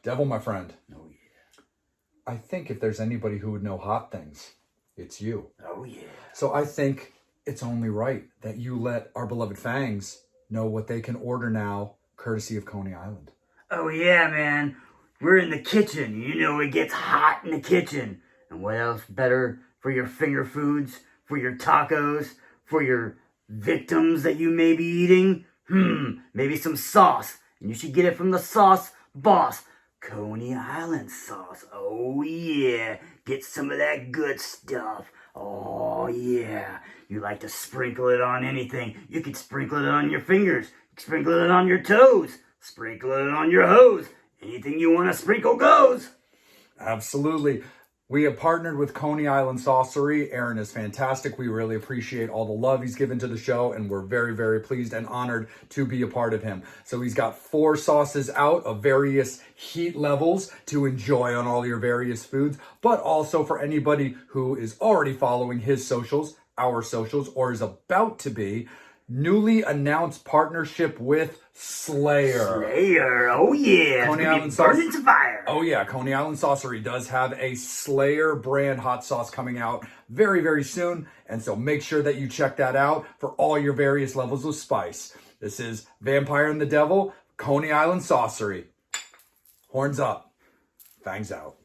Devil, my friend, Oh, yeah. I think if there's anybody who would know hot things, it's you. Oh, yeah. So I think it's only right that you let our beloved Fangs know what they can order now, courtesy of Coney Island. Oh, yeah, man. We're in the kitchen. You know it gets hot in the kitchen. And what else better for your finger foods, for your tacos, for your victims that you may be eating? Maybe some sauce. And you should get it from the sauce boss. Coney Island sauce. Oh, yeah. Get some of that good stuff. Oh, yeah. You like to sprinkle it on anything. You could sprinkle it on your fingers. Sprinkle it on your toes. Sprinkle it on your hose. Anything you want to sprinkle goes. Absolutely. We have partnered with Coney Island Saucery. Aaron is fantastic. We really appreciate all the love he's given to the show, and we're very, very pleased and honored to be a part of him. So he's got 4 sauces out of various heat levels to enjoy on all your various foods, but also for anybody who is already following his socials, our socials, or is about to be, newly announced partnership with Slayer. Oh yeah. Coney Island burning to fire. Oh yeah, Coney Island Saucery does have a Slayer brand hot sauce coming out very, very soon. And so make sure that you check that out for all your various levels of spice. This is Vampire and the Devil, Coney Island Saucery. Horns up, fangs out.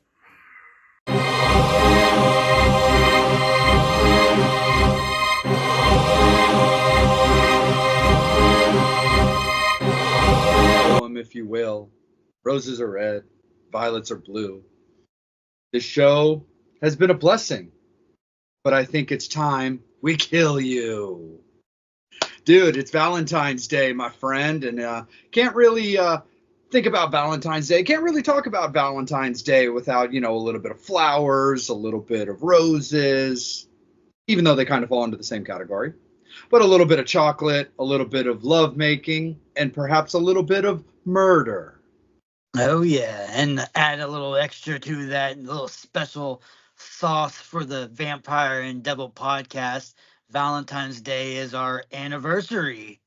If you will. Roses are red, violets are blue. This show has been a blessing, but I think it's time we kill you. Dude, it's Valentine's Day, my friend, and can't really think about Valentine's Day. Can't really talk about Valentine's Day without, a little bit of flowers, a little bit of roses, even though they kind of fall into the same category. But a little bit of chocolate, a little bit of lovemaking, and perhaps a little bit of murder. Oh, yeah. And add a little extra to that little special sauce for the Vampire and Devil podcast. Valentine's Day is our anniversary.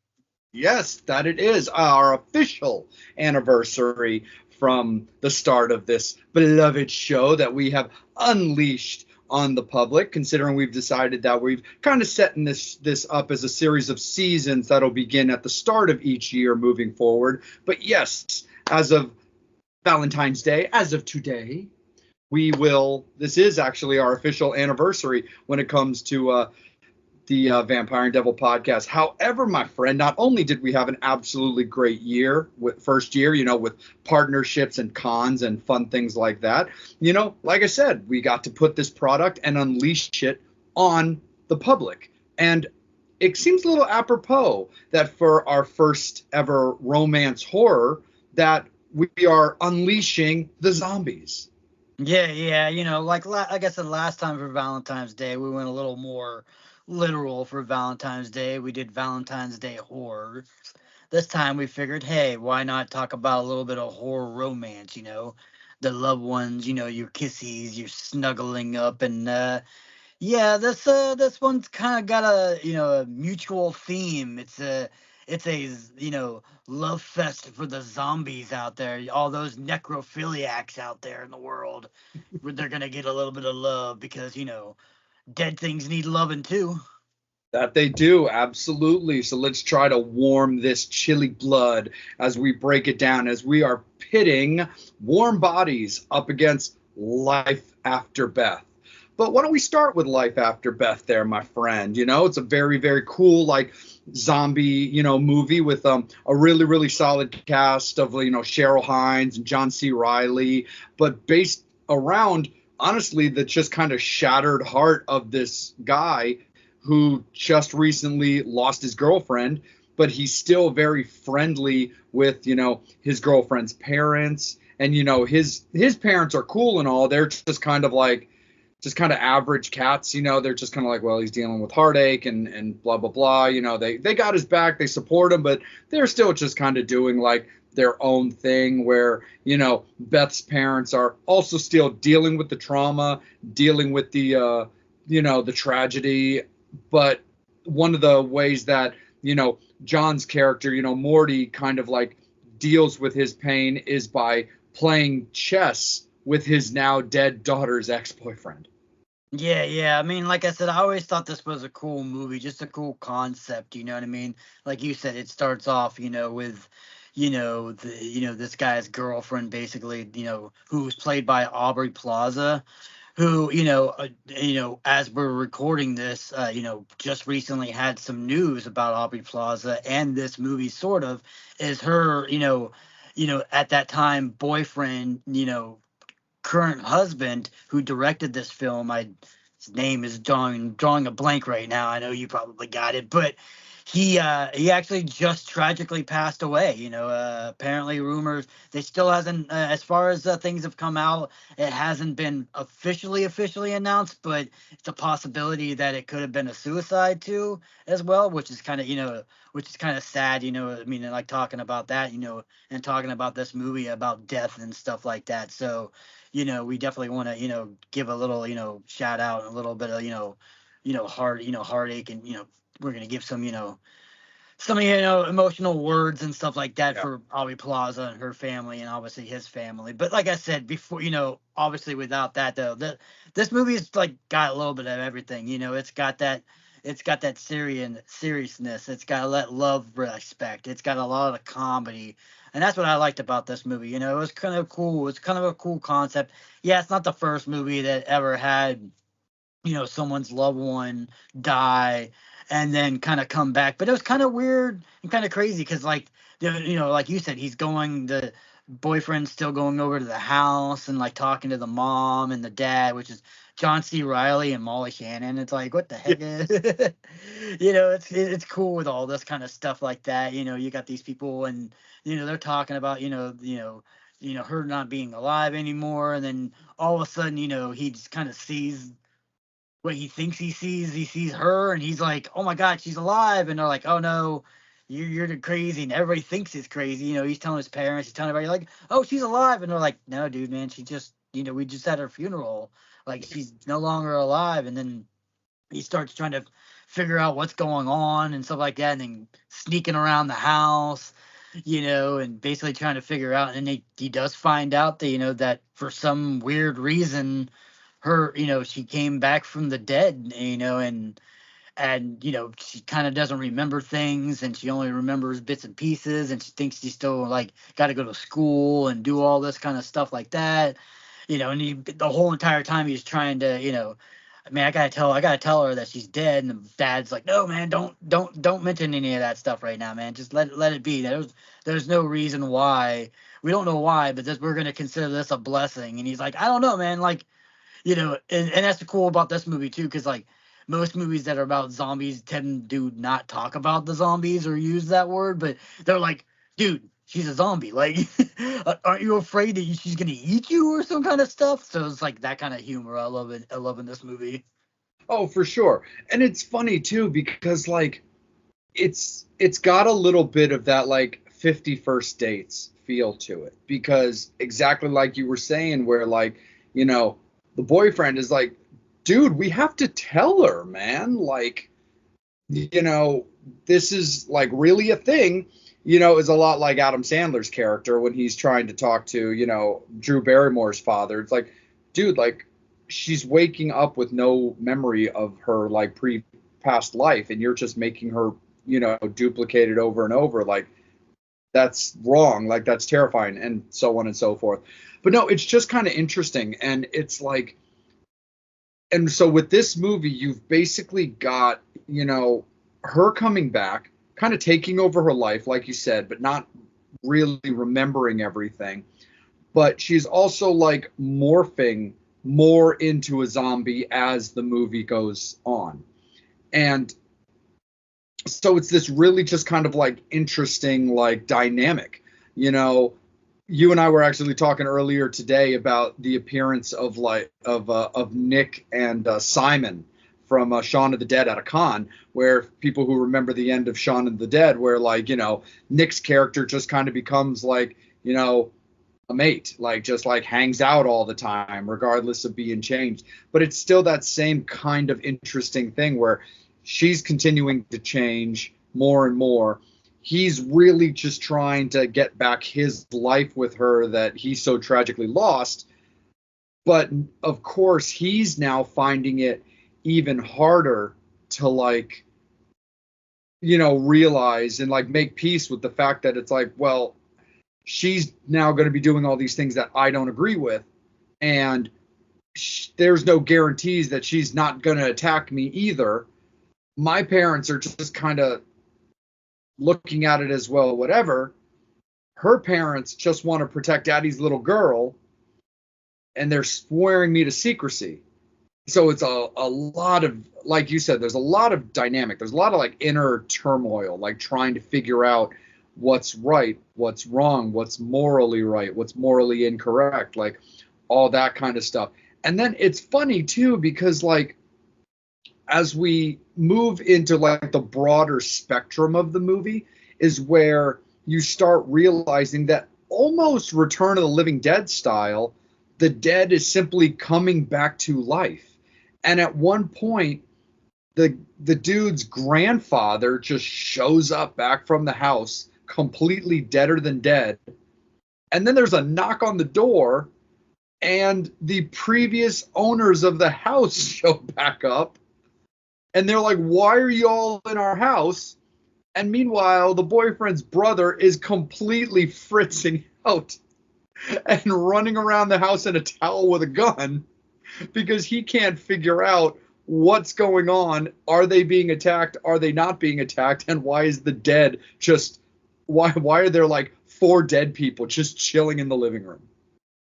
Yes, that it is our official anniversary from the start of this beloved show that we have unleashed on the public, considering we've decided that we've kind of setting this up as a series of seasons that'll begin at the start of each year moving forward. But yes, as of Valentine's Day, as of today, this is actually our official anniversary when it comes to the Vampire and Devil podcast. However, my friend, not only did we have an absolutely great year first year, with partnerships and cons and fun things like that, like I said, we got to put this product and unleash it on the public. And it seems a little apropos that for our first ever romance horror that we are unleashing the zombies. Yeah. Like I said last time for Valentine's Day, we went a little more literal for Valentine's Day. We did Valentine's Day horror. This time we figured, hey, why not talk about a little bit of horror romance, the loved ones, your kissies, your snuggling up, and this one's kind of got a mutual theme. It's a love fest for the zombies out there, all those necrophiliacs out there in the world. They're gonna get a little bit of love because dead things need loving too. That they do, absolutely. So let's try to warm this chilly blood as we break it down, as we are pitting warm bodies up against life after Beth. But why don't we start with Life After Beth there, my friend? It's a very, very cool, zombie, movie with a really, really solid cast of, Cheryl Hines and John C. Reilly, but based around, honestly, the just kind of shattered heart of this guy who just recently lost his girlfriend, but he's still very friendly with, his girlfriend's parents. And, his parents are cool and all. They're just kind of average cats, they're just kind of like, well, he's dealing with heartache and blah, blah, blah. They got his back, they support him, but they're still just kind of doing their own thing where, Beth's parents are also still dealing with the trauma, dealing with the, the tragedy. But one of the ways that, John's character, Morty kind of deals with his pain is by playing chess with his now dead daughter's ex-boyfriend. Yeah. I mean, like I said, I always thought this was a cool movie, just a cool concept. You know what I mean? Like you said, it starts off, with, this guy's girlfriend, basically, who's played by Aubrey Plaza, who, as we're recording this, just recently had some news about Aubrey Plaza and this movie. Sort of is her, at that time boyfriend, current husband who directed this film. His name is drawing a blank right now. I know you probably got it, but he actually just tragically passed away. Apparently rumors, they still hasn't, as far as things have come out, it hasn't been officially announced, but it's a possibility that it could have been a suicide too as well, which is kind of sad. I mean, like talking about that, and talking about this movie about death and stuff like that. So we definitely want to, give a little, shout out, a little bit of, heartache, and we're gonna give some, some emotional words and stuff like that Yeah. for Aubrey Plaza and her family, and obviously his family. But like I said before, obviously without that though, this movie is like got a little bit of everything. It's got that seriousness. It's got that love, respect. It's got a lot of comedy, and that's what I liked about this movie. It was kind of cool. It's kind of a cool concept. Yeah, it's not the first movie that ever had someone's loved one die and then kind of come back. But it was kind of weird and kind of crazy because, like, like you said, the boyfriend's still going over to the house and like talking to the mom and the dad, which is John C. Riley and Molly Shannon. It's like, what the heck is, it's cool with all this kind of stuff like that. You got these people and, they're talking about, her not being alive anymore. And then all of a sudden, he just kind of sees what he thinks he sees. He sees her, and he's like, "Oh my God, she's alive!" And they're like, "Oh no, you're the crazy." And everybody thinks he's crazy. He's telling his parents, he's telling everybody, like, "Oh, she's alive," and they're like, "No, dude, man, she just, we just had her funeral. Like, she's no longer alive." And then he starts trying to figure out what's going on and stuff like that, and then sneaking around the house, and basically trying to figure out. And he does find out that that for some weird reason, her, she came back from the dead, and she kind of doesn't remember things, and she only remembers bits and pieces, and she thinks she's still like got to go to school and do all this kind of stuff like that. And the whole entire time he's trying to, I mean, I gotta tell her that she's dead, and the dad's like, "No, man, don't mention any of that stuff right now, man. Just let it be. There's no reason why. We don't know why, but we're gonna consider this a blessing." And he's like, "I don't know, man. Like, and that's the cool about this movie too, because like most movies that are about zombies tend to not talk about the zombies or use that word, but they're like, dude, she's a zombie. Like, aren't you afraid that she's gonna eat you or some kind of stuff? So it's like that kind of humor. I love it. I love in this movie. Oh, for sure. And it's funny too because like it's got a little bit of that like 50 First Dates feel to it because exactly like you were saying where like, the boyfriend is like, dude, we have to tell her, man. Like, this is like really a thing, is a lot like Adam Sandler's character when he's trying to talk to, Drew Barrymore's father. It's like, dude, like she's waking up with no memory of her like past life and you're just making her, duplicate it over and over. Like, that's wrong. Like, that's terrifying, and so on and so forth. But no, it's just kind of interesting. And it's like, and so with this movie, you've basically got, her coming back, kind of taking over her life, like you said, but not really remembering everything. But she's also like morphing more into a zombie as the movie goes on. And so it's this really just kind of like interesting, like dynamic, you and I were actually talking earlier today about the appearance of Nick and Simon from Shaun of the Dead at a con, where people who remember the end of Shaun of the Dead, where like, Nick's character just kind of becomes like, a mate, like just like hangs out all the time, regardless of being changed. But it's still that same kind of interesting thing where she's continuing to change more and more. he's really just trying to get back his life with her that he so tragically lost. But of course, he's now finding it even harder to like, realize and like make peace with the fact that it's like, well, she's now going to be doing all these things that I don't agree with. And there's no guarantees that she's not going to attack me either. My parents are just kind of looking at it as, well, whatever. Her parents just want to protect daddy's little girl, and they're swearing me to secrecy. So it's a lot of, like you said, there's a lot of dynamic. There's a lot of like inner turmoil, like trying to figure out what's right, what's wrong, what's morally right, what's morally incorrect, like all that kind of stuff. And then it's funny too, because like as we move into like the broader spectrum of the movie is where you start realizing that almost Return of the Living Dead style, the dead is simply coming back to life. And at one point, the dude's grandfather just shows up back from the house, completely deader than dead. And then there's a knock on the door, and the previous owners of the house show back up. And they're like, why are you all in our house? And meanwhile, the boyfriend's brother is completely fritzing out and running around the house in a towel with a gun because he can't figure out what's going on. Are they being attacked? Are they not being attacked? And why is the dead just, why are there like 4 dead people just chilling in the living room?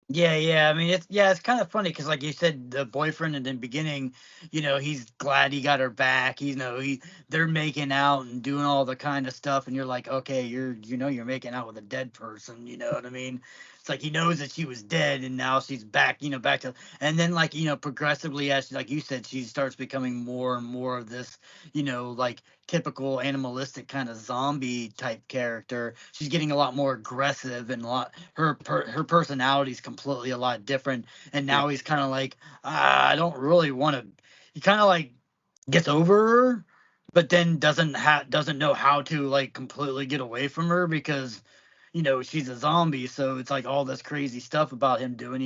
Yeah. I mean, it's kind of funny because, like you said, the boyfriend in the beginning, he's glad he got her back. They're making out and doing all the kind of stuff, and you're like, okay, you're making out with a dead person. You know what I mean? It's like he knows that she was dead, and now she's back. Back to, and then like progressively as like you said, she starts becoming more and more of this, like typical animalistic kind of zombie type character. She's getting a lot more aggressive and a lot her personality is completely a lot different. And now he's kind of like, I don't really want to. He kind of like gets over her, but then doesn't know how to like completely get away from her because she's a zombie. So it's like all this crazy stuff about him doing.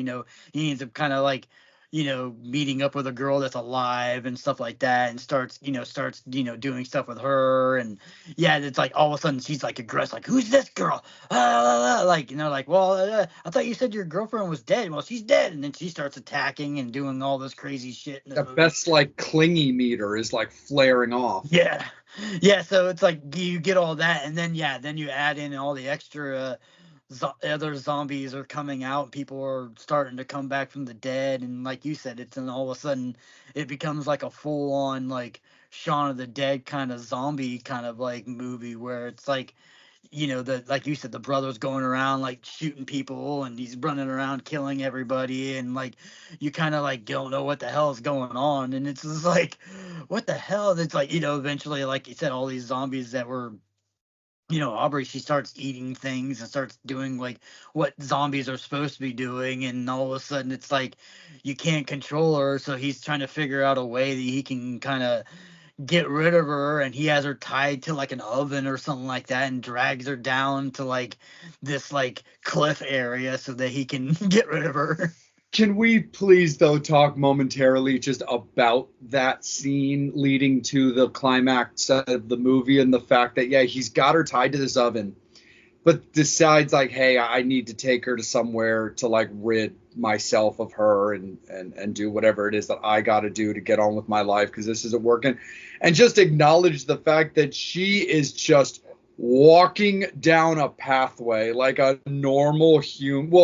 He ends up kind of like meeting up with a girl that's alive and stuff like that, and starts doing stuff with her. And yeah, it's like all of a sudden she's like aggressive, like, who's this girl? Like, like, well, I thought you said your girlfriend was dead. Well, she's dead. And then she starts attacking and doing all this crazy shit in this The movie. best like clingy meter is like flaring off. Yeah, so it's like you get all that, and then you add in all the extra other zombies are coming out. People are starting to come back from the dead, and like you said, and all of a sudden it becomes like a full on like Shaun of the Dead kind of zombie kind of like movie where it's like like you said, the brother's going around like shooting people and he's running around killing everybody, and like you kind of like don't know what the hell is going on, and it's just like, what the hell? It's like eventually, like you said, all these zombies that were Aubrey, she starts eating things and starts doing like what zombies are supposed to be doing, and all of a sudden it's like you can't control her, so he's trying to figure out a way that he can kind of get rid of her, and he has her tied to like an oven or something like that and drags her down to like this like cliff area so that he can get rid of her. Can we please, though, talk momentarily just about that scene leading to the climax of the movie and the fact that, yeah, he's got her tied to this oven, but decides, like, hey, I need to take her to somewhere to, like, rid myself of her and do whatever it is that I got to do to get on with my life because this isn't working. And just acknowledge the fact that she is just walking down a pathway like a normal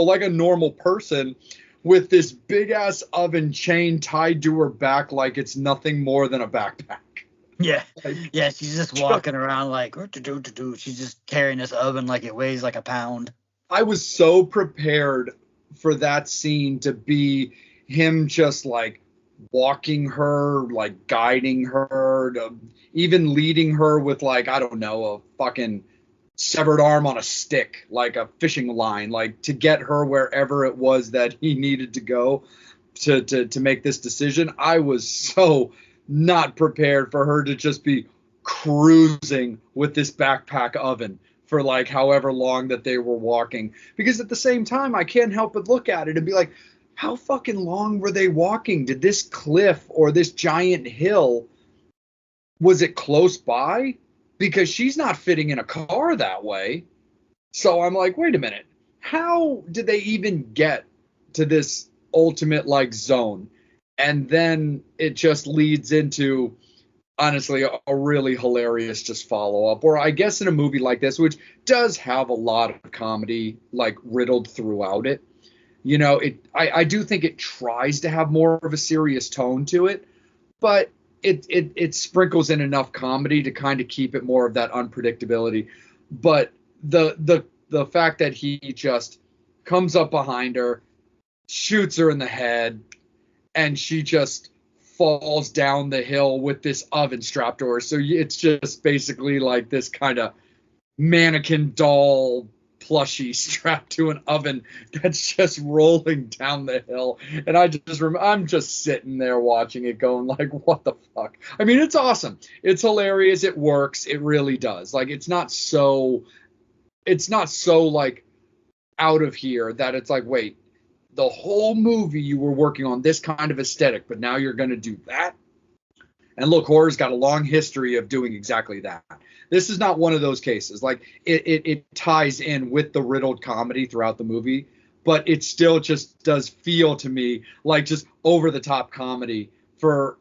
like a normal person, with this big ass oven chain tied to her back like it's nothing more than a backpack. Yeah, she's just walking around like, she's just carrying this oven like it weighs like a pound. I was so prepared for that scene to be him just like walking her, like guiding her, even leading her with like, I don't know, a fucking severed arm on a stick, like a fishing line, like to get her wherever it was that he needed to go to make this decision. I was so not prepared for her to just be cruising with this backpack oven for like however long that they were walking. Because at the same time, I can't help but look at it and be like, how fucking long were they walking? Did this cliff or this giant hill, was it close by? Because she's not fitting in a car that way. So I'm like, wait a minute. How did they even get to this ultimate like zone? And then it just leads into honestly a really hilarious just follow up. Or I guess in a movie like this, which does have a lot of comedy like riddled throughout it, you know, I do think it tries to have more of a serious tone to it, but it sprinkles in enough comedy to kind of keep it more of that unpredictability. But the fact that he just comes up behind her, shoots her in the head, and she just falls down the hill with this oven strapped to her. So it's just basically like this kind of mannequin doll plushie strapped to an oven that's just rolling down the hill. And I'm just sitting there watching it going like, what the fuck? I mean, it's awesome. It's hilarious. It works. It really does. Like, it's not so like out of here that it's like, wait, the whole movie you were working on this kind of aesthetic, but now you're going to do that? And look, horror's got a long history of doing exactly that. This is not one of those cases. Like it ties in with the riddled comedy throughout the movie, but it still just does feel to me like just over the top comedy for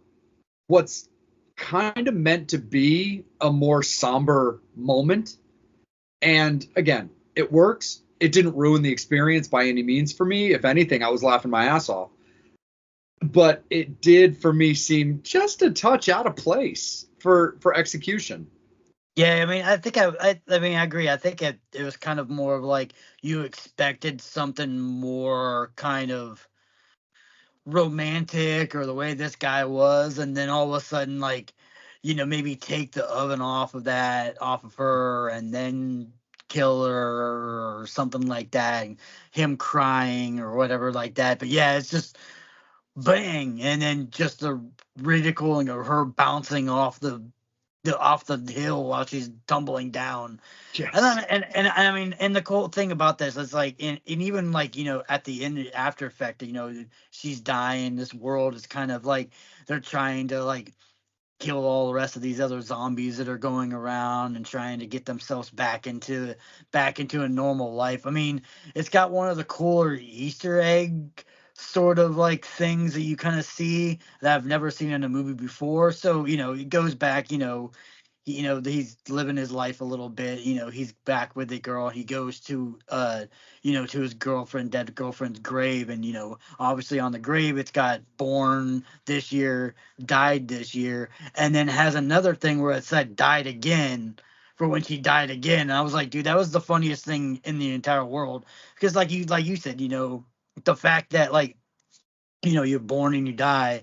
what's kind of meant to be a more somber moment. And again, it works. It didn't ruin the experience by any means for me. If anything, I was laughing my ass off. But it did for me seem just a touch out of place for execution. Yeah, I mean, I think I mean, I agree. I think it was kind of more of like you expected something more kind of romantic or the way this guy was, and then all of a sudden, like, maybe take the oven off of her, and then kill her or something like that, and him crying or whatever like that. But yeah, it's just bang, and then just the ridiculing of her bouncing off the hill while she's tumbling down. Yes. And then and I mean, and the cool thing about this is like, and even like, at the end, after effect, she's dying. This world is kind of like they're trying to like kill all the rest of these other zombies that are going around and trying to get themselves back into a normal life. I mean, it's got one of the cooler Easter egg sort of like things that you kind of see that I've never seen in a movie before. So, it goes back, he's living his life a little bit. He's back with the girl. He goes to his dead girlfriend's grave, and obviously on the grave it's got born this year, died this year, and then has another thing where it said died again for when she died again. And I was like, dude, that was the funniest thing in the entire world, because like you said, the fact that like you're born and you die.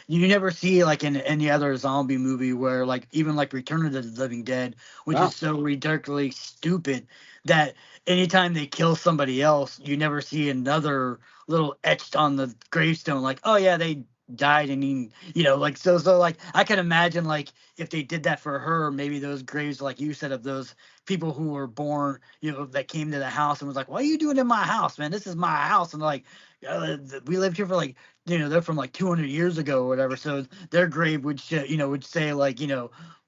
You never see like in any other zombie movie where like even like Return of the Living Dead, which Wow. is so ridiculously stupid that anytime they kill somebody else, you never see another little etched on the gravestone like, oh yeah, they died. And like, so like I can imagine like if they did that for her, maybe those graves, like you said, of those people who were born, that came to the house and was like, what are you doing in my house, man? This is my house. And like, we lived here for like, they're from like 200 years ago or whatever. So their grave would say like,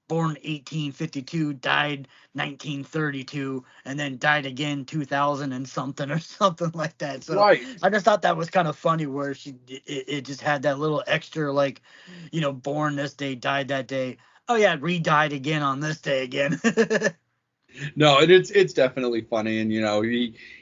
born 1852, died 1932, and then died again 2000 and something or something like that. So Right. I just thought that was kind of funny where it just had that little extra like, born this day, died that day. Oh yeah, re-died again on this day again. No, it's definitely funny, and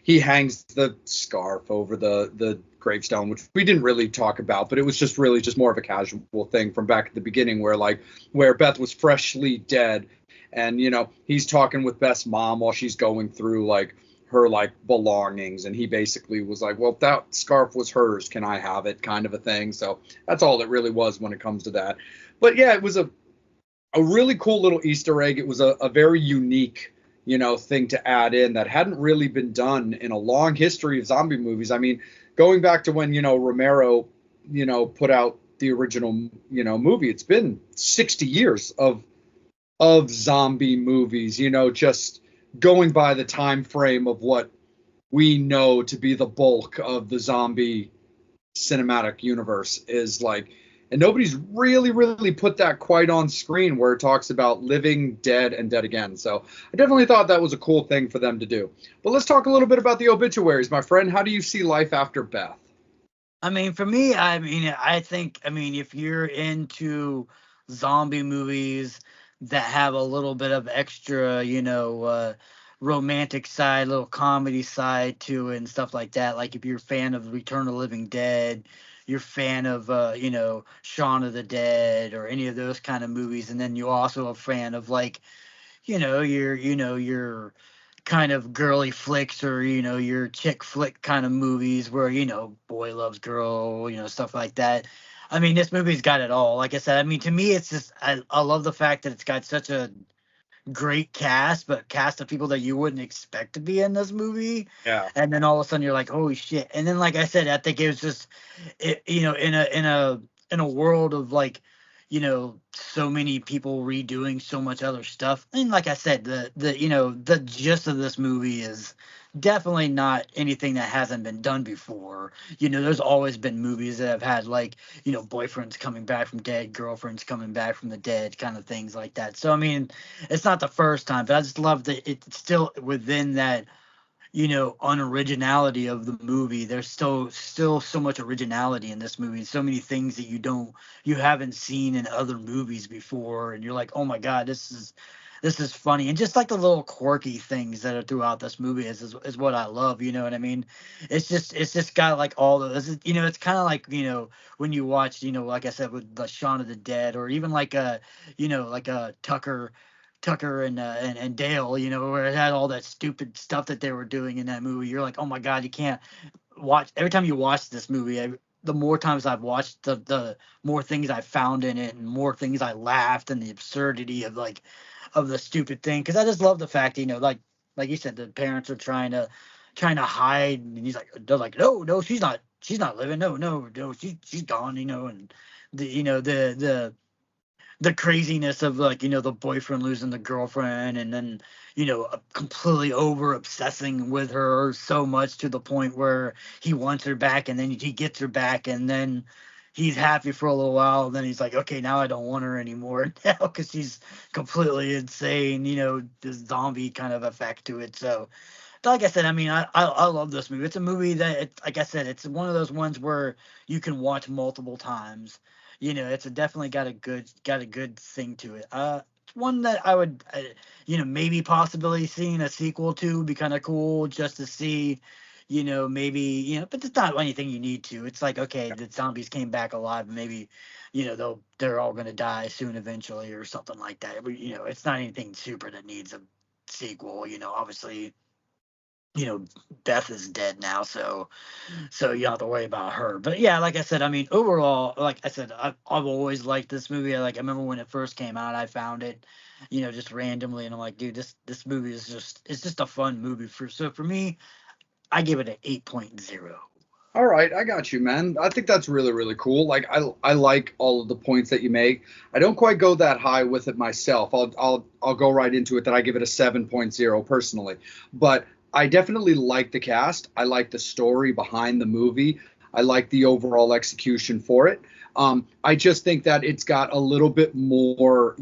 he hangs the scarf over the gravestone, which we didn't really talk about, but it was just really just more of a casual thing from back at the beginning, where Beth was freshly dead, and he's talking with Beth's mom while she's going through like her like belongings, and he basically was like, well, that scarf was hers, can I have it, kind of a thing. So that's all it really was when it comes to that. But yeah, it was a really cool little Easter egg. It was a very unique thing to add in that hadn't really been done in a long history of zombie movies. I mean, going back to when, Romero, put out the original, movie, it's been 60 years of of zombie movies, just going by the time frame of what we know to be the bulk of the zombie cinematic universe is like, and nobody's really put that quite on screen, where it talks about living, dead, and dead again. So I definitely thought that was a cool thing for them to do. But let's talk a little bit about the obituaries, my friend. How do you see life after Beth? I mean, for me, I think, if you're into zombie movies that have a little bit of extra, romantic side, little comedy side to it and stuff like that, like if you're a fan of Return of the Living Dead, you're a fan of, Shaun of the Dead or any of those kind of movies, and then you're also a fan of like, your kind of girly flicks or your chick flick kind of movies where boy loves girl, stuff like that. I mean, this movie's got it all. Like I said, I mean, to me, it's just I love the fact that it's got such a great cast, but cast of people that you wouldn't expect to be in this movie. Yeah. And then all of a sudden you're like, holy shit. And then, like I said, I think it was just, in a world of like, so many people redoing so much other stuff. And like I said, the gist of this movie is definitely not anything that hasn't been done before. There's always been movies that have had like, boyfriends coming back from dead, girlfriends coming back from the dead, kind of things like that. So I mean, it's not the first time, but I just love that it's still within that, unoriginality of the movie. There's still so much originality in this movie, so many things that you haven't seen in other movies before, and you're like, oh my god, this is funny. And just like the little quirky things that are throughout this movie is what I love. You know what I mean? It's just got like all those. It's kind of like, when you watch, like I said, with the Shaun of the Dead, or even like like a Tucker and Dale, where it had all that stupid stuff that they were doing in that movie. You're like, oh my god, you can't watch. Every time you watch this movie, the more times I've watched, the more things I found in it, and more things I laughed, and the absurdity of like of the stupid thing. Because I just love the fact, like you said, the parents are trying to hide, and they're like, no, she's not living, no, she's gone, and the craziness of like, the boyfriend losing the girlfriend, and then completely over obsessing with her so much to the point where he wants her back, and then he gets her back, and then he's happy for a little while, and then he's like, okay, now I don't want her anymore now, because she's completely insane, this zombie kind of effect to it. So like I said, I mean, I love this movie. It's a movie that, like I said, it's one of those ones where you can watch multiple times. It's definitely got a good thing to it. It's one that I would, maybe possibly seeing a sequel to would be kind of cool, just to see, maybe, but it's not anything you need to. It's like, okay, the zombies came back alive, maybe, they're all gonna die soon eventually or something like that. But, it's not anything super that needs a sequel. Obviously, you know, Beth is dead now, so you don't have to worry about her. But yeah, like I said, I mean, overall, like I said, I've always liked this movie. I remember when it first came out, I found it, just randomly, and I'm like, dude, this movie is just a fun movie. For me, I give it an 8.0. All right, I got you, man. I think that's really cool. Like I like all of the points that you make. I don't quite go that high with it myself. I'll go right into it that I give it a 7.0 personally. But I definitely like the cast. I like the story behind the movie. I like the overall execution for it. I just think that it's got a little bit more,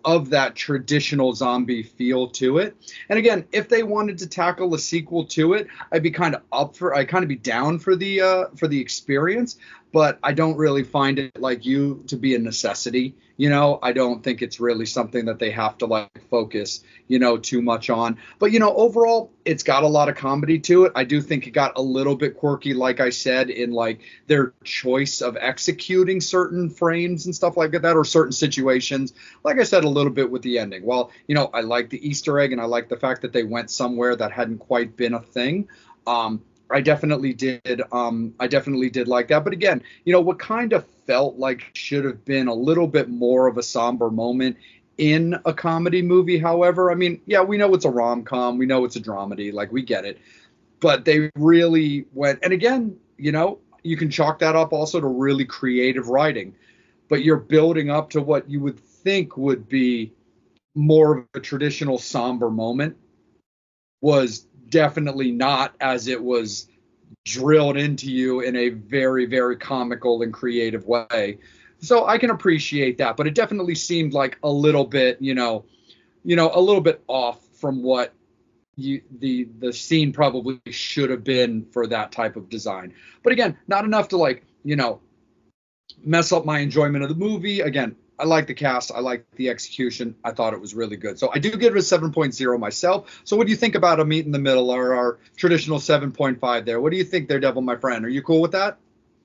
of that traditional zombie feel to it. And again, if they wanted to tackle a sequel to it, I'd kind of be down for the experience. But I don't really find it, like you, to be a necessity. I don't think it's really something that they have to like focus, too much on. But, overall, it's got a lot of comedy to it. I do think it got a little bit quirky, like I said, in like their choice of executing certain frames and stuff like that, or certain situations. Like I said, a little bit with the ending. Well, I like the Easter egg, and I like the fact that they went somewhere that hadn't quite been a thing. I definitely did. I definitely did like that. But again, what kind of felt like should have been a little bit more of a somber moment in a comedy movie. However, I mean, yeah, we know it's a rom-com. We know it's a dramedy. Like, we get it. But they really went. And again, you can chalk that up also to really creative writing. But you're building up to what you would think would be more of a traditional somber moment was definitely not as it was drilled into you in a very, very comical and creative way. So I can appreciate that, but it definitely seemed like a little bit, a little bit off from what the scene probably should have been for that type of design. But again, not enough to mess up my enjoyment of the movie. Again, I like the cast. I like the execution. I thought it was really good. So I do give it a 7.0 myself. So what do you think about a meet in the middle or our traditional 7.5 there? What do you think there, Devil, my friend? Are you cool with that?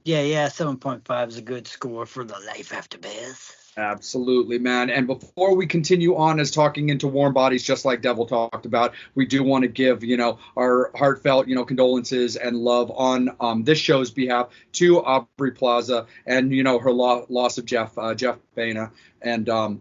Yeah, 7.5 is a good score for the Life After Beth. Absolutely, man. And before we continue on as talking into warm bodies, just like Devil talked about, we do want to give, our heartfelt, condolences and love on this show's behalf to Aubrey Plaza and, her loss of Jeff Baina. And,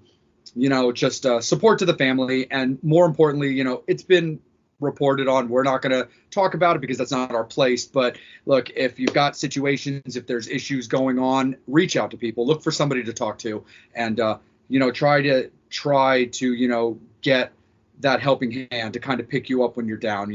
just support to the family. And more importantly, it's been reported on. We're not going to talk about it because that's not our place. But look, if you've got situations, if there's issues going on, reach out to people, look for somebody to talk to, and try to get that helping hand to kind of pick you up when you're down.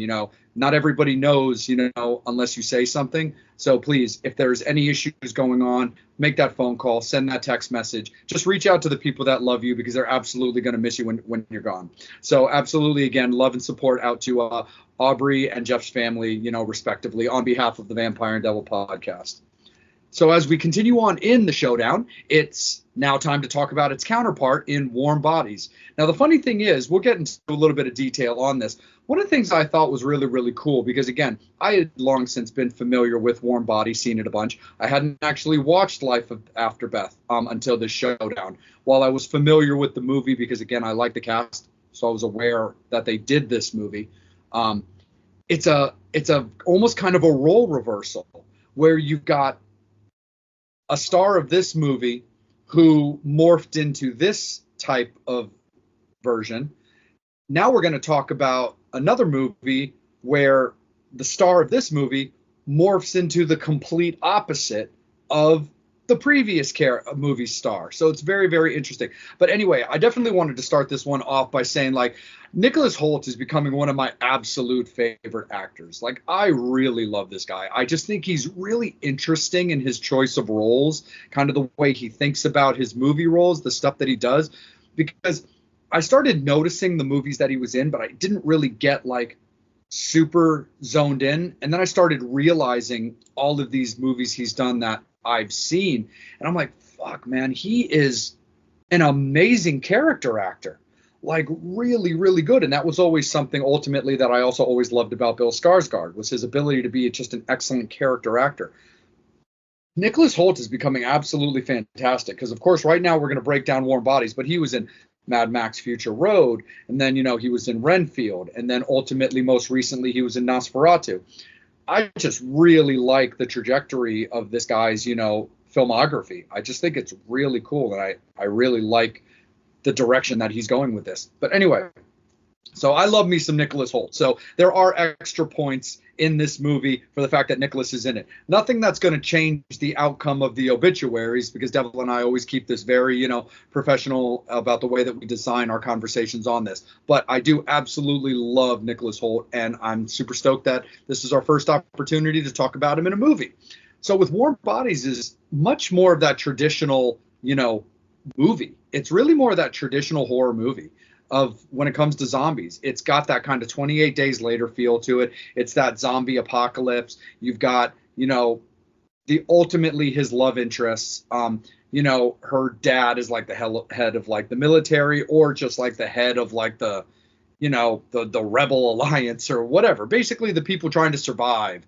Not everybody knows, unless you say something. So please, if there's any issues going on, make that phone call, send that text message. Just reach out to the people that love you because they're absolutely going to miss you when you're gone. So absolutely, again, love and support out to Aubrey and Jeff's family, respectively, on behalf of the Vampire and Devil podcast. So as we continue on in the showdown, it's now time to talk about its counterpart in Warm Bodies. Now, the funny thing is, we'll get into a little bit of detail on this. One of the things I thought was really, really cool, because, again, I had long since been familiar with Warm Bodies, seen it a bunch. I hadn't actually watched Life After Beth until this showdown. While I was familiar with the movie, because, again, I like the cast, so I was aware that they did this movie. It's a almost kind of a role reversal where you've got a star of this movie who morphed into this type of version. Now we're going to talk about another movie where the star of this movie morphs into the complete opposite of the previous movie star. So it's very, very interesting. But anyway, I definitely wanted to start this one off by saying, Nicholas Hoult is becoming one of my absolute favorite actors. I really love this guy. I just think he's really interesting in his choice of roles, kind of the way he thinks about his movie roles, the stuff that he does, because I started noticing the movies that he was in, but I didn't really get super zoned in. And then I started realizing all of these movies he's done that I've seen. And I'm like, fuck, man, he is an amazing character actor. Really, really good. And that was always something ultimately that I also always loved about Bill Skarsgård, was his ability to be just an excellent character actor. Nicholas Hoult is becoming absolutely fantastic because, of course, right now we're going to break down Warm Bodies, but he was in Mad Max Future Road, and then, he was in Renfield, and then ultimately, most recently, he was in Nosferatu. I just really like the trajectory of this guy's, filmography. I just think it's really cool, and I really like the direction that he's going with this. But anyway, so I love me some Nicholas Hoult. So there are extra points in this movie for the fact that Nicholas is in it. Nothing that's going to change the outcome of the obituaries, because Devil and I always keep this very, professional about the way that we design our conversations on this. But I do absolutely love Nicholas Hoult, and I'm super stoked that this is our first opportunity to talk about him in a movie. So with Warm Bodies is much more of that traditional, movie. It's really more of that traditional horror movie of when it comes to zombies. It's got that kind of 28 Days Later feel to it. It's that zombie apocalypse. You've got, the ultimately his love interests. Her dad is the head of the military, or just the head of the Rebel Alliance or whatever. Basically, the people trying to survive.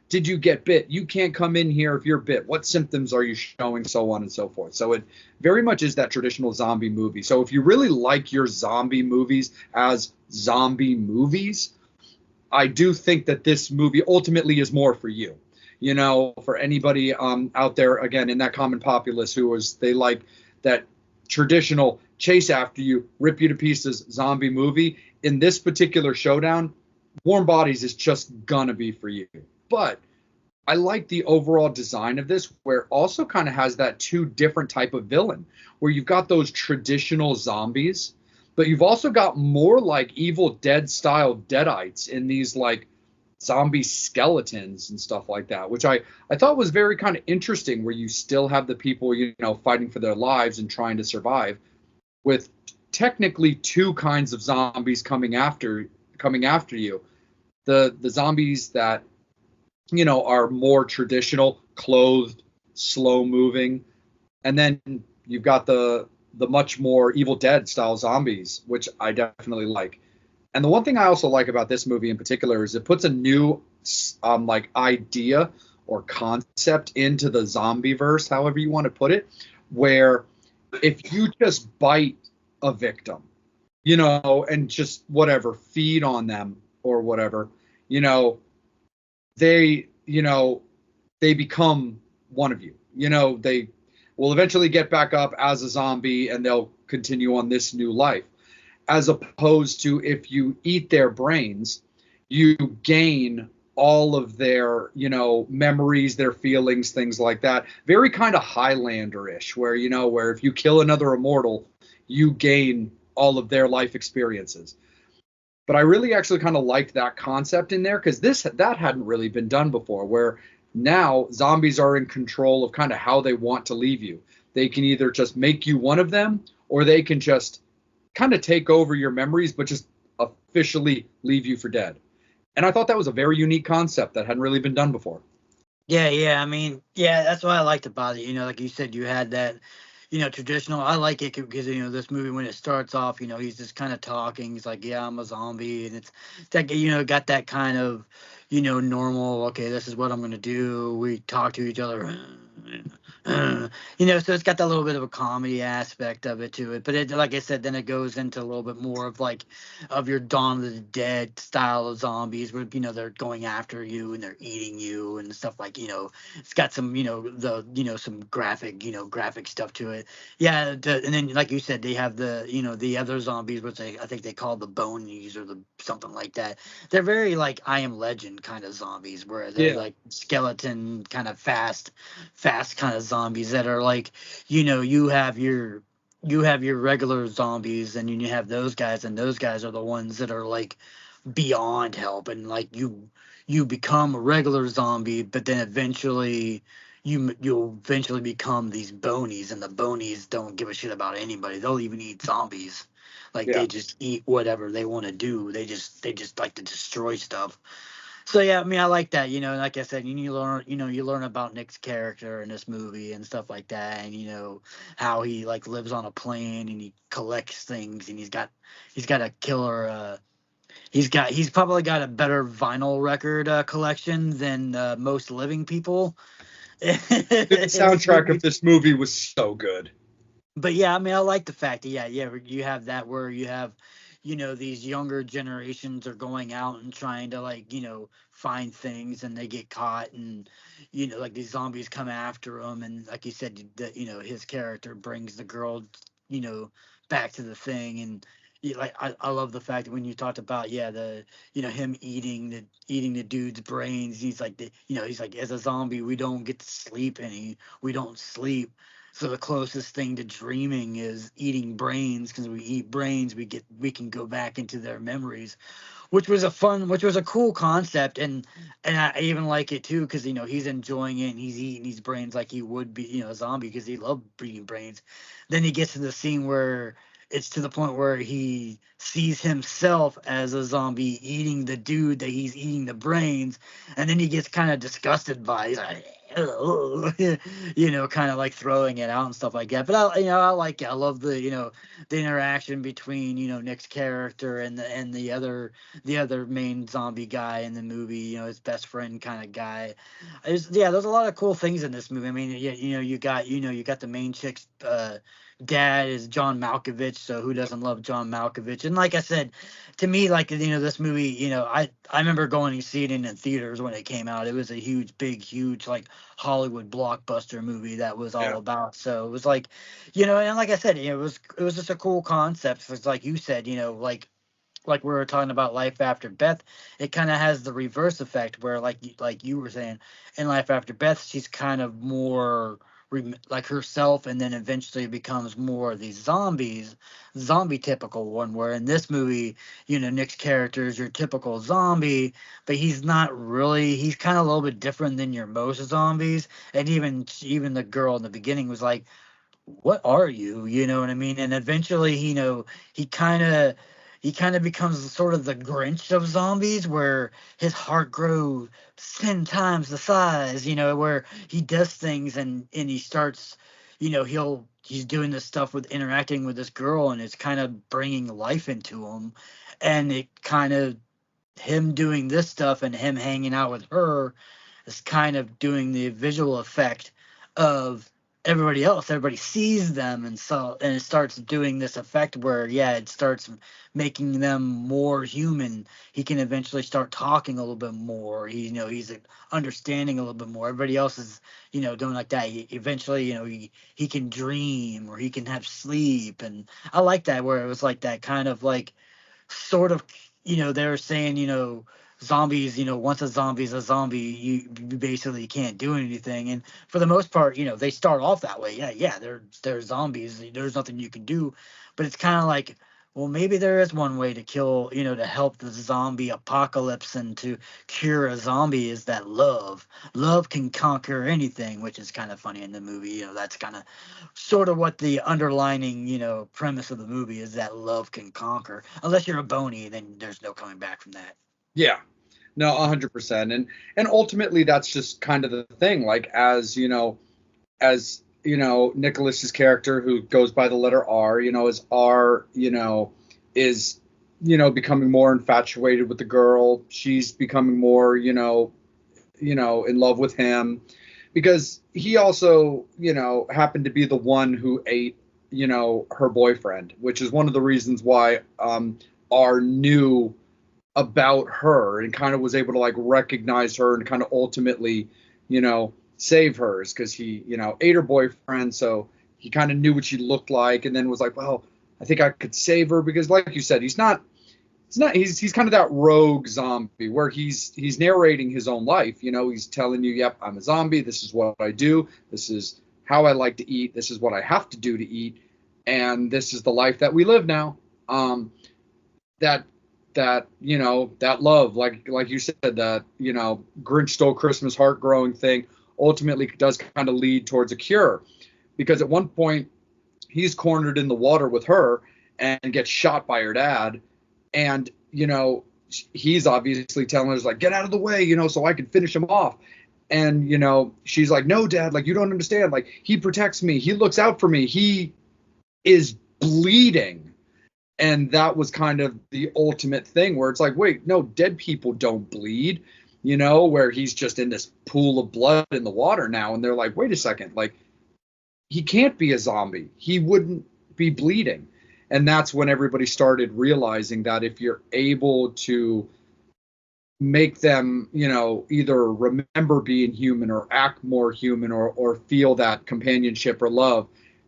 Did you get bit? You can't come in here if you're bit. What symptoms are you showing? So on and so forth. So it very much is that traditional zombie movie. So if you really like your zombie movies as zombie movies, I do think that this movie ultimately is more for you. For anybody out there, again, in that common populace they like that traditional chase after you, rip you to pieces zombie movie. In this particular showdown, Warm Bodies is just gonna be for you. But I like the overall design of this, where it also kind of has that two different type of villain, where you've got those traditional zombies but you've also got more like Evil Dead style deadites in these like zombie skeletons and stuff like that, which I thought was very kind of interesting, where you still have the people, fighting for their lives and trying to survive, with technically two kinds of zombies coming after you. The zombies that are more traditional, clothed, slow moving, and then you've got the much more Evil Dead style zombies, which I definitely like. And the one thing I also like about this movie in particular is it puts a new like idea or concept into the zombie verse, however you want to put it, where if you just bite a victim, and just whatever, feed on them or whatever, they, they become one of you. They will eventually get back up as a zombie and they'll continue on this new life. As opposed to if you eat their brains, you gain all of their, memories, their feelings, things like that. Very kind of Highlander-ish, where if you kill another immortal, you gain all of their life experiences. But I really actually kind of liked that concept in there, because that hadn't really been done before, where now zombies are in control of kind of how they want to leave you. They can either just make you one of them, or they can just kind of take over your memories, but just officially leave you for dead. And I thought that was a very unique concept that hadn't really been done before. Yeah. I mean, yeah, that's what I liked about it. Like you said, you had that, traditional. I like it because this movie, when it starts off, he's just kind of talking. He's like, "Yeah, I'm a zombie," and it's that, got that kind of, normal. Okay, this is what I'm gonna do. We talk to each other. So it's got that little bit of a comedy aspect of it to it. But like I said, then it goes into a little bit more of like of your Dawn of the Dead style of zombies, where they're going after you and they're eating you and stuff like. It's got some some graphic stuff to it. Yeah, and then like you said, they have the other zombies, which I think they call the bonies or the something like that. They're very like I Am Legend kind of zombies, where they're Yeah. like skeleton kind of fast kind of zombies that are like, you have your regular zombies, and you have those guys, and those guys are the ones that are like beyond help, and like you become a regular zombie, but then eventually you'll eventually become these bonies, and the bonies don't give a shit about anybody. They'll even eat zombies. Like Yeah. they just eat whatever they want to do. They just like to destroy stuff. So yeah, I mean, I like that. Like I said, you learn about Nick's character in this movie and stuff like that, and how he like lives on a plane and he collects things, and he's got a killer. He's probably got a better vinyl record collection than most living people in The this soundtrack movie. of this movie was so good. But yeah, I mean, I like the fact that yeah, you have that where you have, these younger generations are going out and trying to like, find things, and they get caught, and like these zombies come after them, and like you said, that his character brings the girl, you know, back to the thing, and like I love the fact that when you talked about the him eating the dude's brains, he's like, as a zombie we don't get to sleep we don't sleep, so the closest thing to dreaming is eating brains, because we eat brains, we can go back into their memories, which was a cool concept, and I even like it too, because he's enjoying it and he's eating these brains like he would be a zombie, because he loved eating brains. Then he gets to the scene where it's to the point where he sees himself as a zombie eating the dude that he's eating the brains, and then he gets kind of disgusted by it. He's like, kind of like throwing it out and stuff like that. But I like it. I love the interaction between Nick's character and the other main zombie guy in the movie. His best friend kind of guy. There's a lot of cool things in this movie. I mean, yeah, you got the main chick's dad is John Malkovich, so who doesn't love John Malkovich? And like I said, to me, like this movie, I remember going to see it in the theaters when it came out. It was a huge like Hollywood blockbuster movie that was all Yeah. about. So it was like, and like I said, it was just a cool concept. It's like you said, like we were talking about Life After Beth, it kind of has the reverse effect where like you were saying, in Life After Beth, she's kind of more like herself, and then eventually becomes more of these zombie typical one. Where in this movie, Nick's character is your typical zombie, but he's not really. He's kind of a little bit different than your most zombies. And even the girl in the beginning was like, what are you? You know what I mean? And eventually, he kind of he kind of becomes sort of the Grinch of zombies, where his heart grows 10 times the size. Where he does things, and he starts, he's doing this stuff with interacting with this girl, and it's kind of bringing life into him, and it kind of him doing this stuff and him hanging out with her is kind of doing the visual effect of everybody else. Everybody sees them, and it starts doing this effect where, yeah, it starts making them more human. He can eventually start talking a little bit more. He's understanding a little bit more. Everybody else is, doing like that. Eventually, he can dream, or he can have sleep, and I like that, where it was like that kind of like sort of, they were saying, zombies, once a zombie's a zombie, you basically can't do anything. And for the most part, they start off that way. Yeah, they're zombies. There's nothing you can do. But it's kind of like, well, maybe there is one way to kill, to help the zombie apocalypse and to cure a zombie, is that love. Love can conquer anything, which is kind of funny in the movie. That's kind of sort of what the underlining, premise of the movie is, that love can conquer. Unless you're a bony, then there's no coming back from that. Yeah. No, 100%. And ultimately that's just kind of the thing. Like, Nicholas's character, who goes by the letter R, as R, is, becoming more infatuated with the girl. She's becoming more, in love with him, because he also, happened to be the one who ate, her boyfriend, which is one of the reasons why R knew about her and kind of was able to like recognize her and kind of ultimately, save hers, because he, ate her boyfriend. So he kind of knew what she looked like, and then was like, well, I think I could save her, because like you said, he's kind of that rogue zombie where he's narrating his own life. He's telling you, yep, I'm a zombie. This is what I do. This is how I like to eat. This is what I have to do to eat. And this is the life that we live now. That love, like you said, that, Grinch Stole Christmas heart growing thing ultimately does kind of lead towards a cure, because at one point he's cornered in the water with her and gets shot by her dad. And, he's obviously telling her, like, get out of the way, so I can finish him off. And, she's like, no, Dad, like, you don't understand. Like, he protects me. He looks out for me. He is bleeding. And that was kind of the ultimate thing, where it's like, wait, no, dead people don't bleed, where he's just in this pool of blood in the water now. And they're like, wait a second, like, he can't be a zombie. He wouldn't be bleeding. And that's when everybody started realizing that if you're able to make them, either remember being human or act more human, or feel that companionship or love,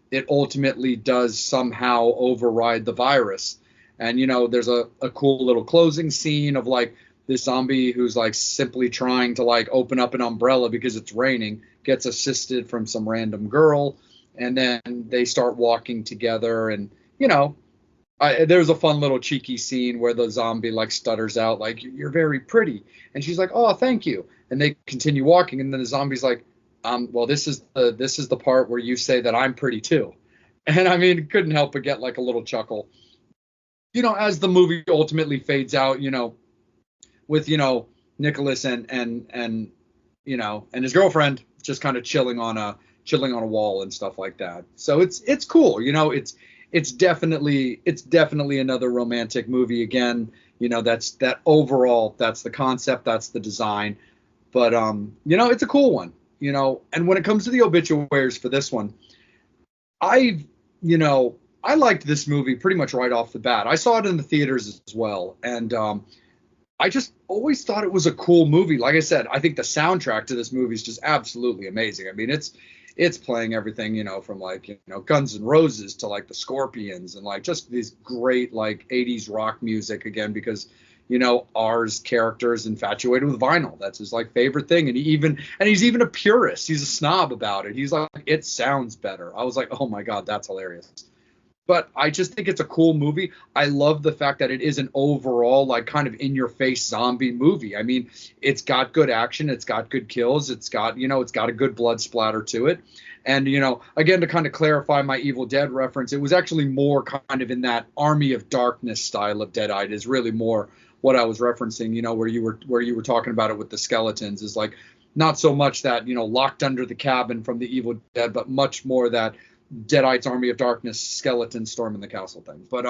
it ultimately does somehow override the virus. And, there's a cool little closing scene of like this zombie who's like simply trying to like open up an umbrella because it's raining, gets assisted from some random girl, and then they start walking together. And, there's a fun little cheeky scene where the zombie like stutters out like, you're very pretty. And she's like, oh, thank you. And they continue walking. And then the zombie's like, well, this is the part where you say that I'm pretty too. And I mean, couldn't help but get like a little chuckle, as the movie ultimately fades out, with, Nicholas and his girlfriend just kind of chilling on a wall and stuff like that. So it's cool. It's definitely another romantic movie again. That's the concept, that's the design. But it's a cool one. And when it comes to the obituaries for this one, I liked this movie pretty much right off the bat. I saw it in the theaters as well. And I just always thought it was a cool movie. Like I said, I think the soundtrack to this movie is just absolutely amazing. I mean, it's playing everything, from like, Guns N' Roses to like the Scorpions, and like just these great like 80s rock music again, because, R's character is infatuated with vinyl. That's his like favorite thing, and he's even a purist. He's a snob about it. He's like, it sounds better. I was like, oh my god, that's hilarious. But I just think it's a cool movie. I love the fact that it is an overall like kind of in your face zombie movie. I mean, it's got good action, it's got good kills, it's got a good blood splatter to it. And again, to kind of clarify my Evil Dead reference, it was actually more kind of in that Army of Darkness style of Deadite is really more what I was referencing, where you were talking about it with the skeletons is like not so much that, locked under the cabin from the Evil Dead, but much more that Deadites, Army of Darkness, skeleton storming the castle thing. But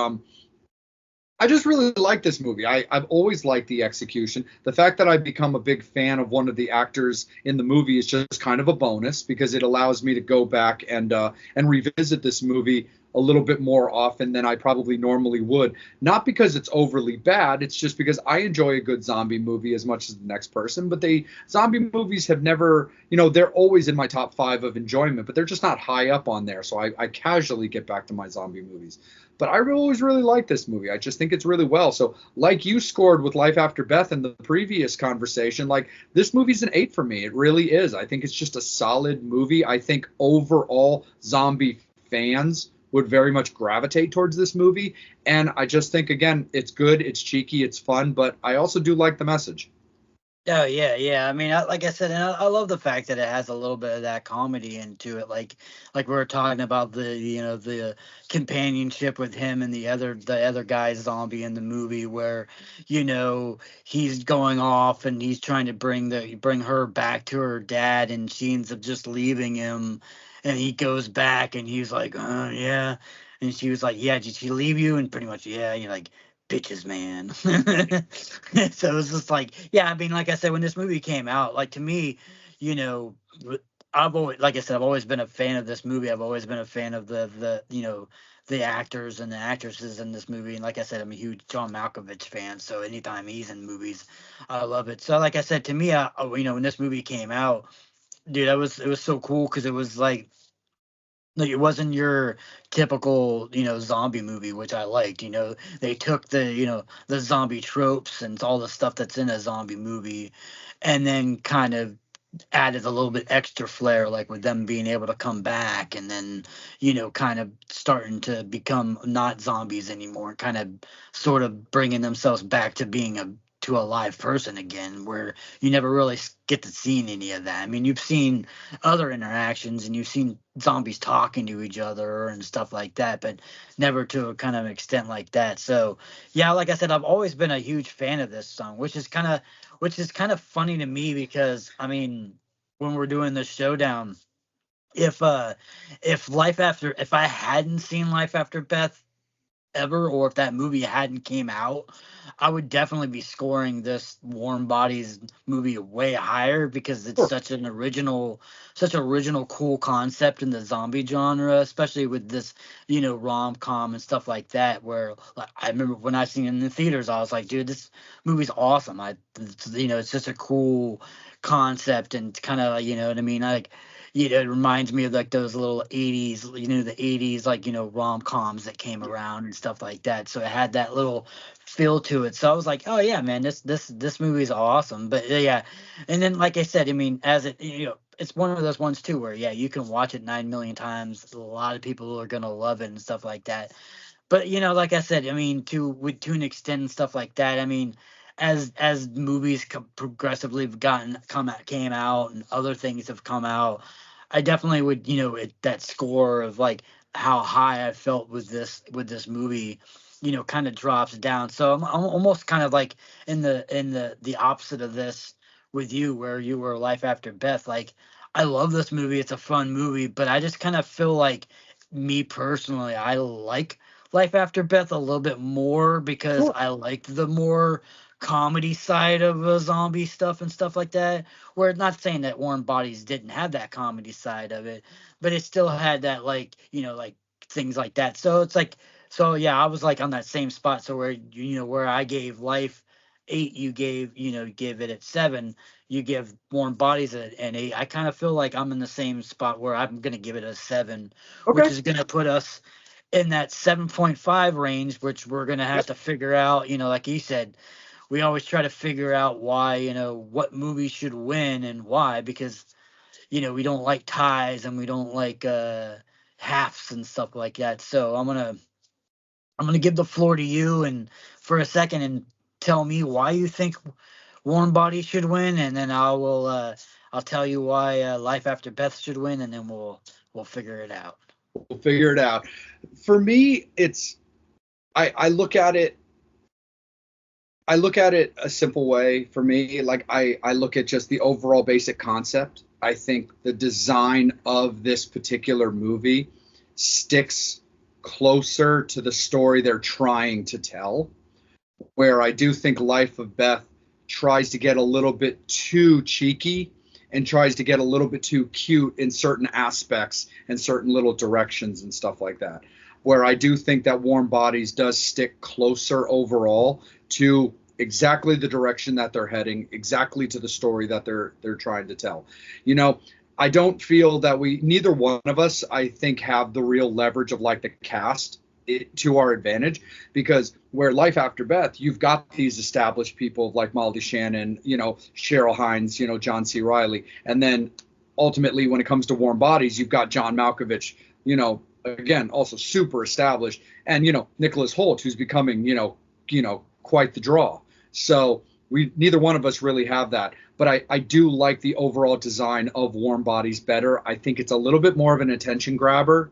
I just really like this movie. I've always liked the execution. The fact that I've become a big fan of one of the actors in the movie is just kind of a bonus because it allows me to go back and revisit this movie a little bit more often than I probably normally would. Not because it's overly bad, it's just because I enjoy a good zombie movie as much as the next person. But zombie movies have never, they're always in my top 5 of enjoyment, but they're just not high up on there. So I casually get back to my zombie movies. But I always really like this movie. I just think it's really well. So like you scored with Life After Beth in the previous conversation, like this movie's an 8 for me. It really is. I think it's just a solid movie. I think overall zombie fans would very much gravitate towards this movie. And I just think, again, it's good, it's cheeky, it's fun, but I also do like the message. Oh yeah. I mean, like I said, and I love the fact that it has a little bit of that comedy into it. Like we were talking about the companionship with him and the other guy's zombie in the movie, where he's going off and he's trying to bring her back to her dad, and she ends up just leaving him, and he goes back and he's like, yeah, and she was like, yeah, did she leave you? And pretty much, yeah, you're like, bitches, man. So it's just like, yeah, I mean, like I said, when this movie came out, like to me, you know, I've always, like I said, I've always been a fan of this movie. I've always been a fan of the actors and the actresses in this movie. And like I said, I'm a huge John Malkovich fan. So anytime he's in movies, I love it. So like I said, to me, when this movie came out, dude, it was so cool because it was like it wasn't your typical, zombie movie, which I liked. They took the zombie tropes and all the stuff that's in a zombie movie, and then kind of added a little bit extra flair, like with them being able to come back, and then kind of starting to become not zombies anymore, kind of sort of bringing themselves back to being a live person again, where you never really get to see any of that. I mean, you've seen other interactions and you've seen zombies talking to each other and stuff like that, but never to a kind of extent like that. So yeah, like I said, I've always been a huge fan of this song, which is kind of funny to me because I mean, when we're doing the showdown, if if I hadn't seen Life After Beth ever, or if that movie hadn't came out, I would definitely be scoring this Warm Bodies movie way higher because it's Sure. such original cool concept in the zombie genre, especially with this rom-com and stuff like that, where like, I remember when I seen it in the theaters, I was like, dude, this movie's awesome. It's just a cool concept, and kind of, you know what I mean, like, it reminds me of like those little 80s, the 80s, like, rom-coms that came around and stuff like that. So it had that little feel to it. So I was like, oh yeah, man, this movie is awesome. But yeah, and then like I said, I mean, as it, it's one of those ones too where yeah, you can watch it 9 million times. A lot of people are gonna love it and stuff like that. But like I said, I mean, to an extent and stuff like that. I mean, as movies progressively have came out and other things have come out, I definitely would, that score of like how high I felt with this movie, kind of drops down. So I'm almost kind of like in the opposite of this with you, where you were Life After Beth. Like, I love this movie. It's a fun movie, but I just kind of feel like, me personally, I like Life After Beth a little bit more because Sure. I like the more comedy side of zombie stuff and stuff like that. Where, not saying that Warm Bodies didn't have that comedy side of it, but it still had that, like, like things like that. So it's like, so yeah, I was like on that same spot. So where where I gave Life 8, you give it at 7. You give Warm Bodies an 8. I kind of feel like I'm in the same spot where I'm gonna give it a 7, which Okay. is gonna put us in that 7.5 range, which we're gonna have Yep. to figure out. Like you said, we always try to figure out why, what movie should win and why, because we don't like ties and we don't like halves and stuff like that. So I'm gonna give the floor to you and for a second and tell me why you think Warm Bodies should win, and then I'll tell you why Life After Beth should win, and then we'll figure it out. We'll figure it out. For me, it's I look at it. I look at it a simple way. For me, like I look at just the overall basic concept. I think the design of this particular movie sticks closer to the story they're trying to tell. Where I do think Life of Beth tries to get a little bit too cheeky and tries to get a little bit too cute in certain aspects and certain little directions and stuff like that. Where I do think that Warm Bodies does stick closer overall to exactly the direction that they're heading, exactly to the story that they're trying to tell. You know, I don't feel that neither one of us, I think, have the real leverage of like the cast to our advantage, because where Life After Beth, you've got these established people like Molly Shannon, Cheryl Hines, John C. Reilly, and then ultimately when it comes to Warm Bodies, you've got John Malkovich, again also super established, and Nicholas Hoult, who's becoming quite the draw. So neither one of us really have that, but I do like the overall design of Warm Bodies better. I think it's a little bit more of an attention grabber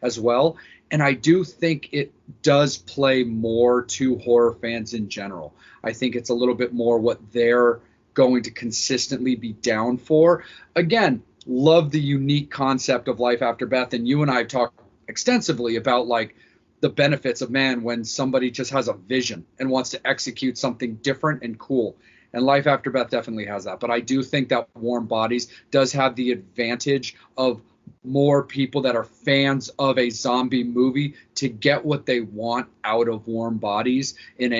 as well. And I do think it does play more to horror fans in general. I think it's a little bit more what they're going to consistently be down for. Again, love the unique concept of Life After Beth. And you and I have talked extensively about like the benefits of man when somebody just has a vision and wants to execute something different and cool. And Life After Beth definitely has that. But I do think that Warm Bodies does have the advantage of more people that are fans of a zombie movie to get what they want out of Warm Bodies in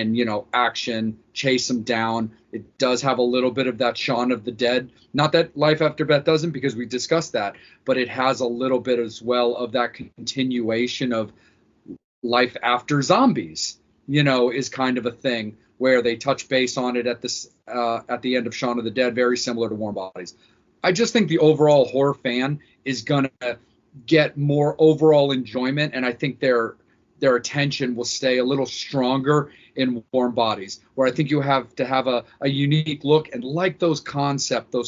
action, chase them down. It does have a little bit of that Shaun of the Dead. Not that Life After Beth doesn't, because we discussed that, but it has a little bit as well of that continuation of life after zombies, is kind of a thing where they touch base on it at the end of Shaun of the Dead, very similar to Warm Bodies. I just think the overall horror fan is going to get more overall enjoyment, and I think their attention will stay a little stronger in Warm Bodies, where I think you have to have a unique look and like those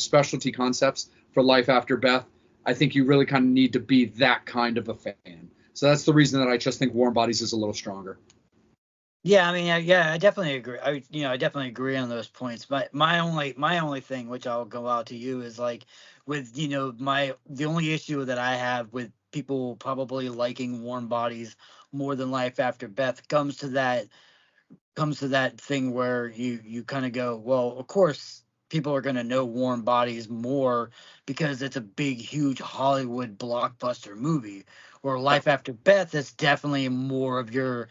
specialty concepts for Life After Beth. I think you really kind of need to be that kind of a fan. So that's the reason that I just think Warm Bodies is a little stronger. Yeah, I mean, I definitely agree. I definitely agree on those points. But my only thing, which I'll go out to you, is like with the only issue that I have with people probably liking Warm Bodies more than Life After Beth comes to that thing where you kind of go, well, of course people are going to know Warm Bodies more because it's a big, huge Hollywood blockbuster movie. Or Life After Beth is definitely more of your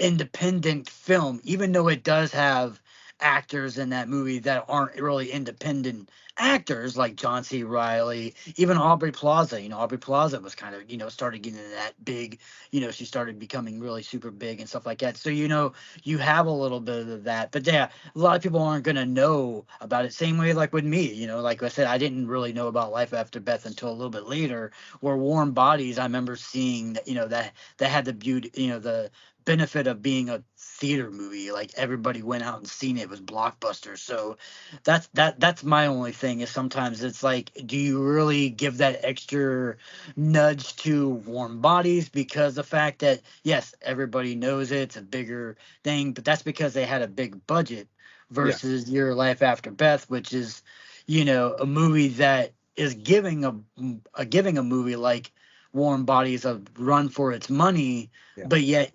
independent film, even though it does have actors in that movie that aren't really independent actors like John C. Reilly, even Aubrey Plaza. Aubrey Plaza was kind of, started getting that big, she started becoming really super big and stuff like that. So, you have a little bit of that. But yeah, a lot of people aren't going to know about it. Same way like with me, like I said, I didn't really know about Life After Beth until a little bit later, where Warm Bodies, I remember seeing that, that had the beauty, the benefit of being a theater movie. Like everybody went out and seen it. It was blockbuster. So that's my only thing, is sometimes it's like, do you really give that extra nudge to Warm Bodies because the fact that yes, everybody knows it's a bigger thing, but that's because they had a big budget versus Your Life After Beth, which is, a movie that is giving a movie like Warm Bodies a run for its money, but yet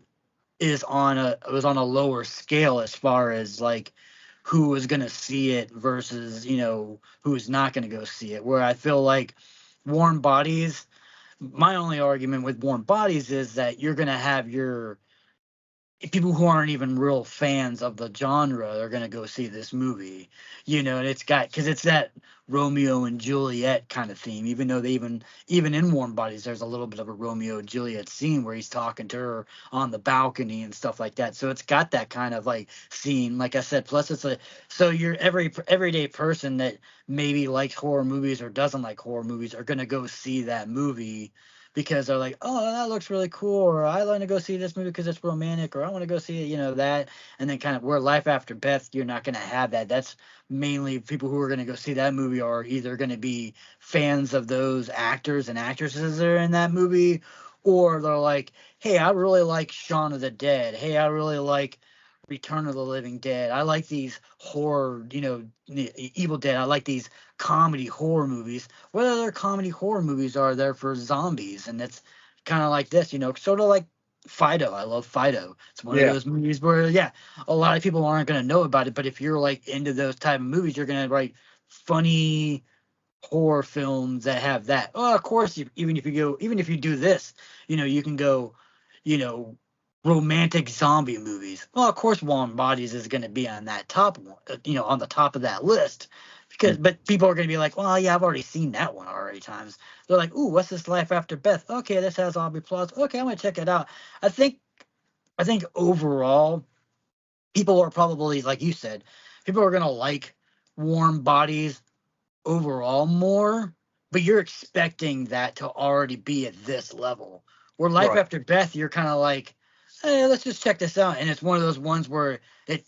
was on a lower scale as far as like who was going to see it versus who is not going to go see it. Where I feel like Warm Bodies, my only argument with Warm Bodies is that you're going to have your people who aren't even real fans of the genre are going to go see this movie, and it's got, because it's that Romeo and Juliet kind of theme, even though they even in Warm Bodies there's a little bit of a Romeo and Juliet scene where he's talking to her on the balcony and stuff like that. So it's got that kind of like scene, like I said. Plus it's so your everyday person that maybe likes horror movies or doesn't like horror movies are going to go see that movie because they're like, oh, that looks really cool, or I want to go see this movie because it's romantic, or I want to go see it, that. And then kind of where Life After Beth, you're not going to have that. That's mainly people who are going to go see that movie are either going to be fans of those actors and actresses that are in that movie, or they're like, hey, I really like Shaun of the Dead. Hey, I really like Return of the Living Dead. I like these horror, Evil Dead. I like these comedy horror movies. What other comedy horror movies are there for zombies? And it's kind of like this, sort of like Fido. I love Fido. It's one of Yeah. those movies where, yeah, a lot of people aren't going to know about it, but if you're like into those type of movies, you're going to write funny horror films that have that. Oh, of course, even if you do this, you can go, you know, romantic zombie movies. Well, of course, Warm Bodies is going to be on that top one, on the top of that list. But people are going to be like, well, yeah, I've already seen that one already times. They're like, ooh, what's this Life After Beth? Okay, this has Aubrey Plaza. Okay, I'm going to check it out. I think, overall, people are probably, like you said, people are going to like Warm Bodies overall more, but you're expecting that to already be at this level. Where Life Right. After Beth, you're kind of like, hey, let's just check this out. And it's one of those ones where it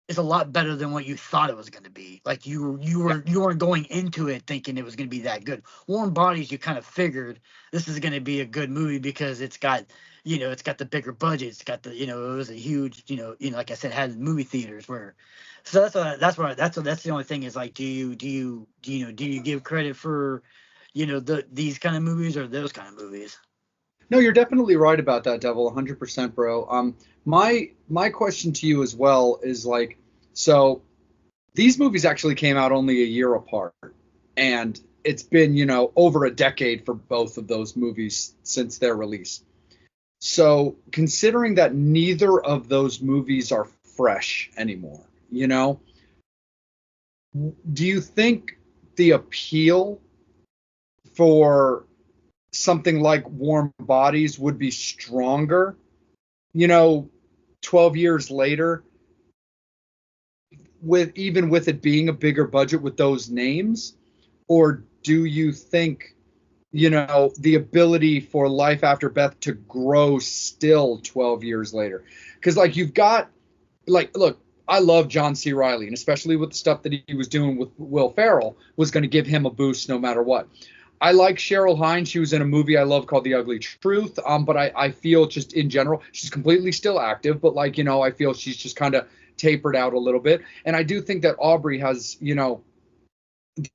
is a lot better than what you thought it was going to be. Like you weren't going into it thinking it was going to be that good. Warm Bodies, you kind of figured this is going to be a good movie because it's got the bigger budget. It's got it was a huge, like I said, had movie theaters where. So that's the only thing is like, do you give credit for, these kind of movies or those kind of movies? No, you're definitely right about that, Devil. 100%, bro. My question to you as well is like, so these movies actually came out only a year apart, and it's been over a decade for both of those movies since their release. So considering that neither of those movies are fresh anymore, do you think the appeal for something like Warm Bodies would be stronger, 12 years later, with it being a bigger budget with those names? Or do you think, the ability for Life After Beth to grow still 12 years later? Because like you've got, like, look, I love John C. Reilly, and especially with the stuff that he was doing with Will Ferrell was going to give him a boost no matter what. I like Cheryl Hines. She was in a movie I love called The Ugly Truth. But I feel just in general, she's completely still active, but like, I feel she's just kind of tapered out a little bit. And I do think that Aubrey has,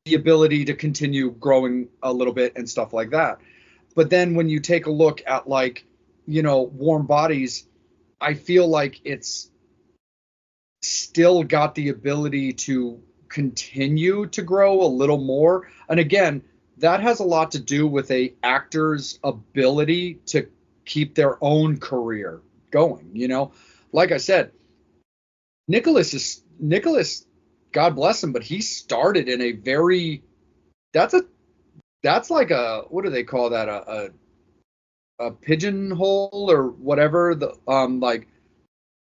the ability to continue growing a little bit and stuff like that. But then when you take a look at like, Warm Bodies, I feel like it's still got the ability to continue to grow a little more. And again, that has a lot to do with a actor's ability to keep their own career going. Like I said, Nicholas, God bless him, but he started in a very, that's like a, what do they call that? A pigeonhole or whatever. Like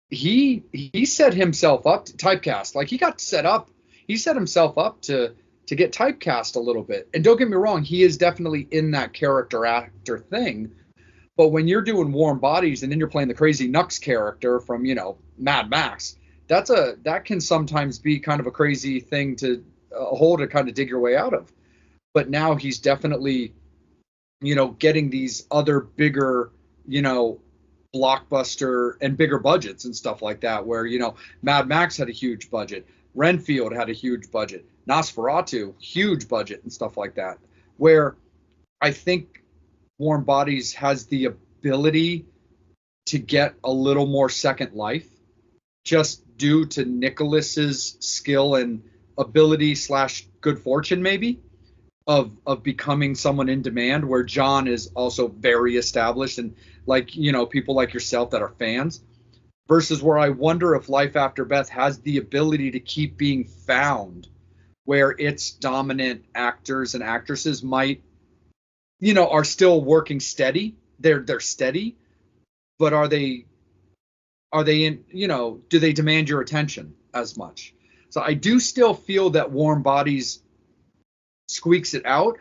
he set himself up to typecast. Like he set himself up to get typecast a little bit. And don't get me wrong, he is definitely in that character actor thing. But when you're doing Warm Bodies and then you're playing the crazy Nux character from, Mad Max, that can sometimes be kind of a crazy thing to hold to kind of dig your way out of. But now he's definitely, getting these other bigger, blockbuster and bigger budgets and stuff like that, where, Mad Max had a huge budget. Renfield had a huge budget. Nosferatu, huge budget and stuff like that, where I think Warm Bodies has the ability to get a little more second life just due to Nicholas's skill and ability / good fortune maybe of becoming someone in demand, where John is also very established. And like, people like yourself that are fans, versus where I wonder if Life After Beth has the ability to keep being found, where its dominant actors and actresses might, are still working steady. They're steady, but are they in, do they demand your attention as much? So I do still feel that Warm Bodies squeaks it out,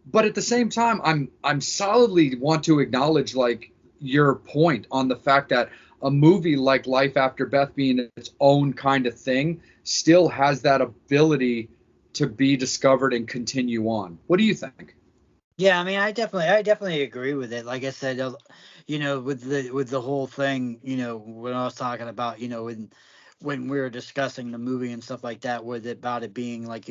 but at the same time, I'm solidly want to acknowledge, like, your point on the fact that a movie like Life After Beth, being its own kind of thing, still has that ability to be discovered and continue on. What do you think? Yeah, I mean, I definitely agree with it. Like I said, with the whole thing, when I was talking about, when we were discussing the movie and stuff like that, with it about it being like,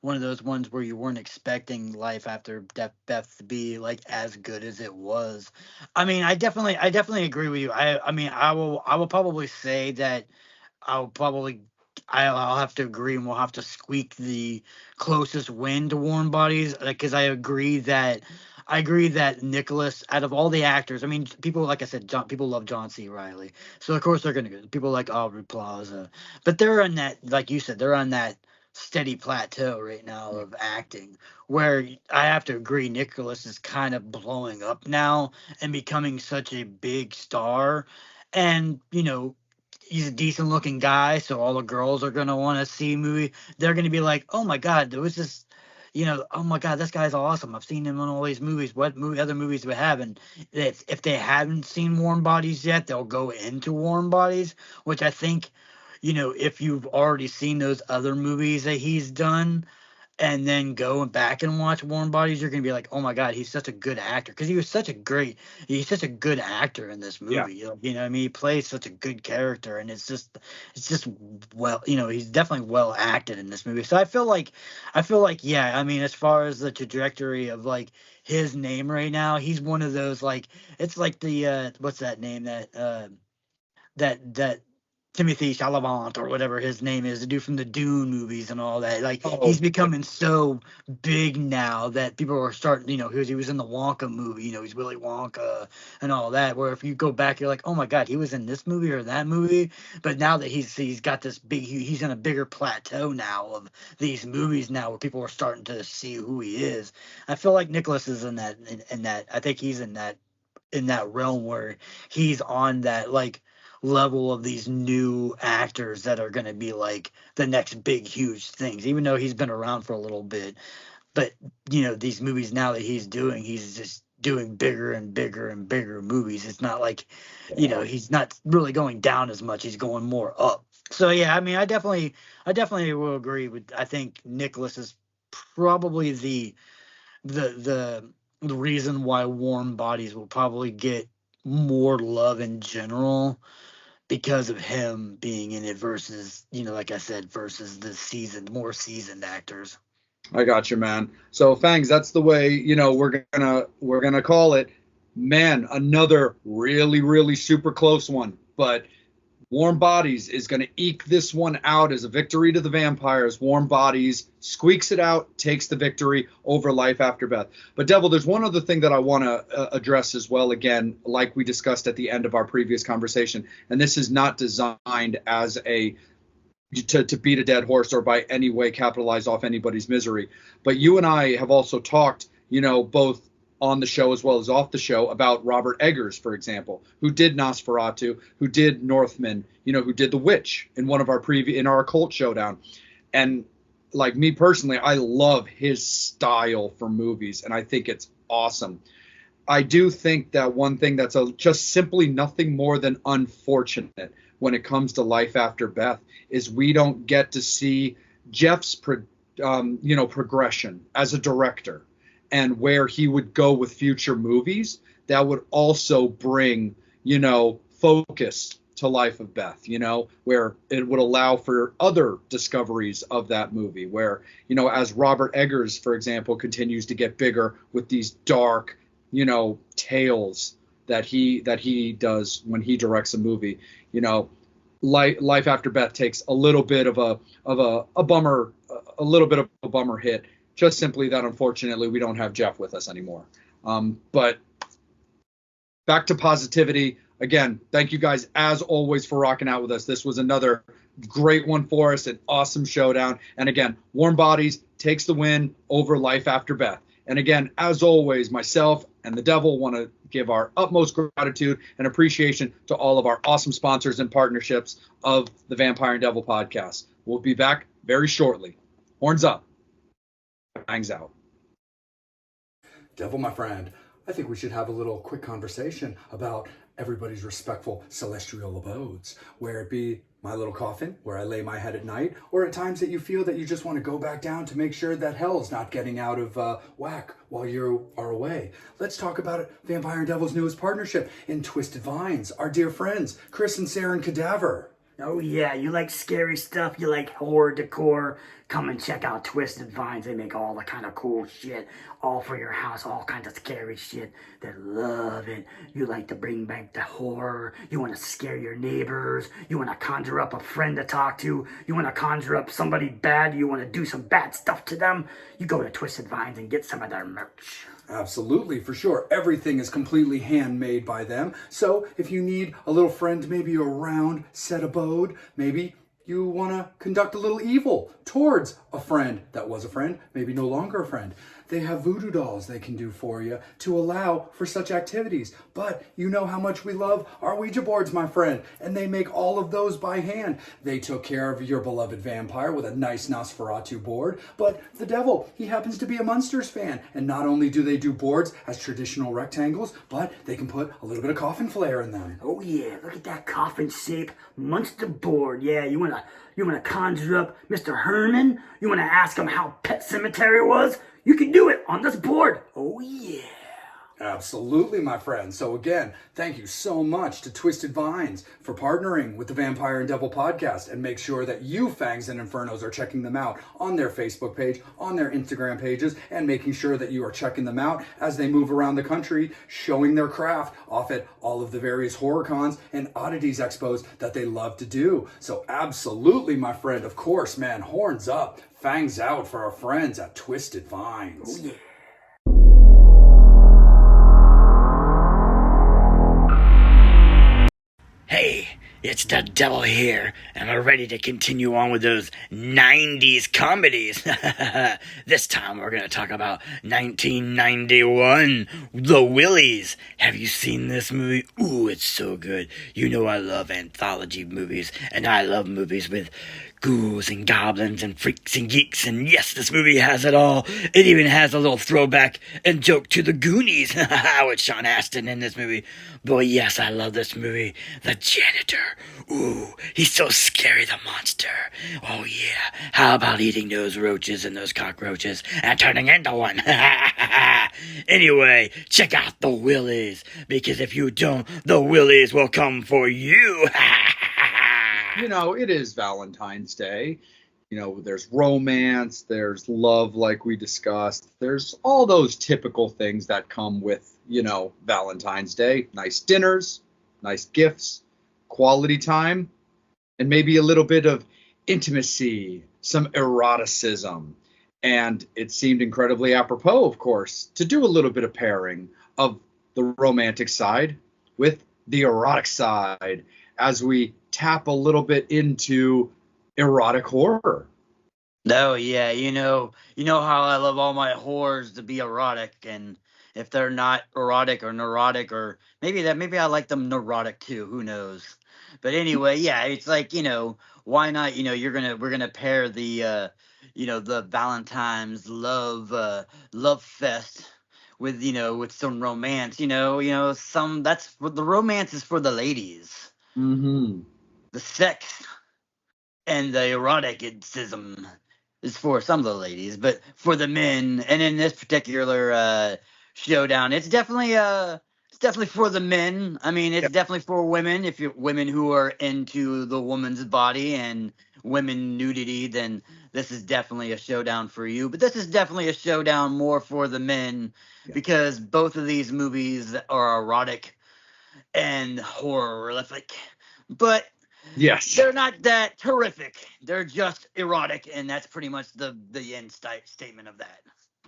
one of those ones where you weren't expecting Life After Beth to be like as good as it was. I mean, I definitely agree with you. I mean, I will probably say that I'll probably I'll have to agree, and we'll have to squeak the closest win to Warm Bodies, because I agree that Nicholas, out of all the actors, I mean, people, like I said, people love John C. Riley, so of course they're gonna go. People like Aubrey Plaza, but they're on that, like you said, they're on that steady plateau right now of acting, where I have to agree Nicholas is kind of blowing up now and becoming such a big star, and he's a decent looking guy, so all the girls are gonna want to see movie. They're gonna be like, "Oh my God, there was this, oh my God, this guy's awesome. I've seen him in all these movies. What other movies do we have?" And if they haven't seen Warm Bodies yet, they'll go into Warm Bodies, which I think, if you've already seen those other movies that he's done, and then go back and watch Warm Bodies, you're gonna be like, "Oh my God, he's such a good actor," because he's such a good actor in this Yeah. movie. What I mean, he plays such a good character, and it's just well, he's definitely well acted in this movie. So I feel like, yeah, I mean, as far as the trajectory of like his name right now, he's one of those, like, it's like the what's that name, that Timothy Chalamet or whatever his name is, the dude from the Dune movies and all that. Like, he's Oh, becoming so big now that people are starting, he was in the Wonka movie, he's Willy Wonka and all that. Where if you go back, you're like, oh my God, he was in this movie or that movie. But now that he's got this big, he's in a bigger plateau now of these movies now, where people are starting to see who he is. I feel like Nicholas is in that. I think he's in that realm where he's on that, like, level of these new actors that are going to be like the next big huge things, even though he's been around for a little bit. But these movies now that he's just doing bigger and bigger and bigger movies. It's not like, yeah. he's not really going down as much, he's going more up. So yeah, I mean, I definitely will agree with, I think Nicholas is probably the reason why Warm Bodies will probably get more love in general, because of him being in it versus, like I said, versus the more seasoned actors. I got you, man. So Fangs, that's the way, we're gonna call it. Man, another really, really super close one. But Warm Bodies is gonna eke this one out as a victory to the vampires. Warm Bodies squeaks it out, takes the victory over Life After Beth. But Devil, there's one other thing that I want to address as well. Again, like we discussed at the end of our previous conversation, and this is not designed as a to beat a dead horse or by any way capitalize off anybody's misery. But you and I have also talked, both on the show as well as off the show, about Robert Eggers, for example, who did Nosferatu, who did Northman, who did The Witch in one of our in our Occult Showdown. And like me personally, I love his style for movies, and I think it's awesome. I do think that one thing that's just simply nothing more than unfortunate when it comes to Life After Beth is we don't get to see Jeff's progression as a director, and where he would go with future movies that would also bring, focus to Life of Beth, where it would allow for other discoveries of that movie, where, as Robert Eggers, for example, continues to get bigger with these dark, tales that he does when he directs a movie. Life After Beth takes a little bit of a bummer, a little bit of a bummer hit, just simply that unfortunately we don't have Jeff with us anymore. But back to positivity. Again, thank you guys as always for rocking out with us. This was another great one for us, an awesome showdown. And again, Warm Bodies takes the win over Life After Beth. And again, as always, myself and the devil want to give our utmost gratitude and appreciation to all of our awesome sponsors and partnerships of the Vampire and Devil podcast. We'll be back very shortly. Horns up. Bangs out. Devil, my friend, I think we should have a little quick conversation about everybody's respectful celestial abodes, where it be my little coffin where I lay my head at night, or at times that you feel that you just want to go back down to make sure that hell's not getting out of whack while you are away. Let's talk about it. Vampire and Devil's newest partnership in Twisted Vines, our dear friends, Chris and Sarah and Cadaver. Oh yeah, you like scary stuff, you like horror decor, come and check out Twisted Vines. They make all the kind of cool shit, all for your house, all kinds of scary shit. They love it. You like to bring back the horror, you want to scare your neighbors, you want to conjure up a friend to talk to, you want to conjure up somebody bad, you want to do some bad stuff to them, you go to Twisted Vines and get some of their merch. Absolutely, for sure. Everything is completely handmade by them. So if you need a little friend, maybe a round set abode, maybe you want to conduct a little evil towards a friend that was a friend, maybe no longer a friend. They have voodoo dolls they can do for you to allow for such activities. But you know how much we love our Ouija boards, my friend, and they make all of those by hand. They took care of your beloved vampire with a nice Nosferatu board, but the devil, he happens to be a Munsters fan. And not only do they do boards as traditional rectangles, but they can put a little bit of coffin flair in them. Oh yeah, look at that coffin shape Munster board. Yeah, you wanna conjure up Mr. Herman? You wanna ask him how Pet Cemetery was? You can do it on this board. Oh yeah. Absolutely, my friend. So again, thank you so much to Twisted Vines for partnering with the Vampire and Devil podcast, and make sure that you Fangs and Infernos are checking them out on their Facebook page, on their Instagram pages, and making sure that you are checking them out as they move around the country, showing their craft off at all of the various horror cons and oddities expos that they love to do. So absolutely, my friend, of course, man, horns up, fangs out for our friends at Twisted Vines. Oh yeah. Hey, it's the devil here, and we're ready to continue on with those 90s comedies. This time we're going to talk about 1991, The Willies. Have you seen this movie? Ooh, it's so good. You know I love anthology movies, and I love movies with ghouls and goblins and freaks and geeks, and yes, this movie has it all. It even has a little throwback and joke to the Goonies with Sean Astin in this movie. Boy, yes, I love this movie. The janitor. Ooh, he's so scary, the monster. Oh yeah, how about eating those roaches and those cockroaches and turning into one? Anyway, check out the Willies, because if you don't, the Willies will come for you. You know, it is Valentine's Day. You know, there's romance, there's love, like we discussed. There's all those typical things that come with, you know, Valentine's Day. Nice dinners, nice gifts, quality time, and maybe a little bit of intimacy, some eroticism. And it seemed incredibly apropos, of course, to do a little bit of pairing of the romantic side with the erotic side as we tap a little bit into erotic horror. Oh yeah, you know how I love all my horrors to be erotic, and if they're not erotic or neurotic, or maybe I like them neurotic too. Who knows? But anyway, yeah, it's like, why not? We're gonna pair the Valentine's love fest with with some romance. Some that's what the romance is for the ladies. Mm-hmm. The sex and the eroticism is for some of the ladies, but for the men, and in this particular showdown, it's definitely for the men. I mean, it's definitely for women. If you're women who are into the woman's body and women nudity, then this is definitely a showdown for you. But this is definitely a showdown more for the men, because both of these movies are erotic and horrific. But Yes. they're not that terrific. They're just erotic, and that's pretty much the end statement of that.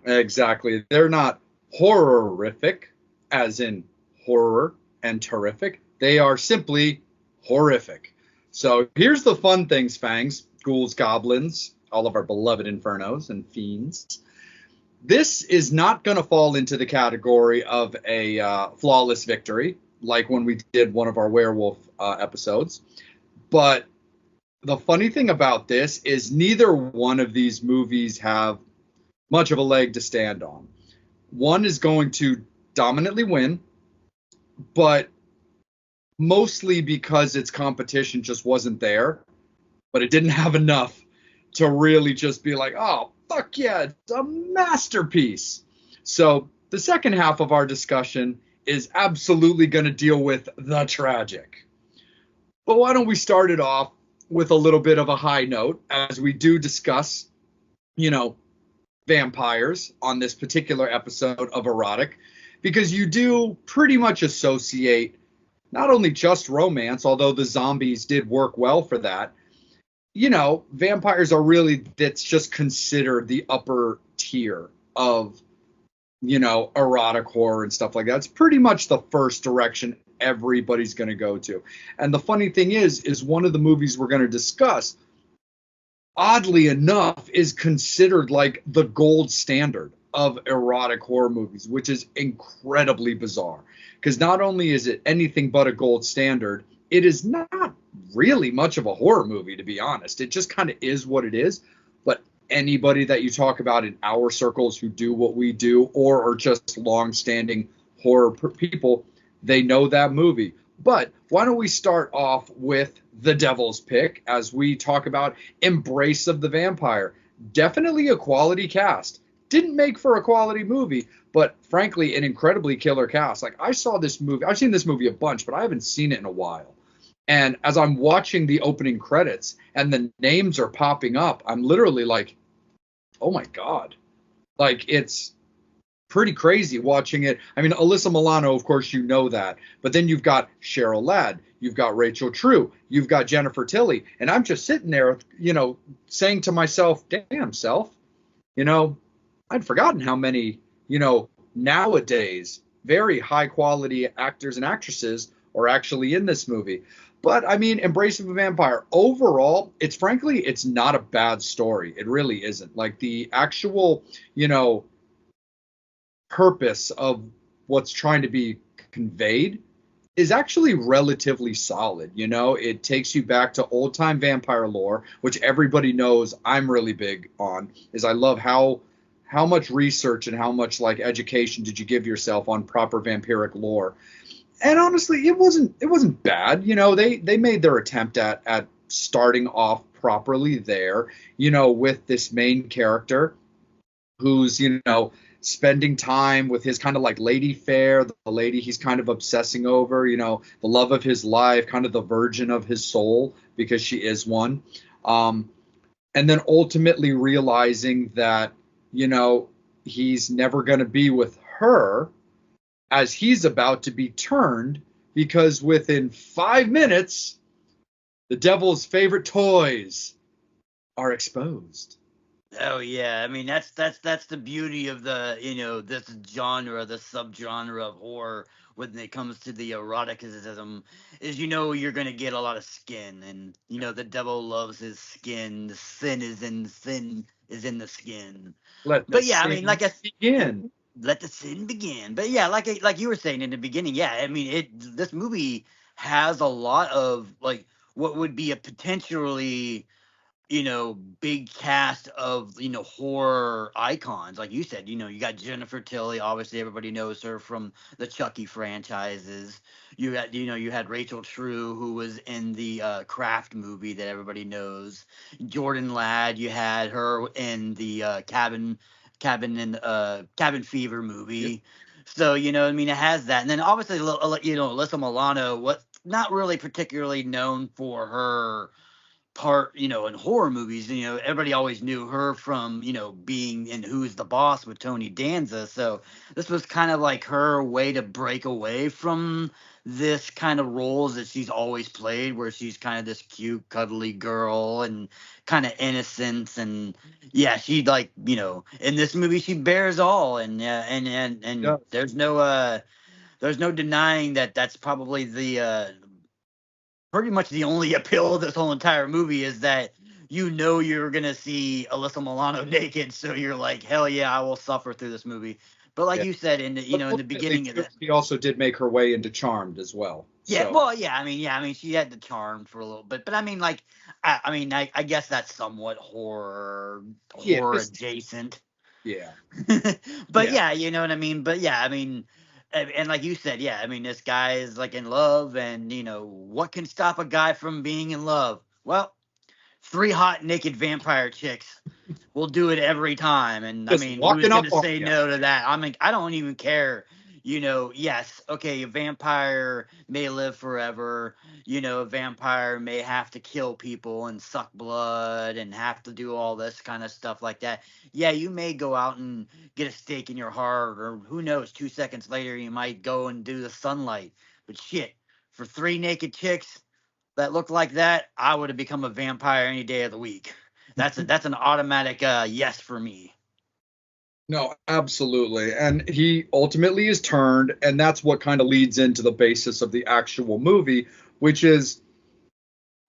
Exactly. They're not horrific, as in horror. and terrific. They are simply horrific. So here's the fun things, Fangs, ghouls, goblins, all of our beloved infernos and fiends. This is not going to fall into the category of a flawless victory, like when we did one of our werewolf episodes. But the funny thing about this is neither one of these movies have much of a leg to stand on. One is going to dominantly win, but mostly because its competition just wasn't there, but it didn't have enough to really just be like, oh, fuck yeah, it's a masterpiece. So the second half of our discussion is absolutely going to deal with the tragic. But why don't we start it off with a little bit of a high note as we do discuss, vampires on this particular episode of Erotic, because you do pretty much associate not only just romance, although the zombies did work well for that. Vampires are really, that's just considered the upper tier of, erotic horror and stuff like that. It's pretty much the first direction everybody's going to go to. And the funny thing is one of the movies we're going to discuss, oddly enough, is considered like the gold standard of erotic horror movies, which is incredibly bizarre. Because not only is it anything but a gold standard, it is not really much of a horror movie, to be honest. It just kind of is what it is. But anybody that you talk about in our circles who do what we do or are just long-standing horror people, they know that movie. But why don't we start off with the devil's pick as we talk about Embrace of the Vampire. Definitely a quality cast. Didn't make for a quality movie, but frankly, an incredibly killer cast. Like, I saw this movie, I've seen this movie a bunch, but I haven't seen it in a while. And as I'm watching the opening credits and the names are popping up, I'm literally like, oh my God. Like, it's pretty crazy watching it. I mean, Alyssa Milano, of course, you know that. But then you've got Cheryl Ladd. You've got Rachel True. You've got Jennifer Tilly. And I'm just sitting there, saying to myself, damn, self, I'd forgotten how many, nowadays very high quality actors and actresses are actually in this movie. But I mean, Embrace of a Vampire, overall, it's not a bad story. It really isn't. Like, the actual, purpose of what's trying to be conveyed is actually relatively solid. It takes you back to old time vampire lore, which everybody knows I'm really big on. Is I love how much research and how much like education did you give yourself on proper vampiric lore. And honestly, it wasn't bad. They made their attempt at starting off properly there, with this main character who's, spending time with his kind of like lady fair, the lady he's kind of obsessing over, the love of his life, kind of the virgin of his soul, because she is one. And then ultimately realizing that, he's never going to be with her, as he's about to be turned, because within 5 minutes, the devil's favorite toys are exposed. Oh yeah, I mean that's the beauty of the this genre, the subgenre of horror when it comes to the eroticism, is you're gonna get a lot of skin, and the devil loves his skin. The sin is in the skin. But yeah, I mean, like begin. Let the sin begin. But yeah, like you were saying in the beginning, yeah, I mean this movie has a lot of like what would be a potentially big cast of, horror icons. Like you said, you got Jennifer Tilly. Obviously, everybody knows her from the Chucky franchises. You got, you had Rachel True, who was in the Craft movie that everybody knows. Jordan Ladd, you had her in the Cabin Fever movie. Yep. So, I mean, it has that. And then obviously, Alyssa Milano, what not really particularly known for her part, in horror movies. Everybody always knew her from, being in Who's the Boss with Tony Danza. So this was kind of like her way to break away from this kind of roles that she's always played, where she's kind of this cute, cuddly girl and kind of innocence. And yeah, she like, in this movie, she bears all. And there's no there's no denying that that's probably the pretty much the only appeal of this whole entire movie is that you're gonna see Alyssa Milano naked, so you're like, hell yeah, I will suffer through this movie. But like Yeah. you said in the But in the ultimately, beginning of too, the she also did make her way into Charmed as well. yeah, So well, yeah, I mean, she had the charm for a little bit, but I mean, like, I mean, I guess that's somewhat yeah, horror just adjacent. yeah, But yeah. yeah, you know what I mean. But yeah, I mean, and like you said, yeah, I mean, this guy is like in love, and what can stop a guy from being in love? Well, three hot naked vampire chicks will do it every time. And I Just mean, who's walking up gonna on say you. no to that? I mean, I don't even care. Yes, okay, a vampire may live forever. A vampire may have to kill people and suck blood and have to do all this kind of stuff like that. Yeah, you may go out and get a stake in your heart, or who knows, 2 seconds later you might go and do the sunlight. But shit, for three naked chicks that looked like that, I would have become a vampire any day of the week. That's an automatic yes for me. No, absolutely. And he ultimately is turned, and that's what kind of leads into the basis of the actual movie, which is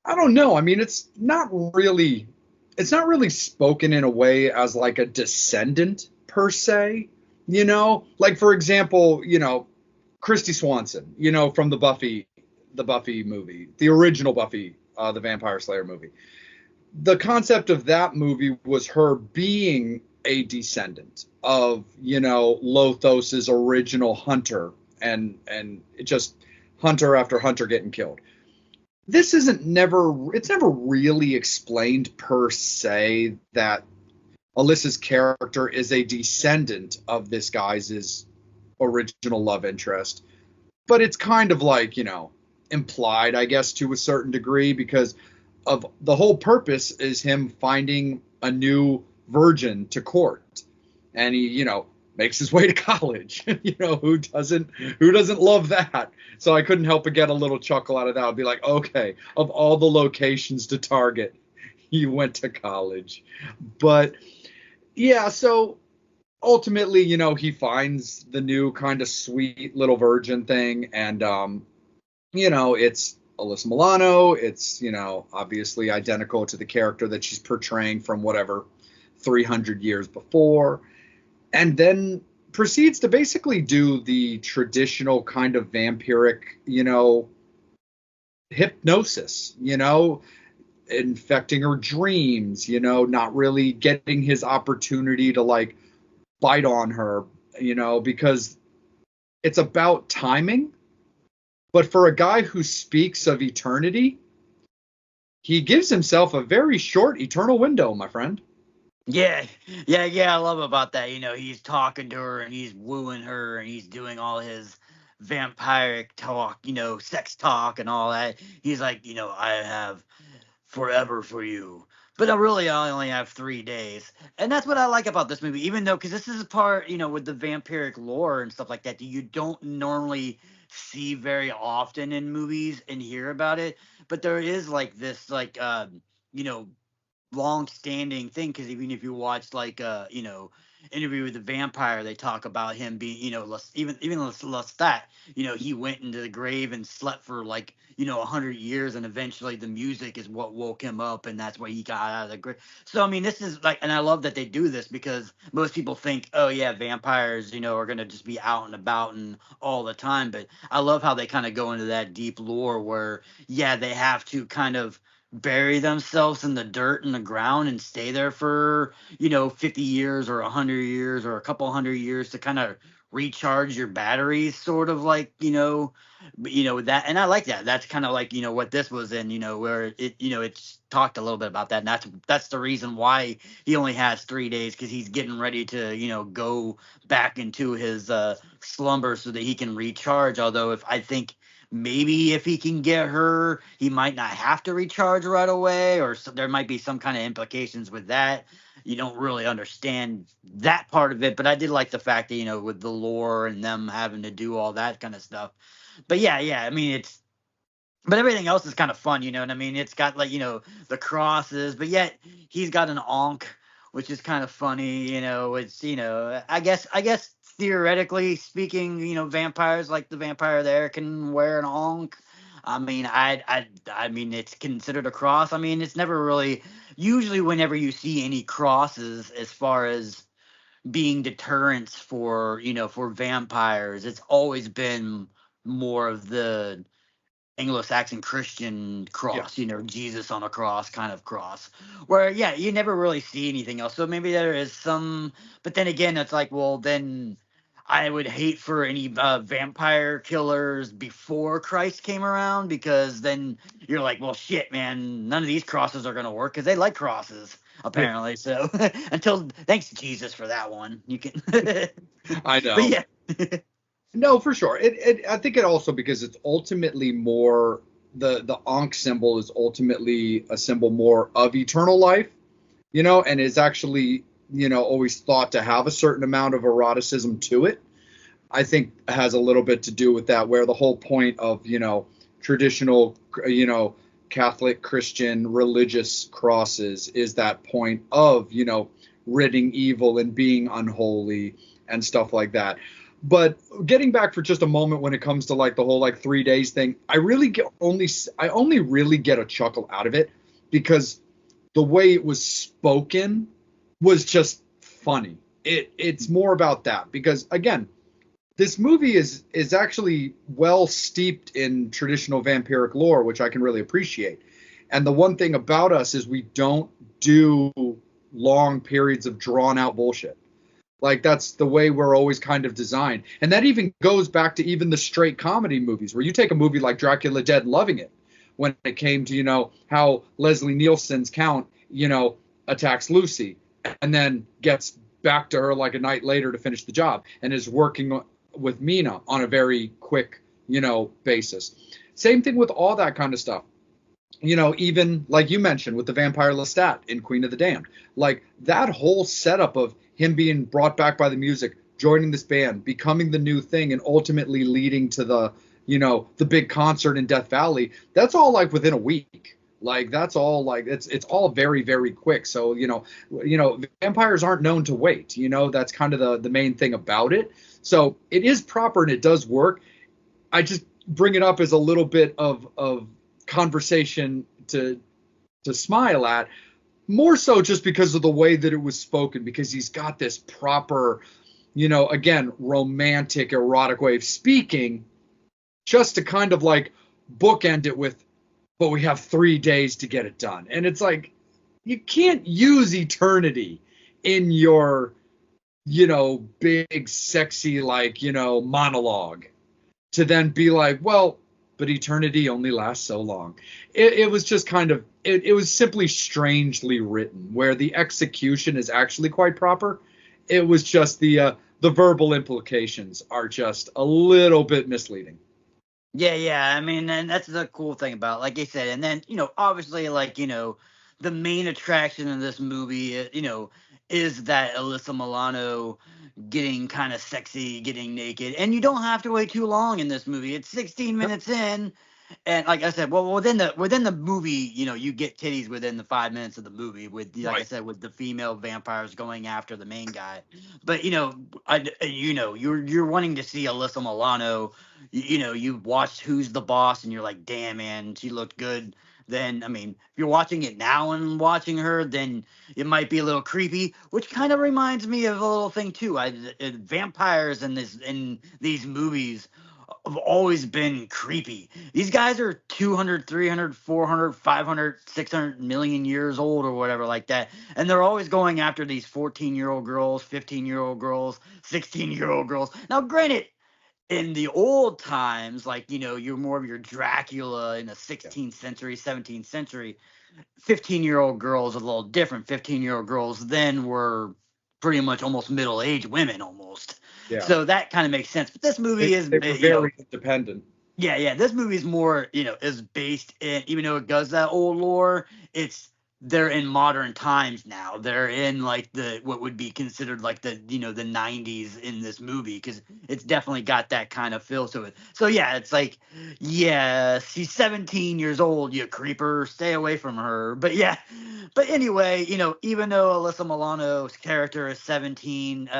I don't know. I mean, it's not really spoken in a way as like a descendant per se, Like for example, Christy Swanson, from the Buffy movie, the original Buffy, the Vampire Slayer movie. The concept of that movie was her being a descendant of, Lothos's original hunter and it just hunter after hunter getting killed. This it's never really explained per se that Alyssa's character is a descendant of this guy's original love interest. But it's kind of like, implied, I guess, to a certain degree, because of the whole purpose is him finding a new virgin to court. And he, makes his way to college. Who doesn't love that? So I couldn't help but get a little chuckle out of that. I'd be like, okay, of all the locations to target, he went to college. But yeah, so ultimately, he finds the new kind of sweet little virgin thing, and it's Alyssa Milano. It's, obviously identical to the character that she's portraying from whatever 300 years before. And then proceeds to basically do the traditional kind of vampiric, hypnosis, infecting her dreams, not really getting his opportunity to like bite on her, because it's about timing. But for a guy who speaks of eternity, he gives himself a very short eternal window, my friend. Yeah, yeah. I love about that. He's talking to her and he's wooing her and he's doing all his vampiric talk, sex talk and all that. He's like, I have forever for you. But I only have 3 days. And that's what I like about this movie, even though, because this is a part, with the vampiric lore and stuff like that you don't normally see very often in movies and hear about it. But there is like this, like, you know, long-standing thing, because even if you watch like Interview with the Vampire, they talk about him being, even Lestat, he went into the grave and slept for like 100 years, and eventually the music is what woke him up, and that's why he got out of the grave. So I mean, this is like, and I love that they do this, because most people think, oh yeah, vampires are gonna just be out and about and all the time, but I love how they kind of go into that deep lore where, yeah, they have to kind of bury themselves in the dirt and the ground and stay there for 50 years or 100 years or a couple hundred years to kind of recharge your batteries, sort of like, that. And I like that. That's kind of like, what this was in, where it's talked a little bit about that, and that's the reason why he only has 3 days, because he's getting ready to go back into his slumber so that he can recharge. Although, if I think maybe if he can get her, he might not have to recharge right away, or there might be some kind of implications with that. You don't really understand that part of it, but I did like the fact that, with the lore and them having to do all that kind of stuff. But yeah, I mean, but everything else is kind of fun, you know what I mean? It's got like, the crosses, but yet he's got an onk which is kind of funny. It's I guess theoretically speaking, vampires like the vampire there can wear an ankh. I mean, I mean, it's considered a cross. I mean, it's never really. Usually, whenever you see any crosses, as far as being deterrents for vampires, it's always been more of the Anglo-Saxon Christian Yeah. cross, Jesus on a cross kind of cross, where yeah, you never really see anything else. So maybe there is some, but then again, it's like, well, then I would hate for any vampire killers before Christ came around, because then you're like, well, shit, man, none of these crosses are gonna work because they like crosses Yeah. apparently. So until thanks Jesus for that one, you can, I but know. yeah. No, for sure. I think it also because it's ultimately more the Ankh symbol is ultimately a symbol more of eternal life, and is actually, always thought to have a certain amount of eroticism to it. I think has a little bit to do with that, where the whole point of, traditional, Catholic Christian religious crosses is that point of, ridding evil and being unholy and stuff like that. But getting back for just a moment when it comes to like the whole like 3 days thing, I only really get a chuckle out of it because the way it was spoken was just funny. It's more about that because again, this movie is actually well steeped in traditional vampiric lore, which I can really appreciate. And the one thing about us is we don't do long periods of drawn out bullshit. Like that's the way we're always kind of designed. And that even goes back to even the straight comedy movies where you take a movie like Dracula Dead and Loving It when it came to, how Leslie Nielsen's Count, attacks Lucy and then gets back to her like a night later to finish the job and is working with Mina on a very quick, basis. Same thing with all that kind of stuff. Even like you mentioned with the vampire Lestat in Queen of the Damned, like that whole setup of him being brought back by the music, joining this band, becoming the new thing, and ultimately leading to the big concert in Death Valley. That's all like within a week. Like that's all like it's all very very quick. So vampires aren't known to wait. That's kind of the main thing about it. So it is proper and it does work. I just bring it up as a little bit of conversation to smile at, more so just because of the way that it was spoken, because he's got this proper, again, romantic, erotic way of speaking, just to kind of like bookend it with, but we have 3 days to get it done. And it's like, you can't use eternity in your, big, sexy, like, monologue to then be like, well, but eternity only lasts so long. It was just kind of, it was simply strangely written, where the execution is actually quite proper. It was just the verbal implications are just a little bit misleading. Yeah. I mean, and that's the cool thing about, like I said, and then obviously, like the main attraction of this movie, is that Alyssa Milano getting kind of sexy, getting naked, and you don't have to wait too long in this movie. It's 16 minutes in, and like I said, well, within the movie, you get titties within the 5 minutes of the movie with, like I Right. said, with the female vampires going after the main guy. But you're wanting to see Alyssa Milano. You watched Who's the Boss, and you're like, damn, man, she looked good. Then, I mean, if you're watching it now and watching her, then it might be a little creepy, which kind of reminds me of a little thing too. Vampires in these movies have always been creepy. These guys are 200, 300, 400, 500, 600 million years old or whatever like that. And they're always going after these 14-year-old girls, 15-year-old girls, 16-year-old girls. Now, granted, in the old times, like, you're more of your Dracula in the Yeah. 16th century, 17th century, 15-year-old girls are a little different. 15-year-old girls then were pretty much almost middle-aged women almost. Yeah. So that kind of makes sense. But this movie is, They were very independent. yeah. This movie is more, is based in, even though it does that old lore, it's they're in modern times now. They're in like the what would be considered like the the 90s in this movie, because it's definitely got that kind of feel to it. So yeah, it's like, yeah, she's 17 years old, you creeper, stay away from her. But yeah, but anyway, even though Alyssa Milano's character is 17,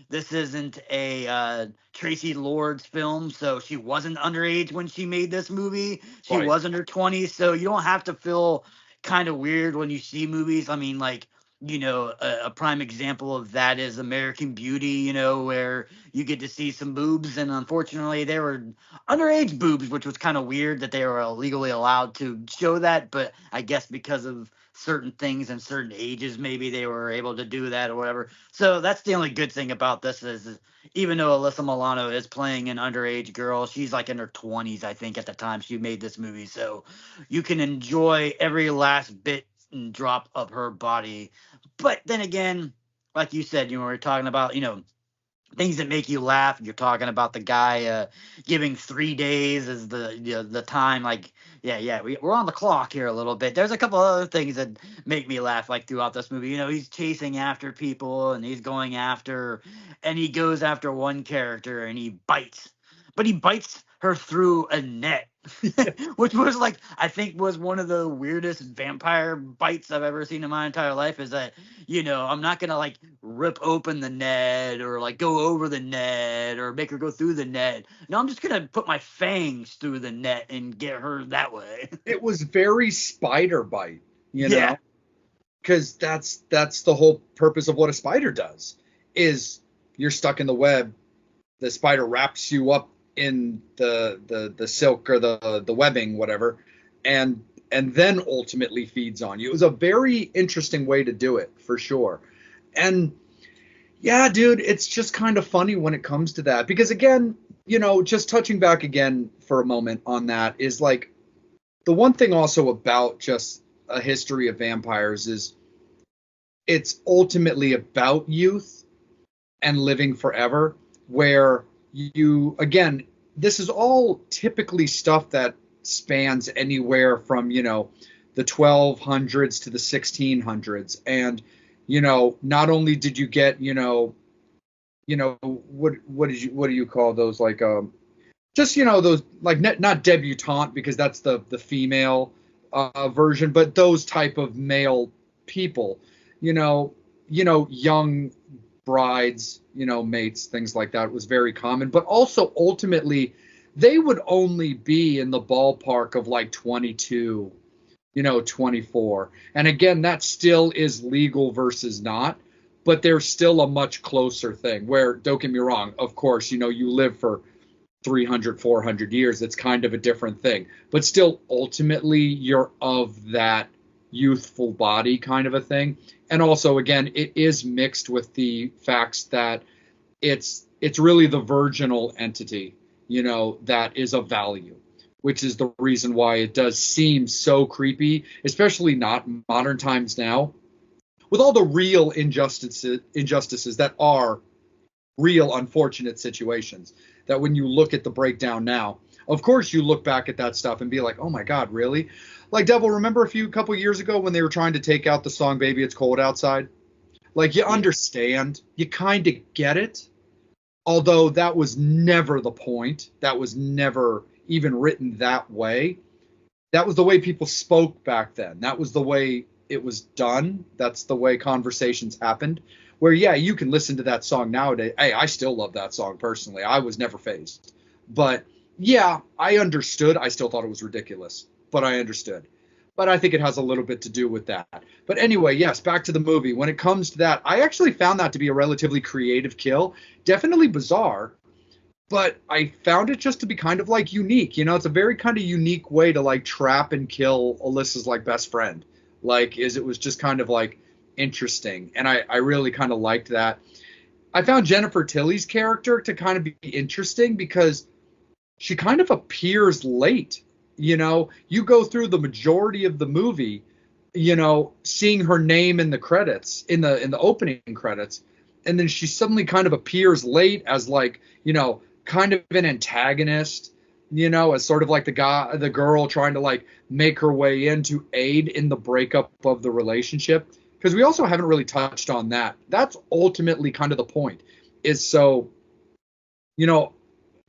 this isn't a Tracy Lords film, so she wasn't underage when she made this movie. She Right. was under 20, so you don't have to feel kind of weird when you see movies. I mean, like, a prime example of that is American Beauty, where you get to see some boobs, and unfortunately they were underage boobs, which was kind of weird that they were legally allowed to show that. But I guess because of certain things and certain ages, maybe they were able to do that or whatever. So that's the only good thing about this is even though Alyssa Milano is playing an underage girl, she's like in her 20s, I think, at the time she made this movie. So you can enjoy every last bit and drop of her body. But then again, like you said, we're talking about, things that make you laugh. You're talking about the guy giving 3 days as the time. Like, yeah, we're on the clock here a little bit. There's a couple other things that make me laugh, like throughout this movie. He's chasing after people and he's going after, and he goes after one character and he bites, but he bites her through a net, which was like, I think was one of the weirdest vampire bites I've ever seen in my entire life. Is that, I'm not gonna like rip open the net or like go over the net or make her go through the net. No, I'm just gonna put my fangs through the net and get her that way. It was very spider bite, Yeah. because that's the whole purpose of what a spider does. Is you're stuck in the web, the spider wraps you up in the silk or the webbing, whatever, and then ultimately feeds on you. It was a very interesting way to do it, for sure. And yeah, dude, it's just kind of funny when it comes to that, because again, just touching back again for a moment on that, is like, the one thing also about just a history of vampires is it's ultimately about youth and living forever, where you, again, this is all typically stuff that spans anywhere from, the 1200s to the 1600s. And, not only did you get, what do you call those, like, just, those, like, not debutante, because that's the female version, but those type of male people, young brides, mates, things like that was very common. But also ultimately, they would only be in the ballpark of like 22, 24. And again, that still is legal versus not, but there's still a much closer thing where, don't get me wrong, of course, you live for 300, 400 years. It's kind of a different thing, but still ultimately you're of that youthful body kind of a thing. And also, again, it is mixed with the facts that it's really the virginal entity, that is of value, which is the reason why it does seem so creepy, especially not modern times now, with all the real injustices that are real unfortunate situations, that when you look at the breakdown now, of course you look back at that stuff and be like, oh my God, really? Like, Devil, remember a couple years ago when they were trying to take out the song Baby It's Cold Outside? Like, you understand, you kind of get it, although that was never the point. That was never even written that way. That was the way people spoke back then. That was the way it was done. That's the way conversations happened. Where, yeah, you can listen to that song nowadays. Hey, I still love that song personally. I was never fazed. But yeah, I understood. I still thought it was ridiculous, but I understood. But I think it has a little bit to do with that. But anyway, yes, back to the movie. When it comes to that, I actually found that to be a relatively creative kill. Definitely bizarre, but I found it just to be kind of like unique. It's a very kind of unique way to like trap and kill Alyssa's like best friend. Like, it was just kind of like interesting. And I really kind of liked that. I found Jennifer Tilly's character to kind of be interesting because she kind of appears late. You go through the majority of the movie, seeing her name in the credits, in the opening credits, and then she suddenly kind of appears late as like, kind of an antagonist, as sort of like the girl trying to like make her way in to aid in the breakup of the relationship. Because we also haven't really touched on that. That's ultimately kind of the point. Is so,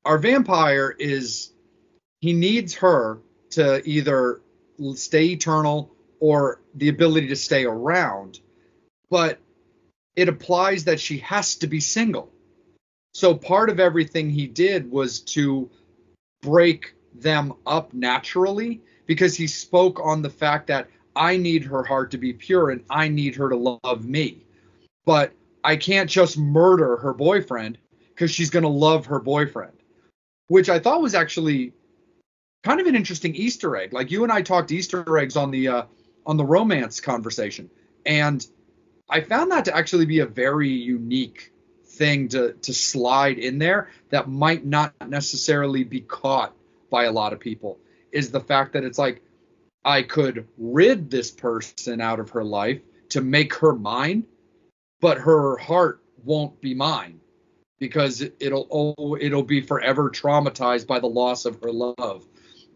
our vampire he needs her to either stay eternal or the ability to stay around, but it applies that she has to be single. So part of everything he did was to break them up naturally, because he spoke on the fact that I need her heart to be pure and I need her to love me. But I can't just murder her boyfriend because she's going to love her boyfriend, which I thought was actually kind of an interesting Easter egg. Like, you and I talked Easter eggs on the romance conversation, and I found that to actually be a very unique thing to slide in there that might not necessarily be caught by a lot of people, is the fact that it's like, I could rid this person out of her life to make her mine, but her heart won't be mine because it'll be forever traumatized by the loss of her love.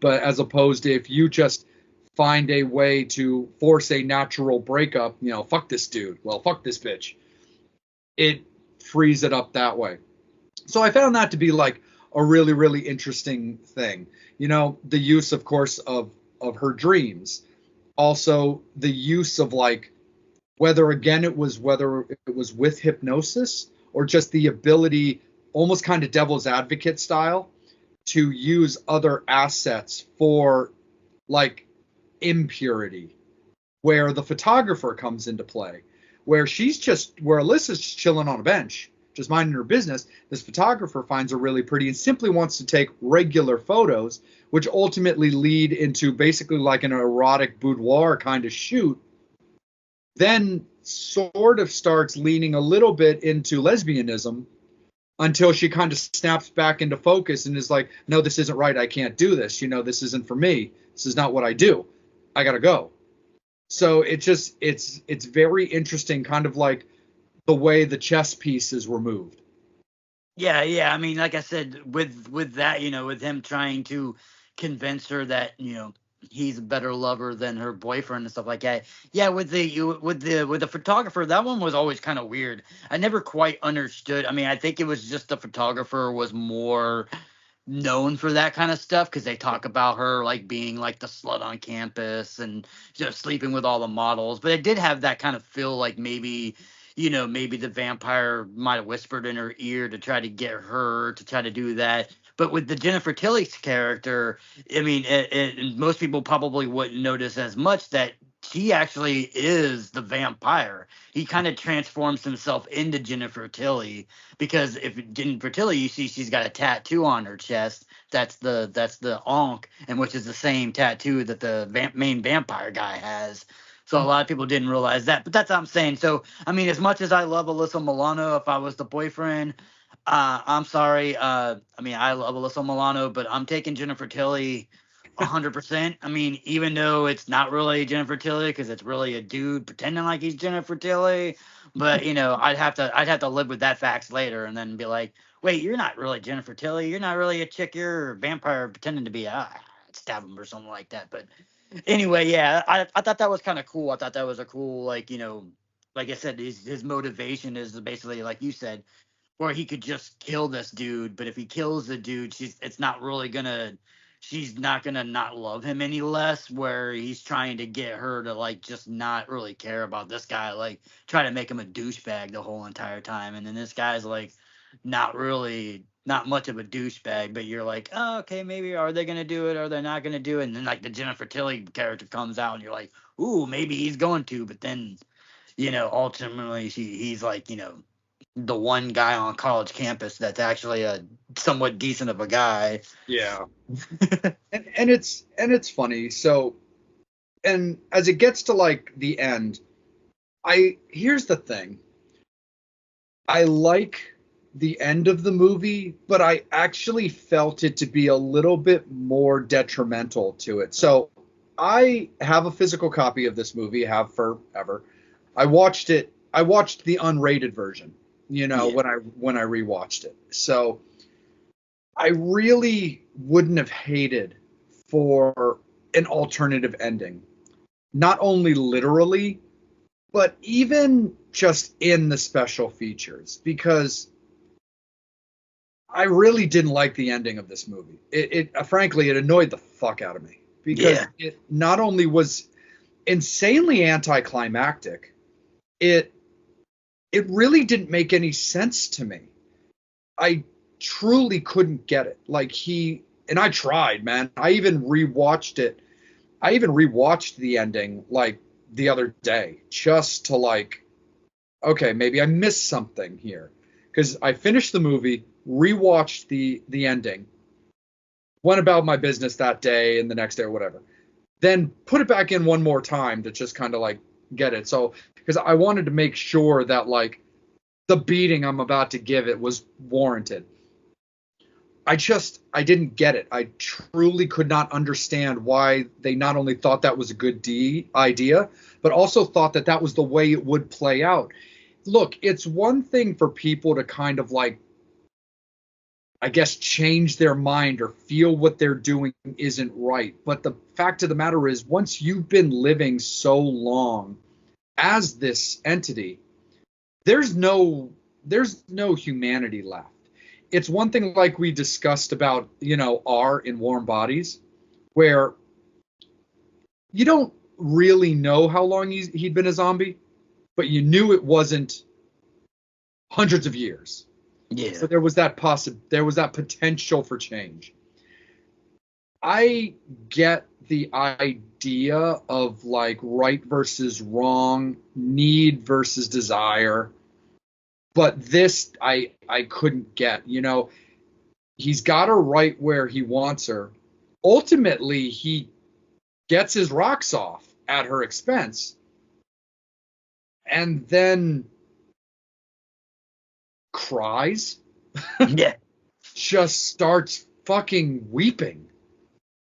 But as opposed to if you just find a way to force a natural breakup, fuck this dude, well, fuck this bitch, it frees it up that way. So I found that to be like a really, really interesting thing. The use, of course, of her dreams. Also, the use of like whether it was with hypnosis or just the ability, almost kind of devil's advocate style, to use other assets for like impurity, where the photographer comes into play, where Alyssa's just chilling on a bench, just minding her business. This photographer finds her really pretty and simply wants to take regular photos, which ultimately lead into basically like an erotic boudoir kind of shoot. Then sort of starts leaning a little bit into lesbianism until she kind of snaps back into focus and is like, no, this isn't right. I can't do this. This isn't for me. This is not what I do. I got to go. So it's very interesting, kind of like the way the chess pieces were moved. Yeah. I mean, like I said, with that, with him trying to convince her that, he's a better lover than her boyfriend and stuff like that. Yeah, with the photographer, that one was always kind of weird. I never quite understood. I mean, I think it was just the photographer was more known for that kind of stuff because they talk about her like being like the slut on campus and sleeping with all the models. But it did have that kind of feel like maybe maybe the vampire might have whispered in her ear to try to get her to try to do that. But with the Jennifer Tilly's character, I mean, most people probably wouldn't notice as much that he actually is the vampire. He kind of transforms himself into Jennifer Tilly, because if Jennifer Tilly, you see she's got a tattoo on her chest. That's the Ankh, and which is the same tattoo that the main vampire guy has. So a lot of people didn't realize that, but that's what I'm saying. So I mean, as much as I love Alyssa Milano, if I was the boyfriend, I'm sorry. I mean, I love Alyssa Milano, but I'm taking Jennifer Tilly 100%. I mean, even though it's not really Jennifer Tilly because it's really a dude pretending like he's Jennifer Tilly, but I'd have to live with that facts later and then be like, wait, you're not really Jennifer Tilly. You're not really a chick. You're a vampire pretending to be. I'd stab him or something like that. But anyway, yeah, I thought that was kind of cool. I thought that was a cool, like, like I said, his motivation is basically like you said, where he could just kill this dude, but if he kills the dude, she's not gonna not love him any less, where he's trying to get her to like just not really care about this guy, like try to make him a douchebag the whole entire time. And then this guy's like not much of a douchebag, but you're like, oh, okay, maybe are they gonna do it, or they're not gonna do it? And then like the Jennifer Tilly character comes out and you're like, ooh, maybe he's going to, but then ultimately he's like, the one guy on college campus that's actually a somewhat decent of a guy. Yeah. and it's funny. So, and as it gets to like the end, here's the thing. I like the end of the movie, but I actually felt it to be a little bit more detrimental to it. So I have a physical copy of this movie, have forever. I watched the unrated version, when I rewatched it. So I really wouldn't have hated for an alternative ending. Not only literally, but even just in the special features, because I really didn't like the ending of this movie. Frankly, it annoyed the fuck out of me because Yeah. it not only was insanely anticlimactic, it it really didn't make any sense to me. I truly couldn't get it. Like and I tried, man. I even rewatched it. I even rewatched the ending like the other day just to like, okay, maybe I missed something here. Because I finished the movie, rewatched the ending, went about my business that day and the next day or whatever. Then put it back in one more time to just kind of like get it. So because I wanted to make sure that like the beating I'm about to give it was warranted. I didn't get it. I truly could not understand why they not only thought that was a good idea, but also thought that that was the way it would play out. Look, it's one thing for people to kind of like, I guess, change their mind or feel what they're doing isn't right. But the fact of the matter is, once you've been living so long as this entity, there's no there's no humanity left. It's one thing like we discussed about, R in Warm Bodies, where you don't really know how long he'd been a zombie, but you knew it wasn't hundreds of years. Yeah. So there was that potential for change. I get the idea of like right versus wrong, need versus desire, but this I couldn't get. He's got her right where he wants her. Ultimately, he gets his rocks off at her expense and then cries, Yeah. just starts fucking weeping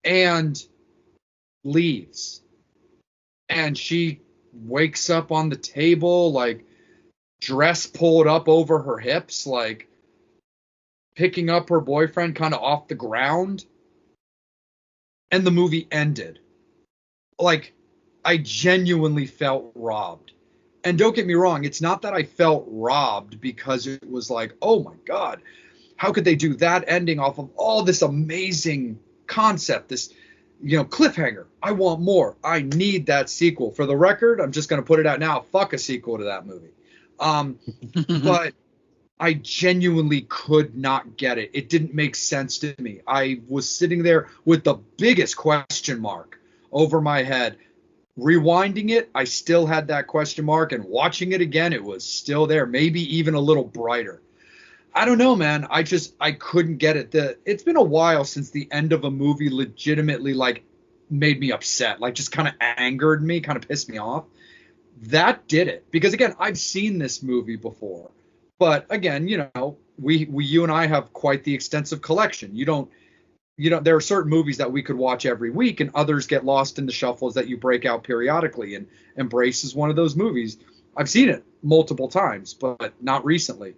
and leaves. And she wakes up on the table, like dress pulled up over her hips, like picking up her boyfriend kind of off the ground. And the movie ended. Like, I genuinely felt robbed. And don't get me wrong, it's not that I felt robbed because it was like, oh my God, how could they do that ending off of all this amazing concept, this, cliffhanger? I want more. I need that sequel. For the record, I'm just going to put it out now. Fuck a sequel to that movie. But I genuinely could not get it. It didn't make sense to me. I was sitting there with the biggest question mark over my head. Rewinding it, I still had that question mark, and watching it again, it was still there, maybe even a little brighter. I don't know, man. I couldn't get it. It's been a while since the end of a movie legitimately like made me upset, like just kind of angered me, kind of pissed me off. That did it because again, I've seen this movie before, but again, we you and I have quite the extensive collection. There are certain movies that we could watch every week, and others get lost in the shuffles that you break out periodically. And Embrace is one of those movies. I've seen it multiple times, but not recently.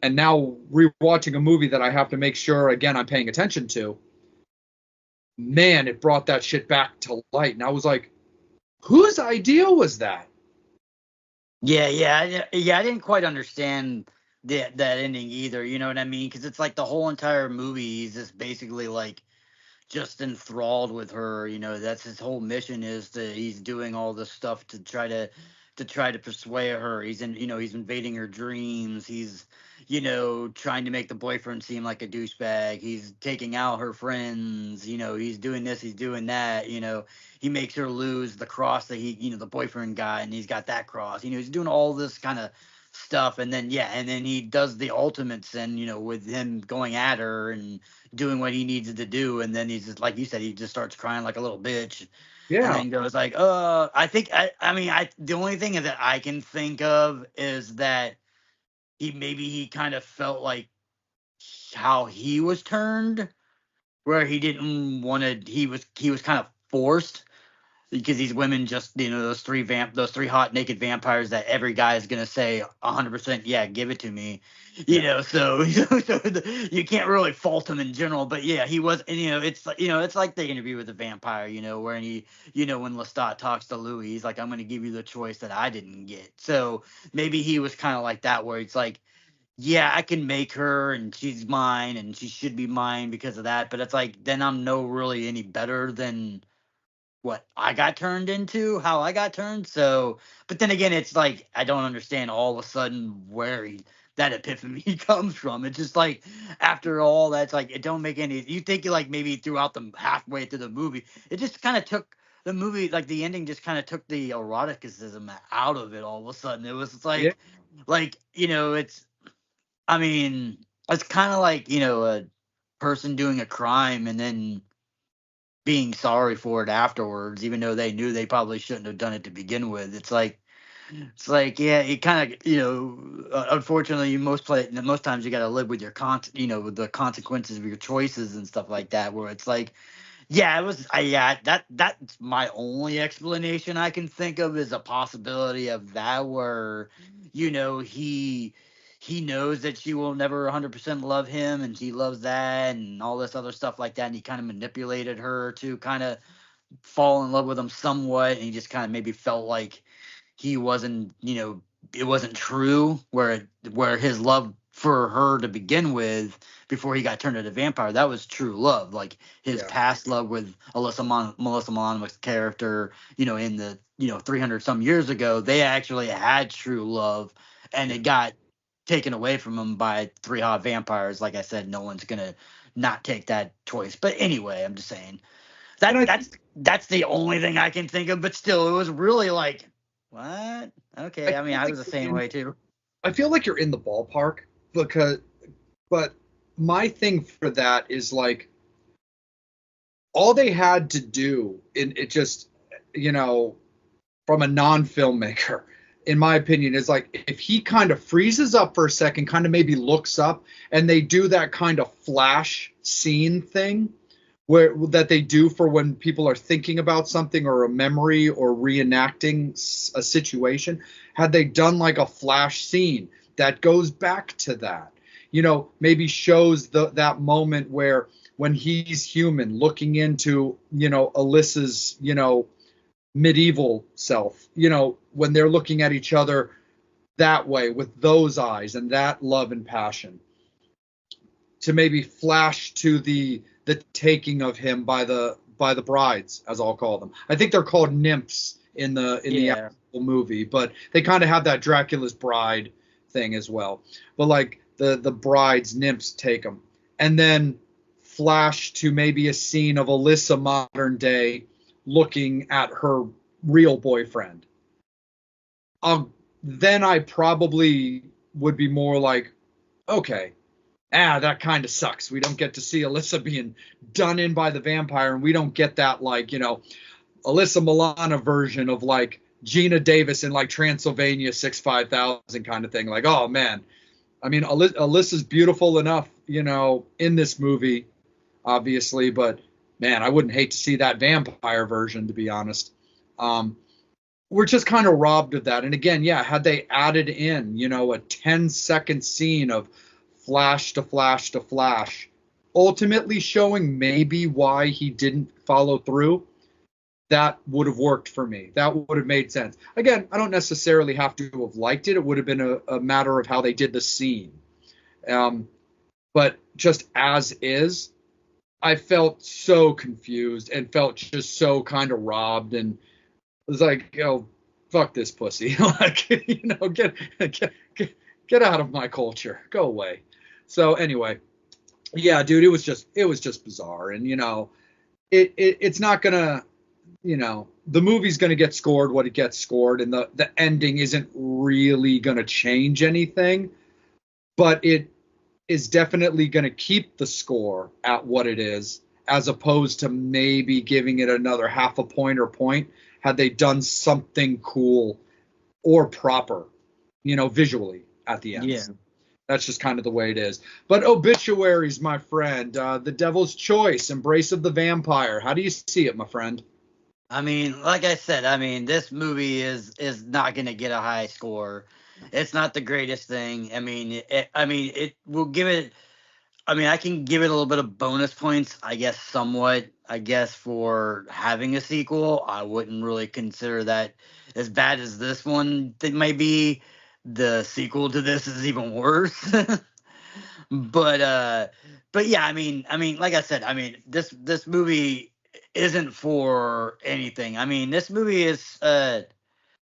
And now rewatching a movie that I have to make sure again I'm paying attention to, man, it brought that shit back to light. And I was like, whose idea was that? Yeah. I didn't quite understand that ending either. You know what I mean? Because it's like the whole entire movie is just basically like just enthralled with her. That's his whole mission is he's doing all this stuff to try to persuade her. He's invading her dreams. He's trying to make the boyfriend seem like a douchebag. He's taking out her friends. He's doing this, he's doing that. He makes her lose the cross that the boyfriend got, and he's got that cross. He's doing all this kind of stuff, and then he does the ultimate sin, with him going at her and doing what he needs to do, and then he's just like you said, he just starts crying like a little bitch, and Yeah. then goes like, I think I mean I the only thing that I can think of is that he kind of felt like how he was turned, where he didn't want to, he was kind of forced because these women just, those three hot naked vampires that every guy is gonna say 100%, yeah, give it to me, so you can't really fault him in general, but yeah, he was, and it's like the Interview with the Vampire, where when Lestat talks to Louis, he's like, I'm gonna give you the choice that I didn't get. So maybe he was kind of like that, where it's like, yeah, I can make her and she's mine and she should be mine because of that, but it's like, then I'm no really any better than what I got turned into, how I got turned. So, but then again, it's like I don't understand all of a sudden that epiphany comes from. It's just like after all that's like it don't make any. You think like maybe throughout the halfway through the movie, it just kind of took the movie, like the ending just kind of took the eroticism out of it. All of a sudden, it was Yeah. like it's. I mean, it's kind of like a person doing a crime and then being sorry for it afterwards, even though they knew they probably shouldn't have done it to begin with. It's like, yeah, it kind of, unfortunately, most times you got to live with with the consequences of your choices and stuff like that. Where it's like, yeah, it was. Yeah, that's my only explanation I can think of is a possibility of that, where he knows that she will never 100% love him, and he loves that, and all this other stuff like that, and he kind of manipulated her to kind of fall in love with him somewhat, and he just kind of maybe felt like he wasn't, it wasn't true, where his love for her to begin with before he got turned into a vampire, that was true love. Like his Yeah. past love with Melissa Malinois's character, in the 300 some years ago, they actually had true love, and Yeah. it got taken away from him by three hot vampires. Like I said, no one's gonna not take that choice. But anyway, I'm just saying And that I that's the only thing I can think of. But still, it was really like, what? I Okay, I mean, feel I like was the you're same in way too. I feel like you're in the ballpark because but my thing for that is like all they had to do in it just you know from a non-filmmaker in my opinion is like if he kind of freezes up for a second, kind of maybe looks up, and they do that kind of flash scene thing where that they do for when people are thinking about something or a memory or reenacting a situation. Had they done like a flash scene that goes back to that, maybe shows that moment where when he's human looking into Alyssa's medieval self, when they're looking at each other that way with those eyes and that love and passion, to maybe flash to the taking of him by the brides, as I'll call them. I think they're called nymphs in the Yeah, actual movie, but they kind of have that Dracula's bride thing as well. But like the brides, nymphs take them, and then flash to maybe a scene of Alyssa modern day looking at her real boyfriend. Then I probably would be more like, okay, that kind of sucks. We don't get to see Alyssa being done in by the vampire, and we don't get that like Alyssa Milano version of like Gina Davis in like Transylvania 65000 kind of thing. Like, oh man, I mean Alyssa's beautiful enough, in this movie, obviously, but man, I wouldn't hate to see that vampire version, to be honest. Um, we're just kind of robbed of that. And again, yeah, had they added in, a 10-second scene of flash to flash to flash, ultimately showing maybe why he didn't follow through, that would have worked for me. That would have made sense. Again, I don't necessarily have to have liked it. It would have been a matter of how they did the scene. But just as is, I felt so confused and felt just so kind of robbed and was like, fuck this pussy. Like, get out of my culture. Go away. So anyway, yeah, dude, it was just bizarre. And it's not gonna, the movie's gonna get scored what it gets scored, and the ending isn't really gonna change anything, but it is definitely gonna keep the score at what it is, as opposed to maybe giving it another half a point or point had they done something cool or proper, visually at the end. yeah. That's just kind of the way it is. But obituaries, my friend, The Devil's Choice, Embrace of the Vampire. How do you see it, my friend? I mean, like I said, I mean, this movie is not going to get a high score. It's not the greatest thing. I mean, it will give it. I mean, I can give it a little bit of bonus points, I guess, somewhat. I guess for having a sequel, I wouldn't really consider that as bad as this one. That might be. The sequel to this is even worse. but uh but yeah, I mean like I said, I mean this movie isn't for anything. I mean, this movie is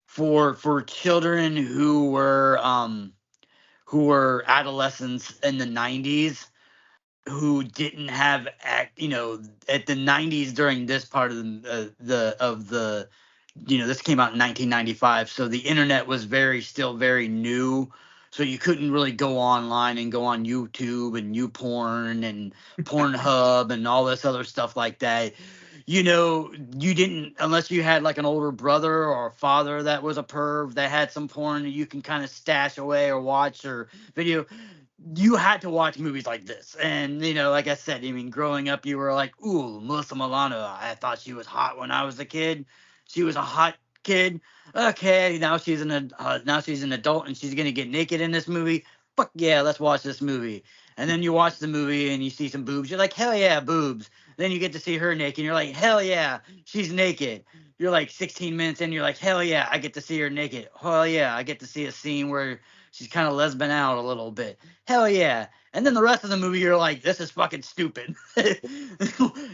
for children who were adolescents in the 90s, who didn't have act, at the 90s, during this part of the this came out in 1995, so the internet was still very new. So you couldn't really go online and go on YouTube and YouPorn and Pornhub and all this other stuff like that. You didn't, unless you had like an older brother or a father that was a perv that had some porn that you can kind of stash away or watch or video. You had to watch movies like this. And, like I said, I mean, growing up, you were like, ooh, Melissa Milano. I thought she was hot when I was a kid. She was a hot kid. Okay, now she's an adult and she's gonna get naked in this movie. Fuck yeah, let's watch this movie. And then you watch the movie and you see some boobs. You're like, hell yeah, boobs. Then you get to see her naked. And you're like, hell yeah, she's naked. You're like 16 minutes in. You're like, hell yeah, I get to see her naked. Hell yeah, I get to see a scene where she's kind of lesbian out a little bit. Hell yeah. And then the rest of the movie, you're like, this is fucking stupid.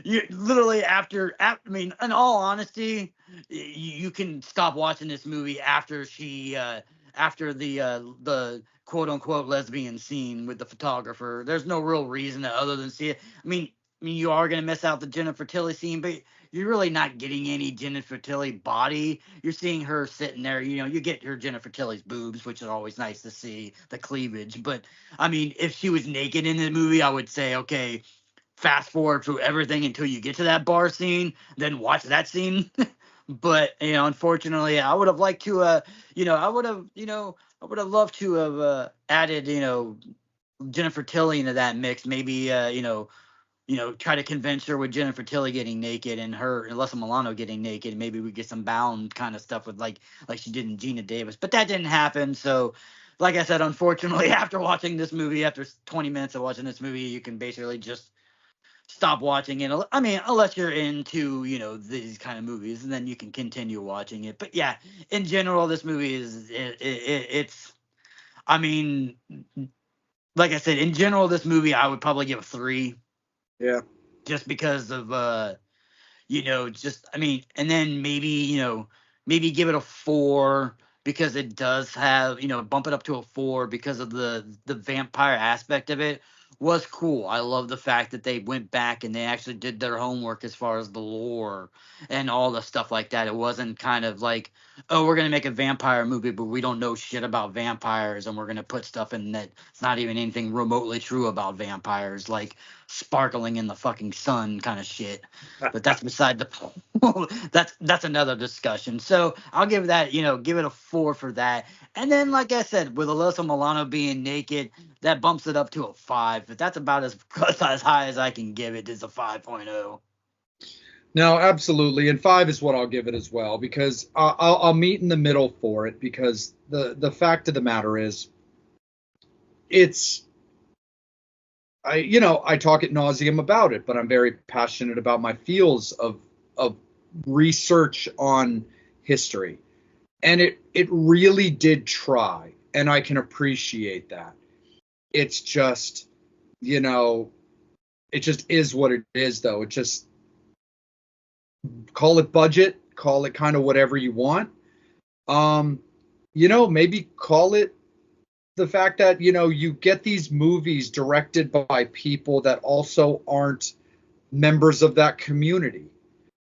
You literally I mean, in all honesty, you can stop watching this movie after after the quote unquote lesbian scene with the photographer. There's no real reason other than see it. I mean, you are gonna miss out the Jennifer Tilly scene, but you're really not getting any Jennifer Tilly body. You're seeing her sitting there. You get her Jennifer Tilly's boobs, which is always nice to see the cleavage. But I mean, if she was naked in the movie, I would say, okay, fast forward through everything until you get to that bar scene, then watch that scene. But unfortunately, I would have liked to, I would have loved to have added, Jennifer Tilly into that mix. Maybe, try to convince her with Jennifer Tilly getting naked and her and Alyssa Milano getting naked. Maybe we get some Bound kind of stuff with like she did in Gina Davis, but that didn't happen. So, like I said, unfortunately, after watching this movie, after 20 minutes of watching this movie, you can basically just stop watching it. I mean, unless you're into these kind of movies, and then you can continue watching it. But yeah, in general, this movie it's. I mean, like I said, in general, this movie I would probably give a 3, Yeah. just because of just I mean, and then maybe give it a 4 because it does have, bump it up to a 4 because of the vampire aspect of it was cool. I love the fact that they went back and they actually did their homework as far as the lore and all the stuff like that. It wasn't kind of like, oh, we're gonna make a vampire movie, but we don't know shit about vampires, and we're gonna put stuff in that it's not even anything remotely true about vampires, like sparkling in the fucking sun kind of shit. But that's beside the point. That's another discussion. So I'll give that, give it a 4 for that. And then, like I said, with Alyssa Milano being naked, that bumps it up to a 5. But that's about as high as I can give it. Is a 5.0. No, absolutely, and 5 is what I'll give it as well, because I'll meet in the middle for it, because the fact of the matter is, it's I talk at nauseum about it, but I'm very passionate about my fields of research on history, and it really did try, and I can appreciate that. It's just, it just is what it is, though. It just, call it budget, call it kind of whatever you want. Maybe call it the fact that, you get these movies directed by people that also aren't members of that community.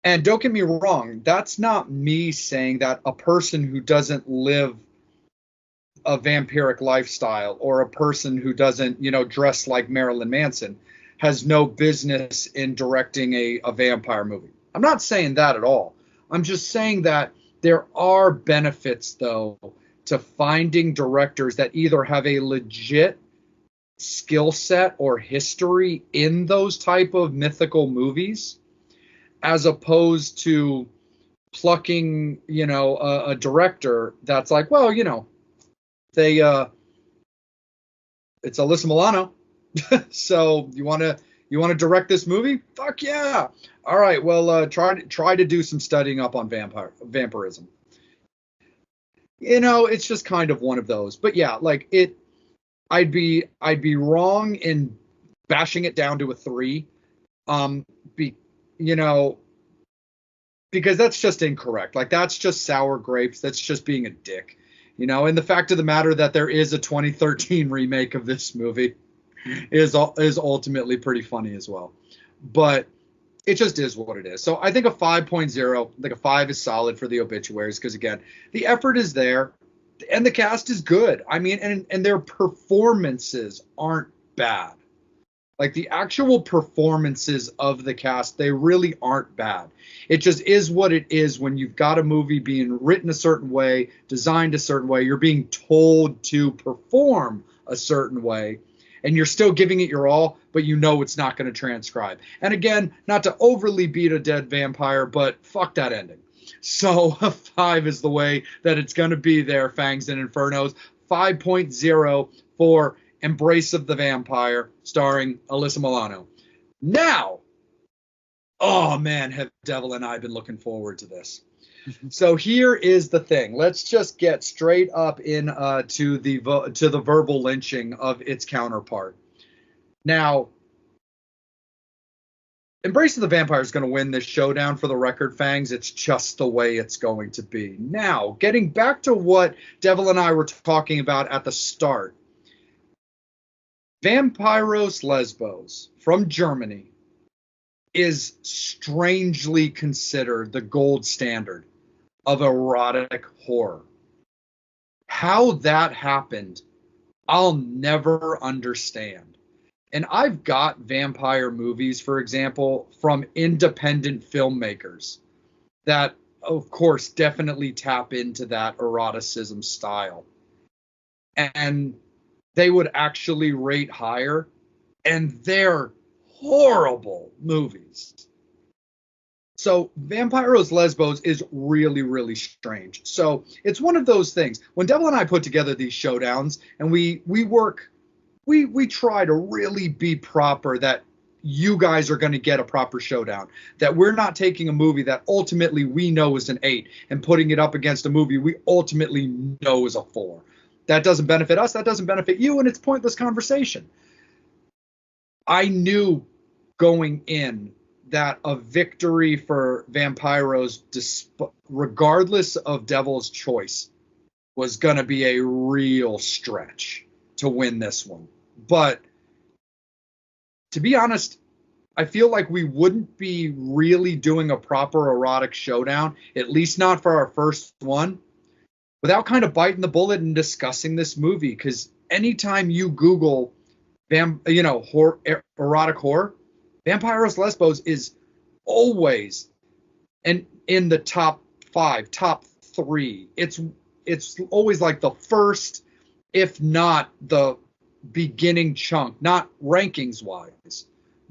And don't get me wrong, that's not me saying that a person who doesn't live a vampiric lifestyle, or a person who doesn't, dress like Marilyn Manson, has no business in directing a vampire movie. I'm not saying that at all. I'm just saying that there are benefits, though, to finding directors that either have a legit skill set or history in those type of mythical movies, as opposed to, plucking, a director that's like, well, they it's Alyssa Milano. So you want to direct this movie? Fuck yeah. All right, well, try to do some studying up on vampirism. It's just kind of one of those. But yeah, like I'd be wrong in bashing it down to a 3. Be you know because that's just incorrect. Like that's just sour grapes. That's just being a dick. And the fact of the matter that there is a 2013 remake of this movie is ultimately pretty funny as well. But it just is what it is. So I think a 5.0, like a 5 is solid for the obituaries because again, the effort is there and the cast is good. I mean, and their performances aren't bad. Like the actual performances of the cast, they really aren't bad. It just is what it is when you've got a movie being written a certain way, designed a certain way, you're being told to perform a certain way, and you're still giving it your all, but it's not going to transcribe. And again, not to overly beat a dead vampire, but fuck that ending. So a 5 is the way that it's going to be there, Fangs and Infernos. 5.0 for Embrace of the Vampire, starring Alyssa Milano. Now, oh man, have Devil and I been looking forward to this. So here is the thing. Let's just get straight up to the verbal lynching of its counterpart. Now, Embrace of the Vampire is going to win this showdown for the record, Fangs. It's just the way it's going to be. Now, getting back to what Devil and I were talking about at the start. Vampiros Lesbos from Germany is strangely considered the gold standard of erotic horror. How that happened, I'll never understand. And I've got vampire movies, for example, from independent filmmakers that, of course, definitely tap into that eroticism style. And they would actually rate higher, and they're horrible movies. So Vampiros Lesbos is really, really strange. So it's one of those things. When Devil and I put together these showdowns, and we try to really be proper, that you guys are going to get a proper showdown, that we're not taking a movie that ultimately we know is an 8 and putting it up against a movie we ultimately know is a 4. That doesn't benefit us. That doesn't benefit you. And it's pointless conversation. I knew going in that a victory for Vampiros, regardless of Devil's choice, was going to be a real stretch to win this one. But to be honest, I feel like we wouldn't be really doing a proper erotic showdown, at least not for our first one, without kind of biting the bullet and discussing this movie. Because anytime you Google erotic horror, Vampiros Lesbos is always in the top 5, top 3. It's always like the first, if not the beginning chunk, not rankings wise,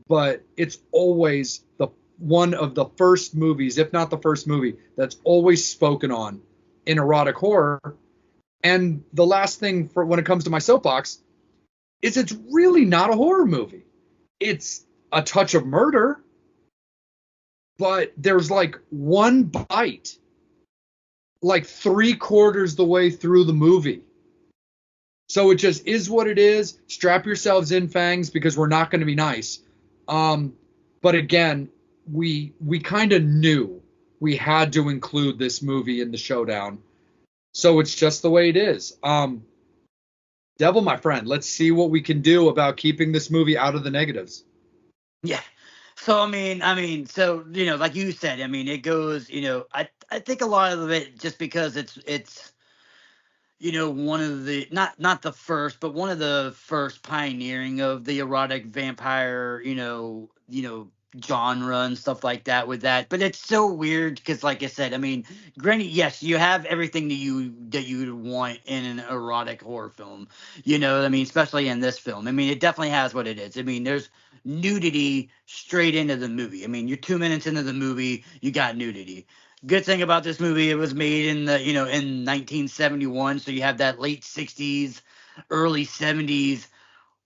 but it's always the one of the first movies, if not the first movie, that's always spoken on in erotic horror. And the last thing for when it comes to my soapbox is it's really not a horror movie. It's a touch of murder, but there's like one bite, like 3/4 the way through the movie. So it just is what it is. Strap yourselves in, Fangs, because we're not going to be nice. But again, we kind of knew we had to include this movie in the showdown. So it's just the way it is. Devil, my friend, let's see what we can do about keeping this movie out of the negatives. Yeah. So I mean, so like you said, it goes, I think a lot of it just because it's one of the not the first, but one of the first pioneering of the erotic vampire, genre and stuff like that with that. But it's so weird because, like I said, granted, yes, you have everything that you want in an erotic horror film. Especially in this film. It definitely has what it is. There's nudity straight into the movie. You're 2 minutes into the movie, you got nudity. Good thing about this movie, it was made in the in 1971, so you have that late 60s, early 70s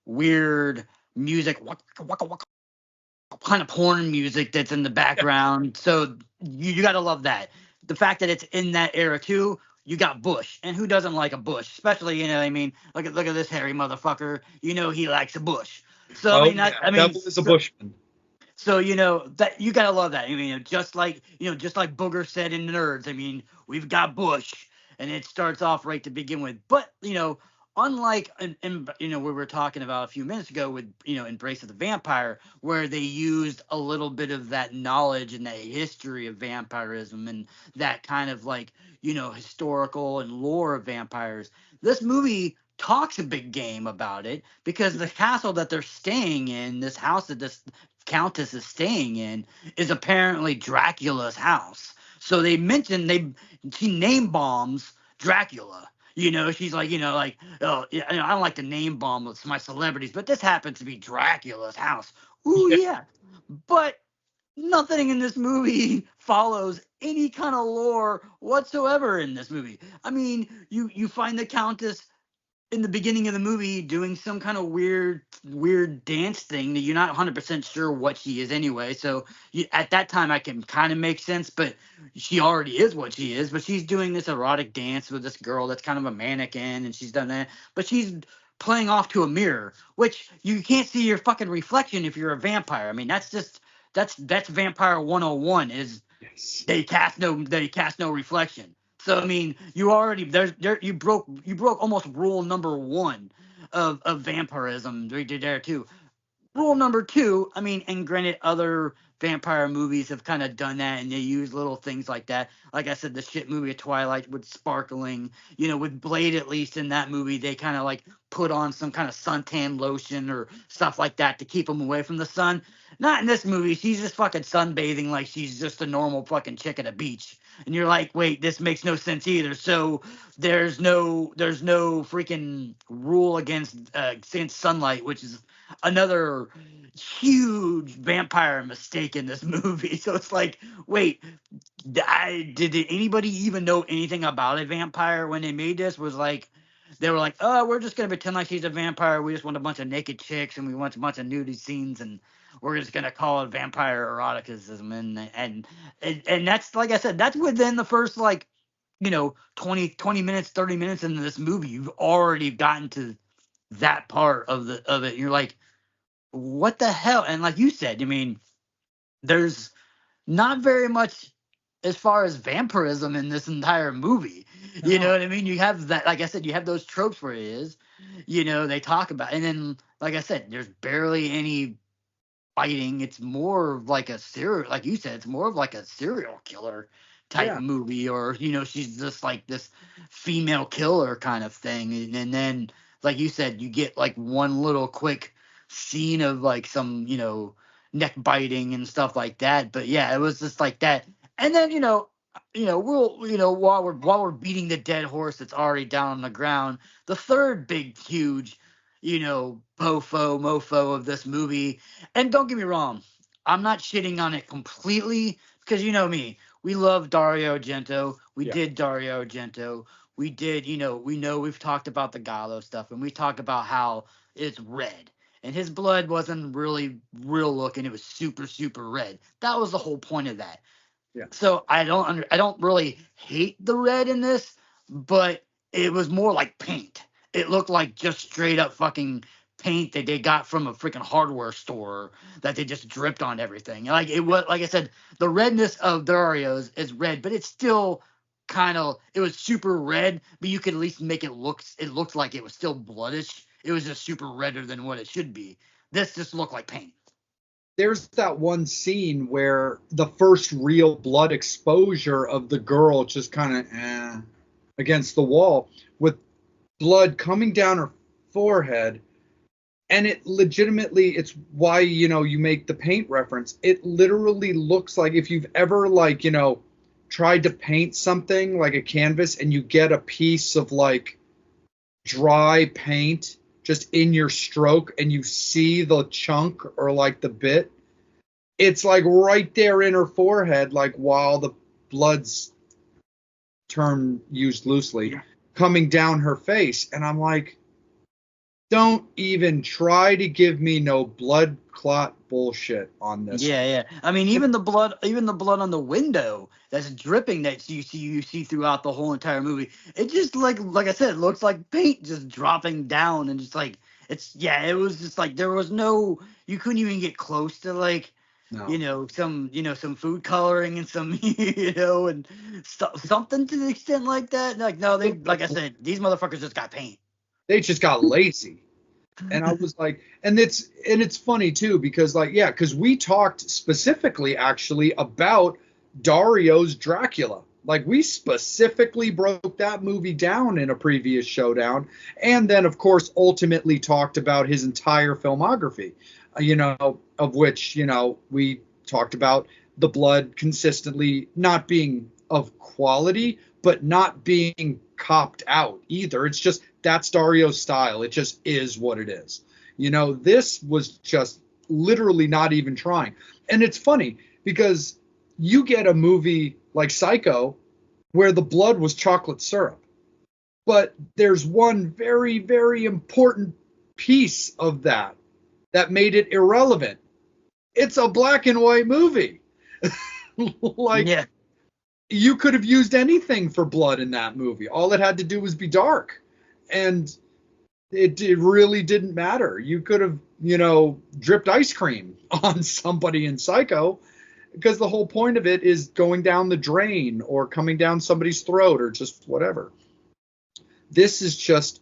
weird music, kind of porn music that's in the background. So you got to love that. The fact that it's in that era too. You got Bush, and who doesn't like a Bush? Especially, I mean, look at this hairy motherfucker. He likes a Bush. So I Oh mean, yeah, I mean, Devil is a Bushman. so that you gotta love that. I mean, just like Booger said in Nerds. I mean, we've got Bush, and it starts off right to begin with. But unlike we were talking about a few minutes ago with Embrace of the Vampire, where they used a little bit of that knowledge and that history of vampirism and that kind of like historical and lore of vampires. This movie talks a big game about it because the castle that they're staying in, this house that this countess is staying in, is apparently Dracula's house. So they mentioned she name bombs Dracula. She's like, oh, yeah, I don't like to name bomb with my celebrities, but this happens to be Dracula's house. Ooh, yeah. But nothing in this movie follows any kind of lore whatsoever in this movie. I mean, you find the Countess in the beginning of the movie doing some kind of weird dance thing that you're not 100% sure what she is anyway. So at that time I can kind of make sense, but she already is what she is. But she's doing this erotic dance with this girl that's kind of a mannequin, and she's done that, but she's playing off to a mirror, which you can't see your fucking reflection if you're a vampire. I mean, that's vampire 101 is Yes. they cast no reflection. So I mean, you already you broke almost rule number one of vampirism there too. Rule number two, I mean, and granted, other vampire movies have kind of done that, and they use little things like that. Like I said, the shit movie of Twilight with sparkling, with Blade, at least in that movie, they kind of like put on some kind of suntan lotion or stuff like that to keep them away from the sun. Not in this movie. She's just fucking sunbathing like she's just a normal fucking chick at a beach. And you're like, wait, this makes no sense either. So there's no freaking rule against sunlight, which is another huge vampire mistake in this movie. So it's like, wait, did anybody even know anything about a vampire when they made this? Was like, they were like, oh, we're just gonna pretend like she's a vampire. We just want a bunch of naked chicks and we want a bunch of nudity scenes, and we're just gonna call it vampire eroticism. And that's, like I said, that's within the first, like, 20 minutes, 30 minutes into this movie. You've already gotten to that part of it. You're like, what the hell? And like you said, I mean, there's not very much as far as vampirism in this entire movie. You know what I mean? You have that, like I said, you have those tropes where it is, they talk about, and then, like I said, there's barely any fighting. It's more of like a serial, like you said, it's more of like a serial killer type Yeah. movie, or she's just like this female killer kind of thing. And then, like you said, you get like one little quick scene of like some neck biting and stuff like that. But yeah, it was just like that. And then we'll while we're beating the dead horse that's already down on the ground, the third big huge mofo of this movie. And don't get me wrong, I'm not shitting on it completely, because you know me, we love Dario Argento. We Yeah. did Dario Argento. We did, we know we've talked about the Gallo stuff, and we talked about how it's red. And his blood wasn't really real looking. It was super, super red. That was the whole point of that. Yeah. So I don't really hate the red in this, but it was more like paint. It looked like just straight up fucking paint that they got from a freaking hardware store that they just dripped on everything. Like, it was, like I said, the redness of Dario's is red, but it's still it was super red, but you could at least make it looked like it was still bloodish. It was just super redder than what it should be. This just looked like paint. There's that one scene where the first real blood exposure of the girl just kind of against the wall with blood coming down her forehead. And it legitimately, it's why, you make the paint reference. It literally looks like, if you've ever, like, tried to paint something like a canvas and you get a piece of like dry paint just in your stroke and you see the chunk or like the bit, it's like right there in her forehead, like while the blood's term used loosely, Yeah. coming down her face. And I'm like, don't even try to give me no blood clot bullshit on this. Yeah, yeah. I mean, even the blood on the window that's dripping that you see throughout the whole entire movie. It just like I said, it looks like paint just dropping down and just like it was just like there was no you couldn't even get close to like No. some food coloring and some and something to the extent like that. Like no, they like I said, these motherfuckers just got paint. They just got lazy. And I was like, and it's funny too, because like, yeah, because we talked specifically actually about Dario's Dracula. Like we specifically broke that movie down in a previous showdown, and then of course ultimately talked about his entire filmography, of which, we talked about the blood consistently not being of quality, but not being copped out either. It's just that's Dario's style. It just is what it is. This was just literally not even trying. And it's funny because you get a movie like Psycho where the blood was chocolate syrup. But there's one very, very important piece of that made it irrelevant. It's a black and white movie. Like, Yeah. you could have used anything for blood in that movie. All it had to do was be dark. And it really didn't matter. You could have, dripped ice cream on somebody in Psycho, because the whole point of it is going down the drain or coming down somebody's throat or just whatever. This is just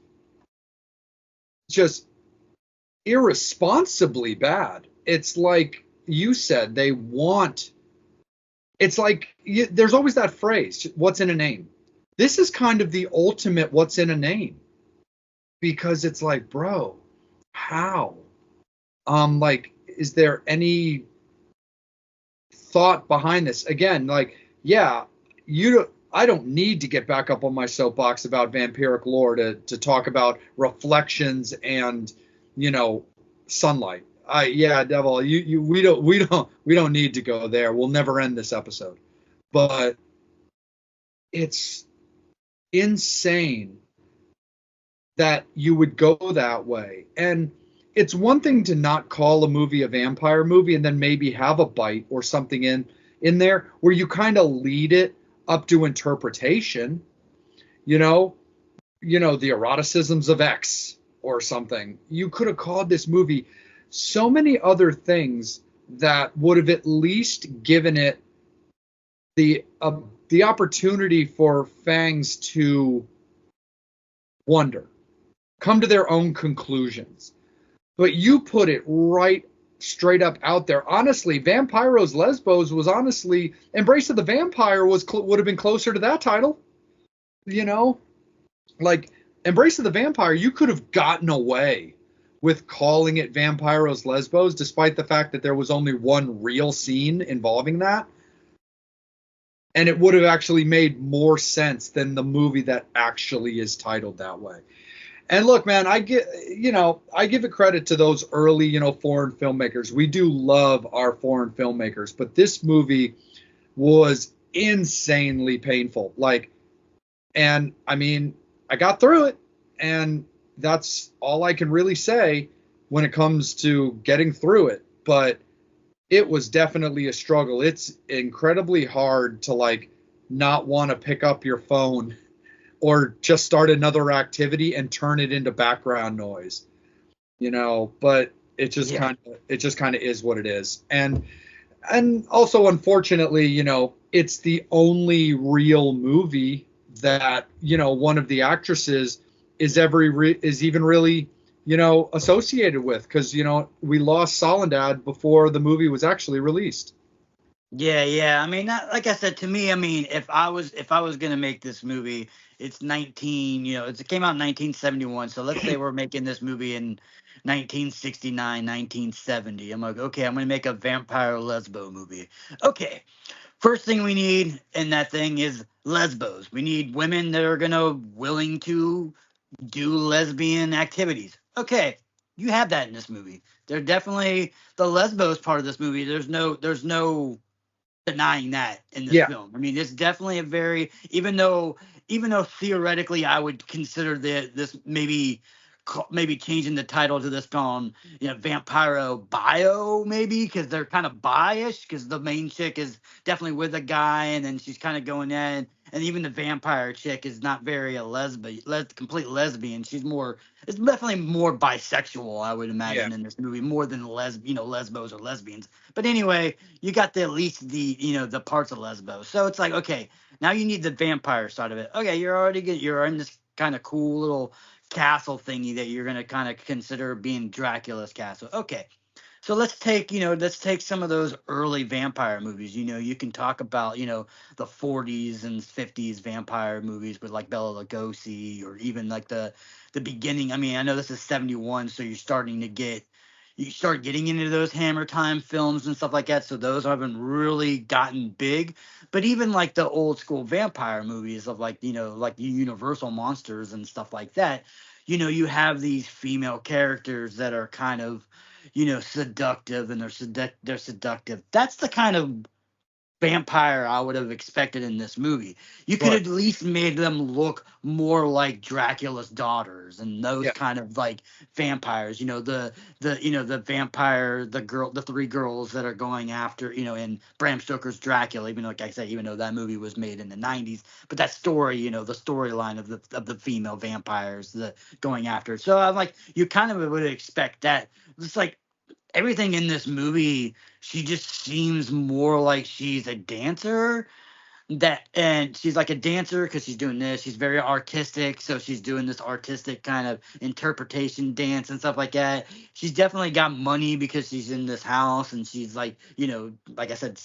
irresponsibly bad. It's like you said, it's like there's always that phrase, what's in a name? This is kind of the ultimate what's in a name, because it's like, bro, how? Like, is there any thought behind this? Again, like, yeah, I don't need to get back up on my soapbox about vampiric lore to talk about reflections and, sunlight. Devil, we don't need to go there. We'll never end this episode. But it's insane that you would go that way. And it's one thing to not call a movie a vampire movie and then maybe have a bite or something in there where you kind of lead it up to interpretation, the eroticisms of X or something. You could have called this movie so many other things that would have at least given it the opportunity for Fangs to wonder, come to their own conclusions. But you put it right straight up out there. Honestly, Vampiros Lesbos was honestly, Embrace of the Vampire would have been closer to that title. Like Embrace of the Vampire, you could have gotten away with calling it Vampiros Lesbos, despite the fact that there was only one real scene involving that. And it would have actually made more sense than the movie that actually is titled that way. And look, man, I give it credit to those early, foreign filmmakers. We do love our foreign filmmakers, but this movie was insanely painful. And I mean, I got through it, and that's all I can really say when it comes to getting through it. But it was definitely a struggle. It's incredibly hard to not want to pick up your phone or just start another activity and turn it into background noise, but it just kind of is what it is. And also, unfortunately, it's the only real movie that, one of the actresses is even really, associated with, because, we lost Soledad before the movie was actually released. Yeah. I mean, like I said, to me, I mean, if I was gonna make this movie, it's it came out in 1971. So let's say we're making this movie in 1969, 1970. I'm like, okay, I'm gonna make a vampire lesbo movie. Okay, first thing we need in that thing is lesbos. We need women that are willing to do lesbian activities. Okay, you have that in this movie. They're definitely the lesbos part of this movie. There's no denying that in this Yeah. film. I mean, it's definitely a very, even though theoretically I would consider this maybe changing the title to this film, Vampiro Bio, maybe, because they're kind of bi-ish, because the main chick is definitely with a guy, and then she's kind of going in, and even the vampire chick is not very a complete lesbian. It's definitely more bisexual, I would Yeah. imagine, in this movie, more than lesbos or lesbians. But anyway, you got at least the parts of Lesbos. So it's like, okay, now you need the vampire side of it. Okay, you're already good. You're in this kind of cool little castle thingy that you're gonna kind of consider being Dracula's castle. Okay, so let's take some of those early vampire movies. You can talk about the 40s and 50s vampire movies with like Bela Lugosi, or even like the beginning. I mean, I know this is 71, so you start getting into those Hammer Time films and stuff like that. So those haven't really gotten big. But even like the old school vampire movies of like the Universal monsters and stuff like that, you have these female characters that are kind of seductive, and they're seductive. That's the kind of vampire I would have expected in this movie. You could Right. at least made them look more like Dracula's daughters and those Yeah. kind of like vampires. The vampire, the three girls that are going after, in Bram Stoker's Dracula. Even though, like I said, even though that movie was made in the 90s, but that story, the storyline of the female vampires, the going after. So I'm like, you kind of would expect that. It's like everything in this movie, she just seems more like she's a dancer, and she's like a dancer because she's doing this. She's very artistic, so she's doing this artistic kind of interpretation dance and stuff like that. She's definitely got money because she's in this house, and she's like, like I said,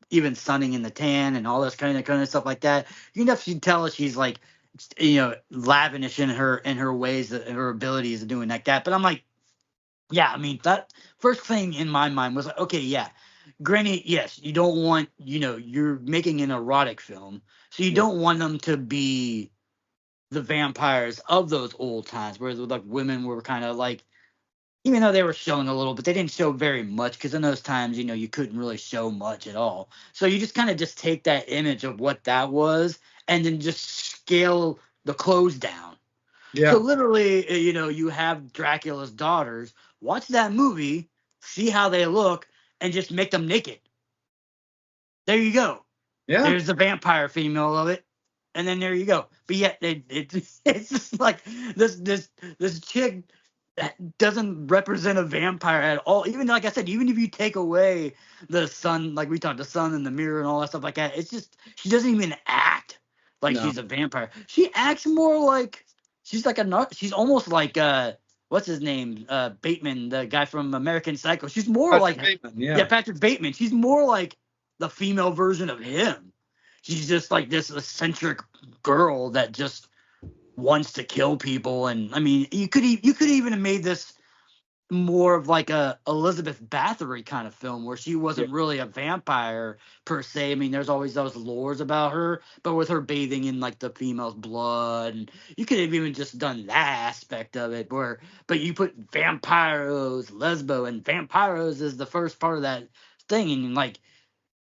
even sunning in the tan and all this kind of stuff like that. You can definitely tell she's like, lavish in her ways, her abilities of doing like that. But I'm like, yeah, I mean, that first thing in my mind was like, okay, yeah, granted, yes, you don't want, you're making an erotic film, so you Yeah. don't want them to be the vampires of those old times, where like women were kind of like, even though they were showing a little, but they didn't show very much, because in those times, you couldn't really show much at all. So you just kind of just take that image of what that was, and then just scale the clothes down. So Yeah. literally, you have Dracula's daughters. Watch that movie, see how they look, and just make them naked. There you go. Yeah. There's the vampire female of it, and then there you go. But yet, it's just like this chick that doesn't represent a vampire at all. Even like I said, even if you take away the sun, like we talked, the sun and the mirror and all that stuff like that, it's just she doesn't even act like No. she's a vampire. She acts more like she's like she's almost like what's his name, Bateman, the guy from American Psycho. She's more Patrick like, Bateman. yeah, Yeah. Patrick Bateman. She's more like the female version of him. She's just like this eccentric girl that just wants to kill people. And I mean, you could even have made this more of like a Elizabeth Bathory kind of film, where she Yeah. wasn't really a vampire per se. I mean, there's always those lores about her, but with her bathing in like the female's blood, and you could have even just done that aspect of it. But you put vampiros, lesbo, and vampiros is the first part of that thing, and like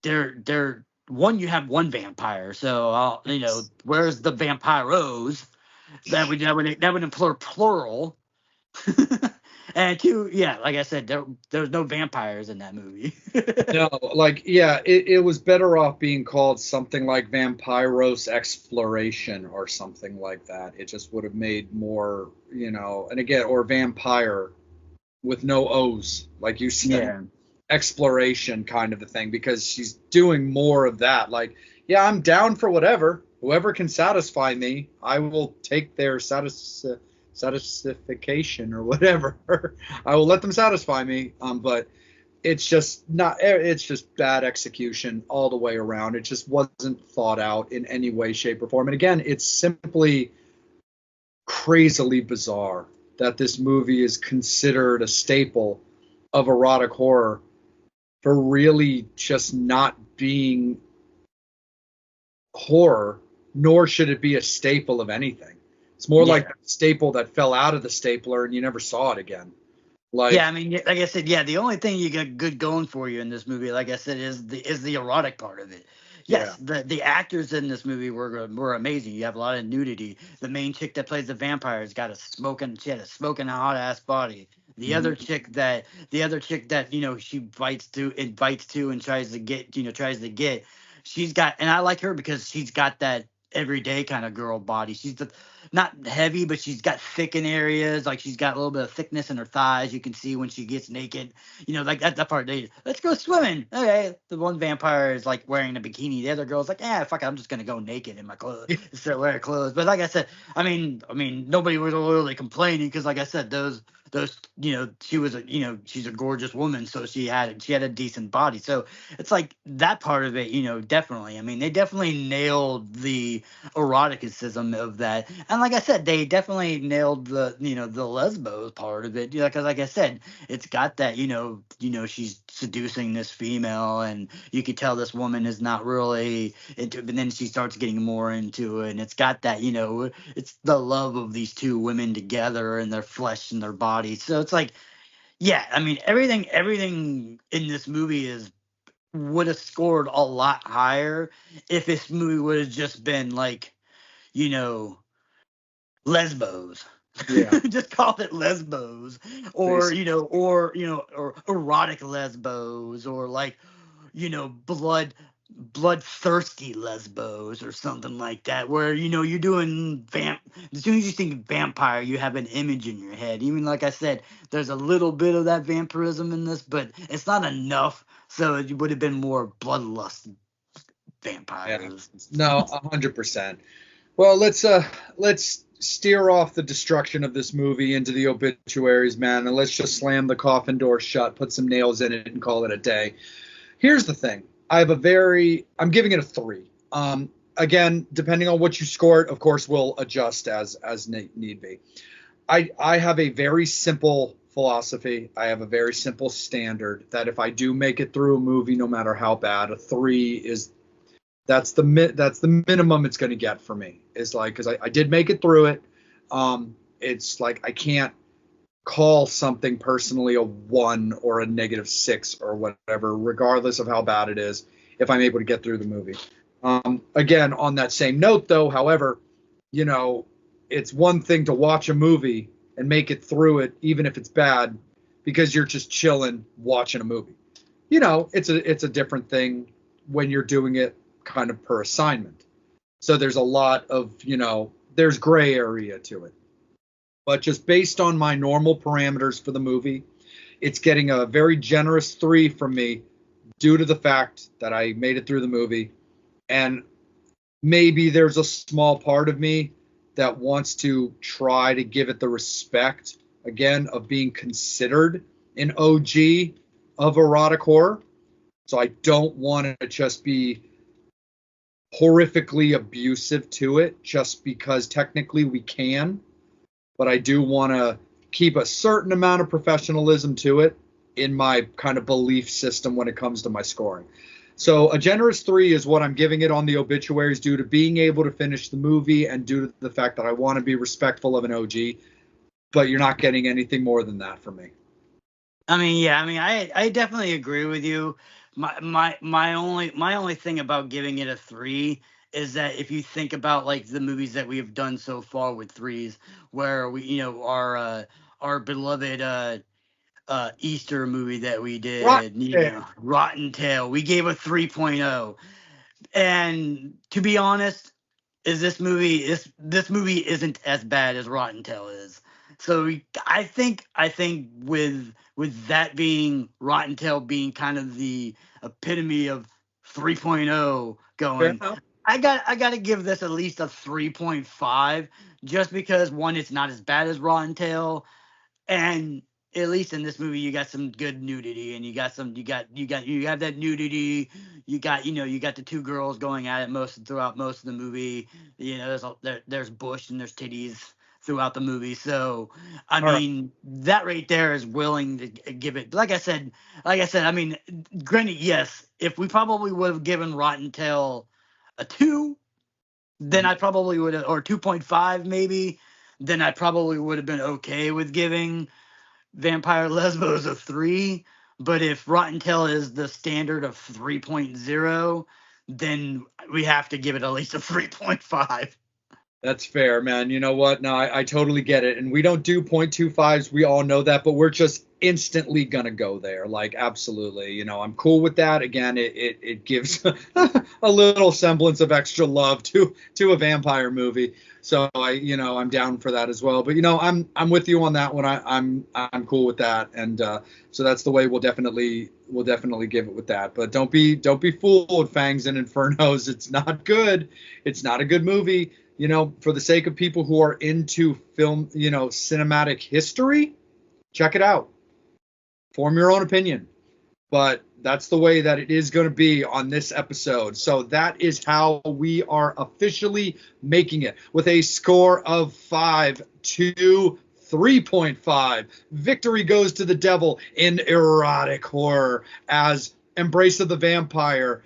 they're one, you have one vampire, so where's the vampiros? That would imply plural. And two, yeah, like I said, there's no vampires in that movie. No, like, yeah, it was better off being called something like Vampiros Exploration or something like that. It just would have made more, and again, or Vampire with no O's, like you said, Yeah. exploration kind of a thing, because she's doing more of that. Like, yeah, I'm down for whatever. Whoever can satisfy me, I will take their satisfaction or whatever. I will let them satisfy me. But it's just not. It's just bad execution all the way around. It just wasn't thought out in any way, shape, or form. And again, it's simply crazily bizarre that this movie is considered a staple of erotic horror for really just not being horror, nor should it be a staple of anything. It's more like Yeah. a staple that fell out of the stapler and you never saw it again. Yeah, Like, I mean, like I said, yeah, the only thing you got good going for you in this movie, like I said, is the erotic part of it. yeah. Yes, the actors in this movie were amazing. You have a lot of nudity. The main chick that plays the vampire has got she had a smoking hot ass body. Mhm. The other chick that she invites to and tries to get, she's got, and I like her because she's got that everyday kind of girl body. She's not heavy, but she's got thick in areas. Like she's got a little bit of thickness in her thighs. You can see when she gets naked. Like that part. Let's go swimming. Okay. The one vampire is like wearing a bikini. The other girl's like, fuck it, I'm just gonna go naked in my clothes, start wearing clothes. But like I said, I mean, nobody was really complaining because, like I said, those she was she's a gorgeous woman, so she had a decent body. So it's like that part of it, definitely. I mean, they definitely nailed the eroticism of that. And like I said, they definitely nailed the lesbos part of it. Because like I said, it's got that she's seducing this female, and you could tell this woman is not really into it, but then she starts getting more into it, and it's got that it's the love of these two women together and their flesh and their bodies. So it's like, yeah, I mean, everything in this movie is would have scored a lot higher if this movie would have just been like, you know, lesbos. Yeah, Just call it lesbos, or basically. or erotic lesbos, or like bloodthirsty lesbos or something like that, where you're doing as soon as you think vampire, you have an image in your head. Even like I said, there's a little bit of that vampirism in this, but it's not enough, so it would have been more bloodlust Yeah. vampires. No, 100%. Well, let's steer off the destruction of this movie into the obituaries, man, and let's just slam the coffin door shut, put some nails in it, and call it a day. Here's the thing. I'm giving it a 3. Again, depending on what you score it, of course, we'll adjust as need be. I have a very simple philosophy. I have a very simple standard that if I do make it through a movie, no matter how bad, a 3 is that's the minimum it's going to get for me. Is like, because I did make it through it. It's like I can't call something personally a 1 or a -6 or whatever, regardless of how bad it is, if I'm able to get through the movie. Again, on that same note, though, however, you know, it's one thing to watch a movie and make it through it, even if it's bad, because you're just chilling watching a movie. It's a different thing when you're doing it kind of per assignment. So there's a lot of, there's gray area to it. But just based on my normal parameters for the movie, it's getting a very generous 3 from me due to the fact that I made it through the movie. And maybe there's a small part of me that wants to try to give it the respect, again, of being considered an OG of erotic horror. So I don't want to just be horrifically abusive to it just because technically we can, but I do want to keep a certain amount of professionalism to it in my kind of belief system when it comes to my scoring. So a generous 3 is what I'm giving it on the obituaries due to being able to finish the movie and due to the fact that I want to be respectful of an OG, but you're not getting anything more than that from me. I mean, yeah, I mean, I definitely agree with you. My only thing about giving it a 3 is that if you think about like the movies that we have done so far with 3s, where we, our beloved Easter movie that we Right. did, Rotten Tail, we gave a 3.0. And to be honest, this movie isn't as bad as Rotten Tail is. So I think with that being Rotten Tail being kind of the epitome of 3.0 Fair going, enough. I got to give this at least a 3.5, just because one, it's not as bad as Rotten Tail, and at least in this movie you got some good nudity, and you have that nudity. You got the two girls going at it throughout most of the movie. There's bush and there's titties throughout the movie. So I All right. mean, that right there is willing to give it, like I said, I mean, granted, yes, if we probably would have given Rotten Tail a 2, then I probably would have, or 2.5 maybe, then I probably would have been okay with giving Vampire Lesbos a 3, but if Rotten Tail is the standard of 3.0, then we have to give it at least a 3.5. That's fair, man. You know what? No, I totally get it. And we don't do 0.25s. We all know that, but we're just instantly gonna go there. Like, absolutely. You know, I'm cool with that. Again, it gives a little semblance of extra love to a vampire movie. So I'm down for that as well. But I'm with you on that one. I'm cool with that. And so that's the way we'll definitely give it with that. But don't be fooled, Fangs and Infernos. It's not good. It's not a good movie. For the sake of people who are into film, cinematic history, check it out. Form your own opinion. But that's the way that it is going to be on this episode. So that is how we are officially making it, with a score of 5 to 3.5. Victory goes to the devil in erotic horror, as Embrace of the Vampire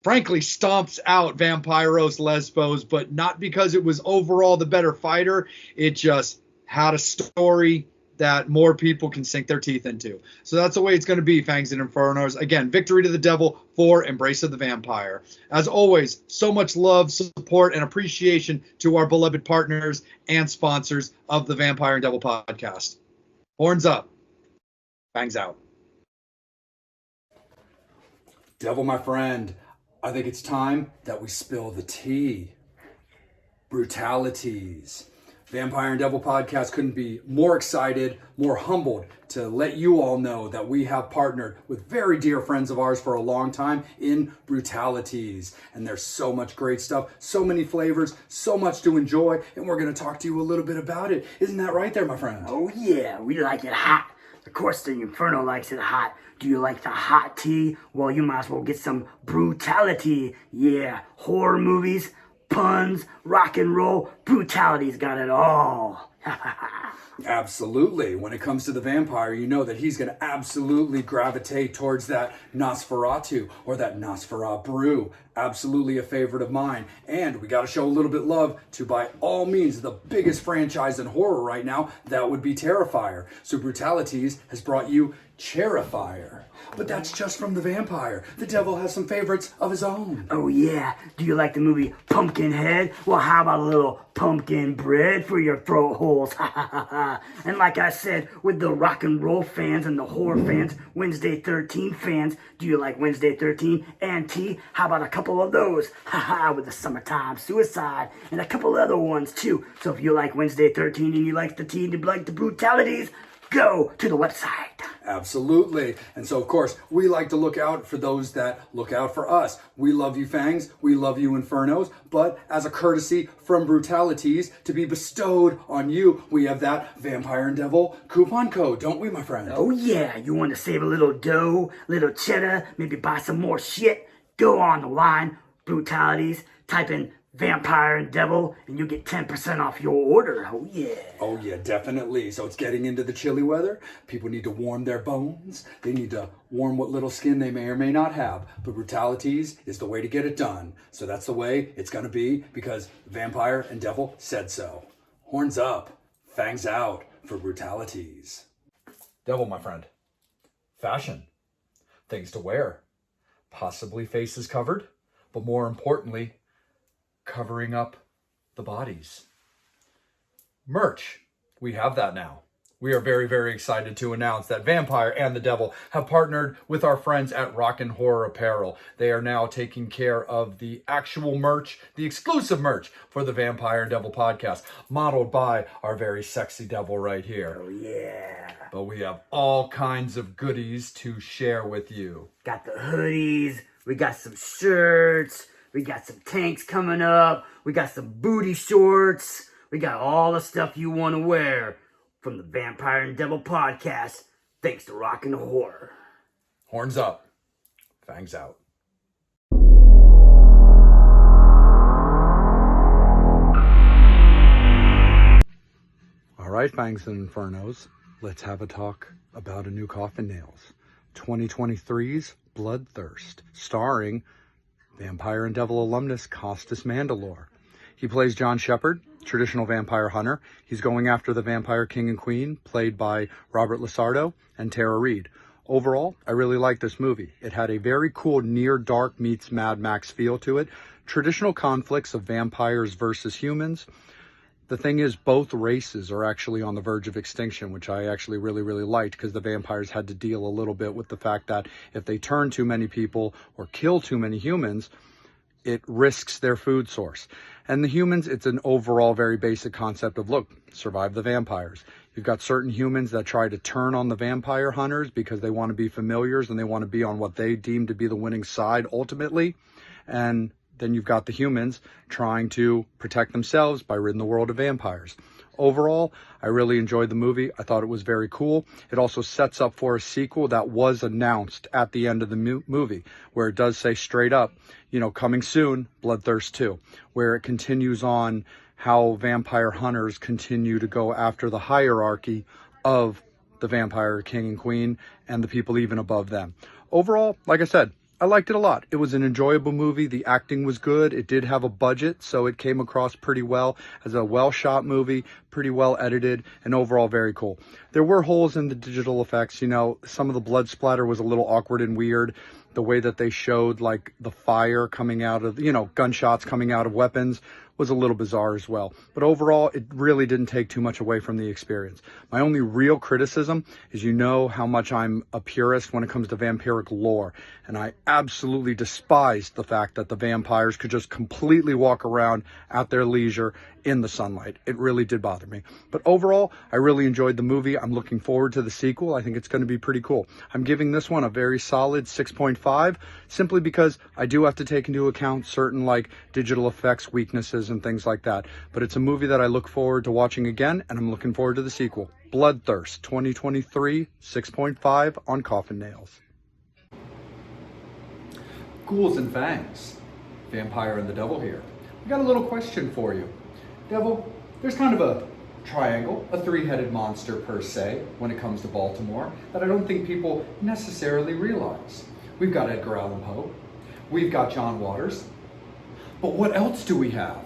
frankly stomps out Vampiros Lesbos, but not because it was overall the better fighter. It just had a story that more people can sink their teeth into. So that's the way it's going to be, Fangs and Infernos. Again, victory to the devil for Embrace of the Vampire. As always, so much love, support, and appreciation to our beloved partners and sponsors of the Vampire and Devil podcast. Horns up. Fangs out. Devil, my friend, I think it's time that we spill the tea. Brutalities. Vampire and Devil podcast couldn't be more excited, more humbled to let you all know that we have partnered with very dear friends of ours for a long time in Brutalities. And there's so much great stuff, so many flavors, so much to enjoy, and we're going to talk to you a little bit about it. Isn't that right there, my friend? Oh yeah, we like it hot. Of course the Inferno likes it hot. Do you like the hot tea? Well, you might as well get some Brutality. Yeah, horror movies, puns, rock and roll. Brutality's got it all. Absolutely. When it comes to the vampire, you know that he's going to absolutely gravitate towards that Nosferatu or that Nosferatu brew. Absolutely a favorite of mine. And we got to show a little bit love to, by all means, the biggest franchise in horror right now. That would be Terrifier. So Brutalities has brought you Terrifier. But that's just from the vampire. The devil has some favorites of his own. Oh yeah, do you like the movie Pumpkinhead? Well, how about a little pumpkin bread for your throat holes? And like I said, with the rock and roll fans and the horror fans, Wednesday 13 fans, do you like Wednesday 13 and tea? How about a couple of those? With the Summertime Suicide and a couple other ones too. So if you like Wednesday 13 and you like the tea and you like the Brutalities, go to the website. Absolutely. And so, of course, we like to look out for those that look out for us. We love you, Fangs. We love you, Infernos. But as a courtesy from Brutalities to be bestowed on you, we have that Vampire and Devil coupon code, don't we, my friend? Oh, yeah. You want to save a little dough, little cheddar, maybe buy some more shit? Go on the line, Brutalities, type in Vampire and Devil, and you get 10% off your order. Oh, yeah. Oh, yeah, definitely. So it's getting into the chilly weather. People need to warm their bones. They need to warm what little skin they may or may not have. But Brutalities is the way to get it done. So that's the way it's going to be, because Vampire and Devil said so. Horns up, fangs out for Brutalities. Devil, my friend. Fashion. Things to wear. Possibly faces covered, but more importantly, covering up the bodies. Merch. We have that now. We are very, very excited to announce that Vampire and the Devil have partnered with our friends at Rock and Horror Apparel. They are now taking care of the actual merch, the exclusive merch for the Vampire and Devil podcast, modeled by our very sexy devil right here. Oh, yeah. But we have all kinds of goodies to share with you. Got the hoodies. We got some shirts. We got some tanks coming up. We got some booty shorts. We got all the stuff you want to wear from the Vampire and Devil podcast, thanks to Rock and Horror. Horns up. Fangs out. All right, Fangs and Infernos. Let's have a talk about a new Coffin Nails. 2023's Bloodthirst, starring Vampire and Devil alumnus Costas Mandalore. He plays John Shepard, traditional vampire hunter. He's going after the vampire king and queen, played by Robert Lasardo and Tara Reid. Overall, I really like this movie. It had a very cool Near Dark meets Mad Max feel to it. Traditional conflicts of vampires versus humans. The thing is, both races are actually on the verge of extinction, which I actually really liked, because the vampires had to deal a little bit with the fact that if they turn too many people or kill too many humans, it risks their food source. And the humans, it's an overall very basic concept of, look, survive the vampires. You've got certain humans that try to turn on the vampire hunters because they want to be familiars and they want to be on what they deem to be the winning side ultimately. And then you've got the humans trying to protect themselves by ridding the world of vampires. Overall, I really enjoyed the movie. I thought it was very cool. It also sets up for a sequel that was announced at the end of the movie, where it does say straight up, you know, coming soon, Bloodthirst 2, where it continues on how vampire hunters continue to go after the hierarchy of the vampire king and queen and the people even above them. Overall, like I said, I liked it a lot. It was an enjoyable movie. The acting was good. It did have a budget, so it came across pretty well as a well-shot movie, pretty well edited, and overall very cool. There were holes in the digital effects. You know, some of the blood splatter was a little awkward and weird. The way that they showed, like, the fire coming out of, you know, gunshots coming out of weapons was a little bizarre as well. But overall, it really didn't take too much away from the experience. My only real criticism is, you know how much I'm a purist when it comes to vampiric lore, and I absolutely despised the fact that the vampires could just completely walk around at their leisure in the sunlight. It really did bother me. But overall, I really enjoyed the movie. I'm looking forward to the sequel. I think it's going to be pretty cool. I'm giving this one a very solid 6.5, simply because I do have to take into account certain, like, digital effects weaknesses and things like that. But it's a movie that I look forward to watching again, and I'm looking forward to the sequel. Bloodthirst 2023, 6.5 on Coffin Nails. Ghouls and Fangs, Vampire and the Devil here. We got a little question for you. Devil, there's kind of a triangle, a three-headed monster per se, when it comes to Baltimore, that I don't think people necessarily realize. We've got Edgar Allan Poe, we've got John Waters, but what else do we have?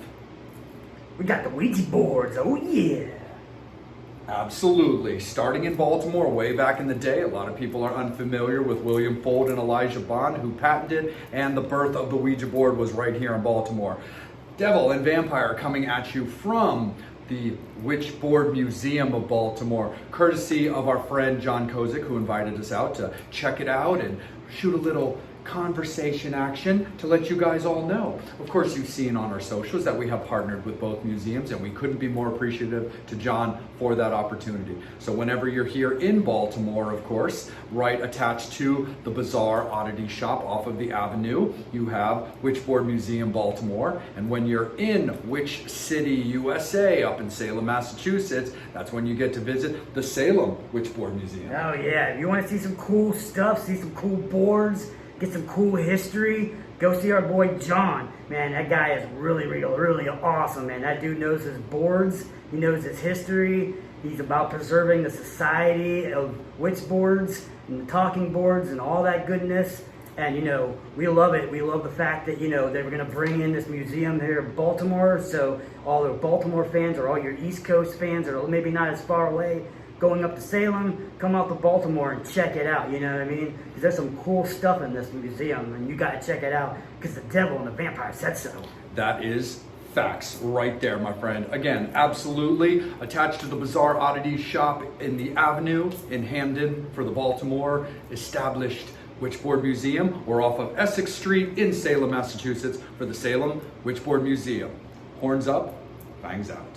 We got the Ouija boards, oh yeah. Absolutely. Starting in Baltimore way back in the day, a lot of people are unfamiliar with William Fuld and Elijah Bond, who patented, and the birth of the Ouija board was right here in Baltimore. Devil and Vampire coming at you from the Witchboard Museum of Baltimore, courtesy of our friend John Kozik, who invited us out to check it out and shoot a little conversation action to let you guys all know. Of course, you've seen on our socials that we have partnered with both museums, and we couldn't be more appreciative to John for that opportunity. So whenever you're here in Baltimore, of course, right attached to the Bazaar Oddity Shop off of the Avenue, you have Witchboard Museum Baltimore. And when you're in Witch City, USA, up in Salem, Massachusetts, that's when you get to visit the Salem Witchboard Museum. Oh yeah, if you want to see some cool stuff, see some cool boards, get some cool history, go see our boy John. Man, that guy is really awesome, man. That dude knows his boards, he knows his history, he's about preserving the society of witch boards and the talking boards and all that goodness. And, you know, we love it. We love the fact that, you know, they were going to bring in this museum here in Baltimore, so all the Baltimore fans or all your East Coast fans or maybe not as far away, going up to Salem, come out to Baltimore and check it out, you know what I mean? Because there's some cool stuff in this museum, and you got to check it out because the devil and the vampire said so. That is facts right there, my friend. Again, absolutely attached to the Bazaar Oddity Shop in the Avenue in Hamden for the Baltimore established Witchboard Museum, or off of Essex Street in Salem, Massachusetts for the Salem Witchboard Museum. Horns up, fangs out.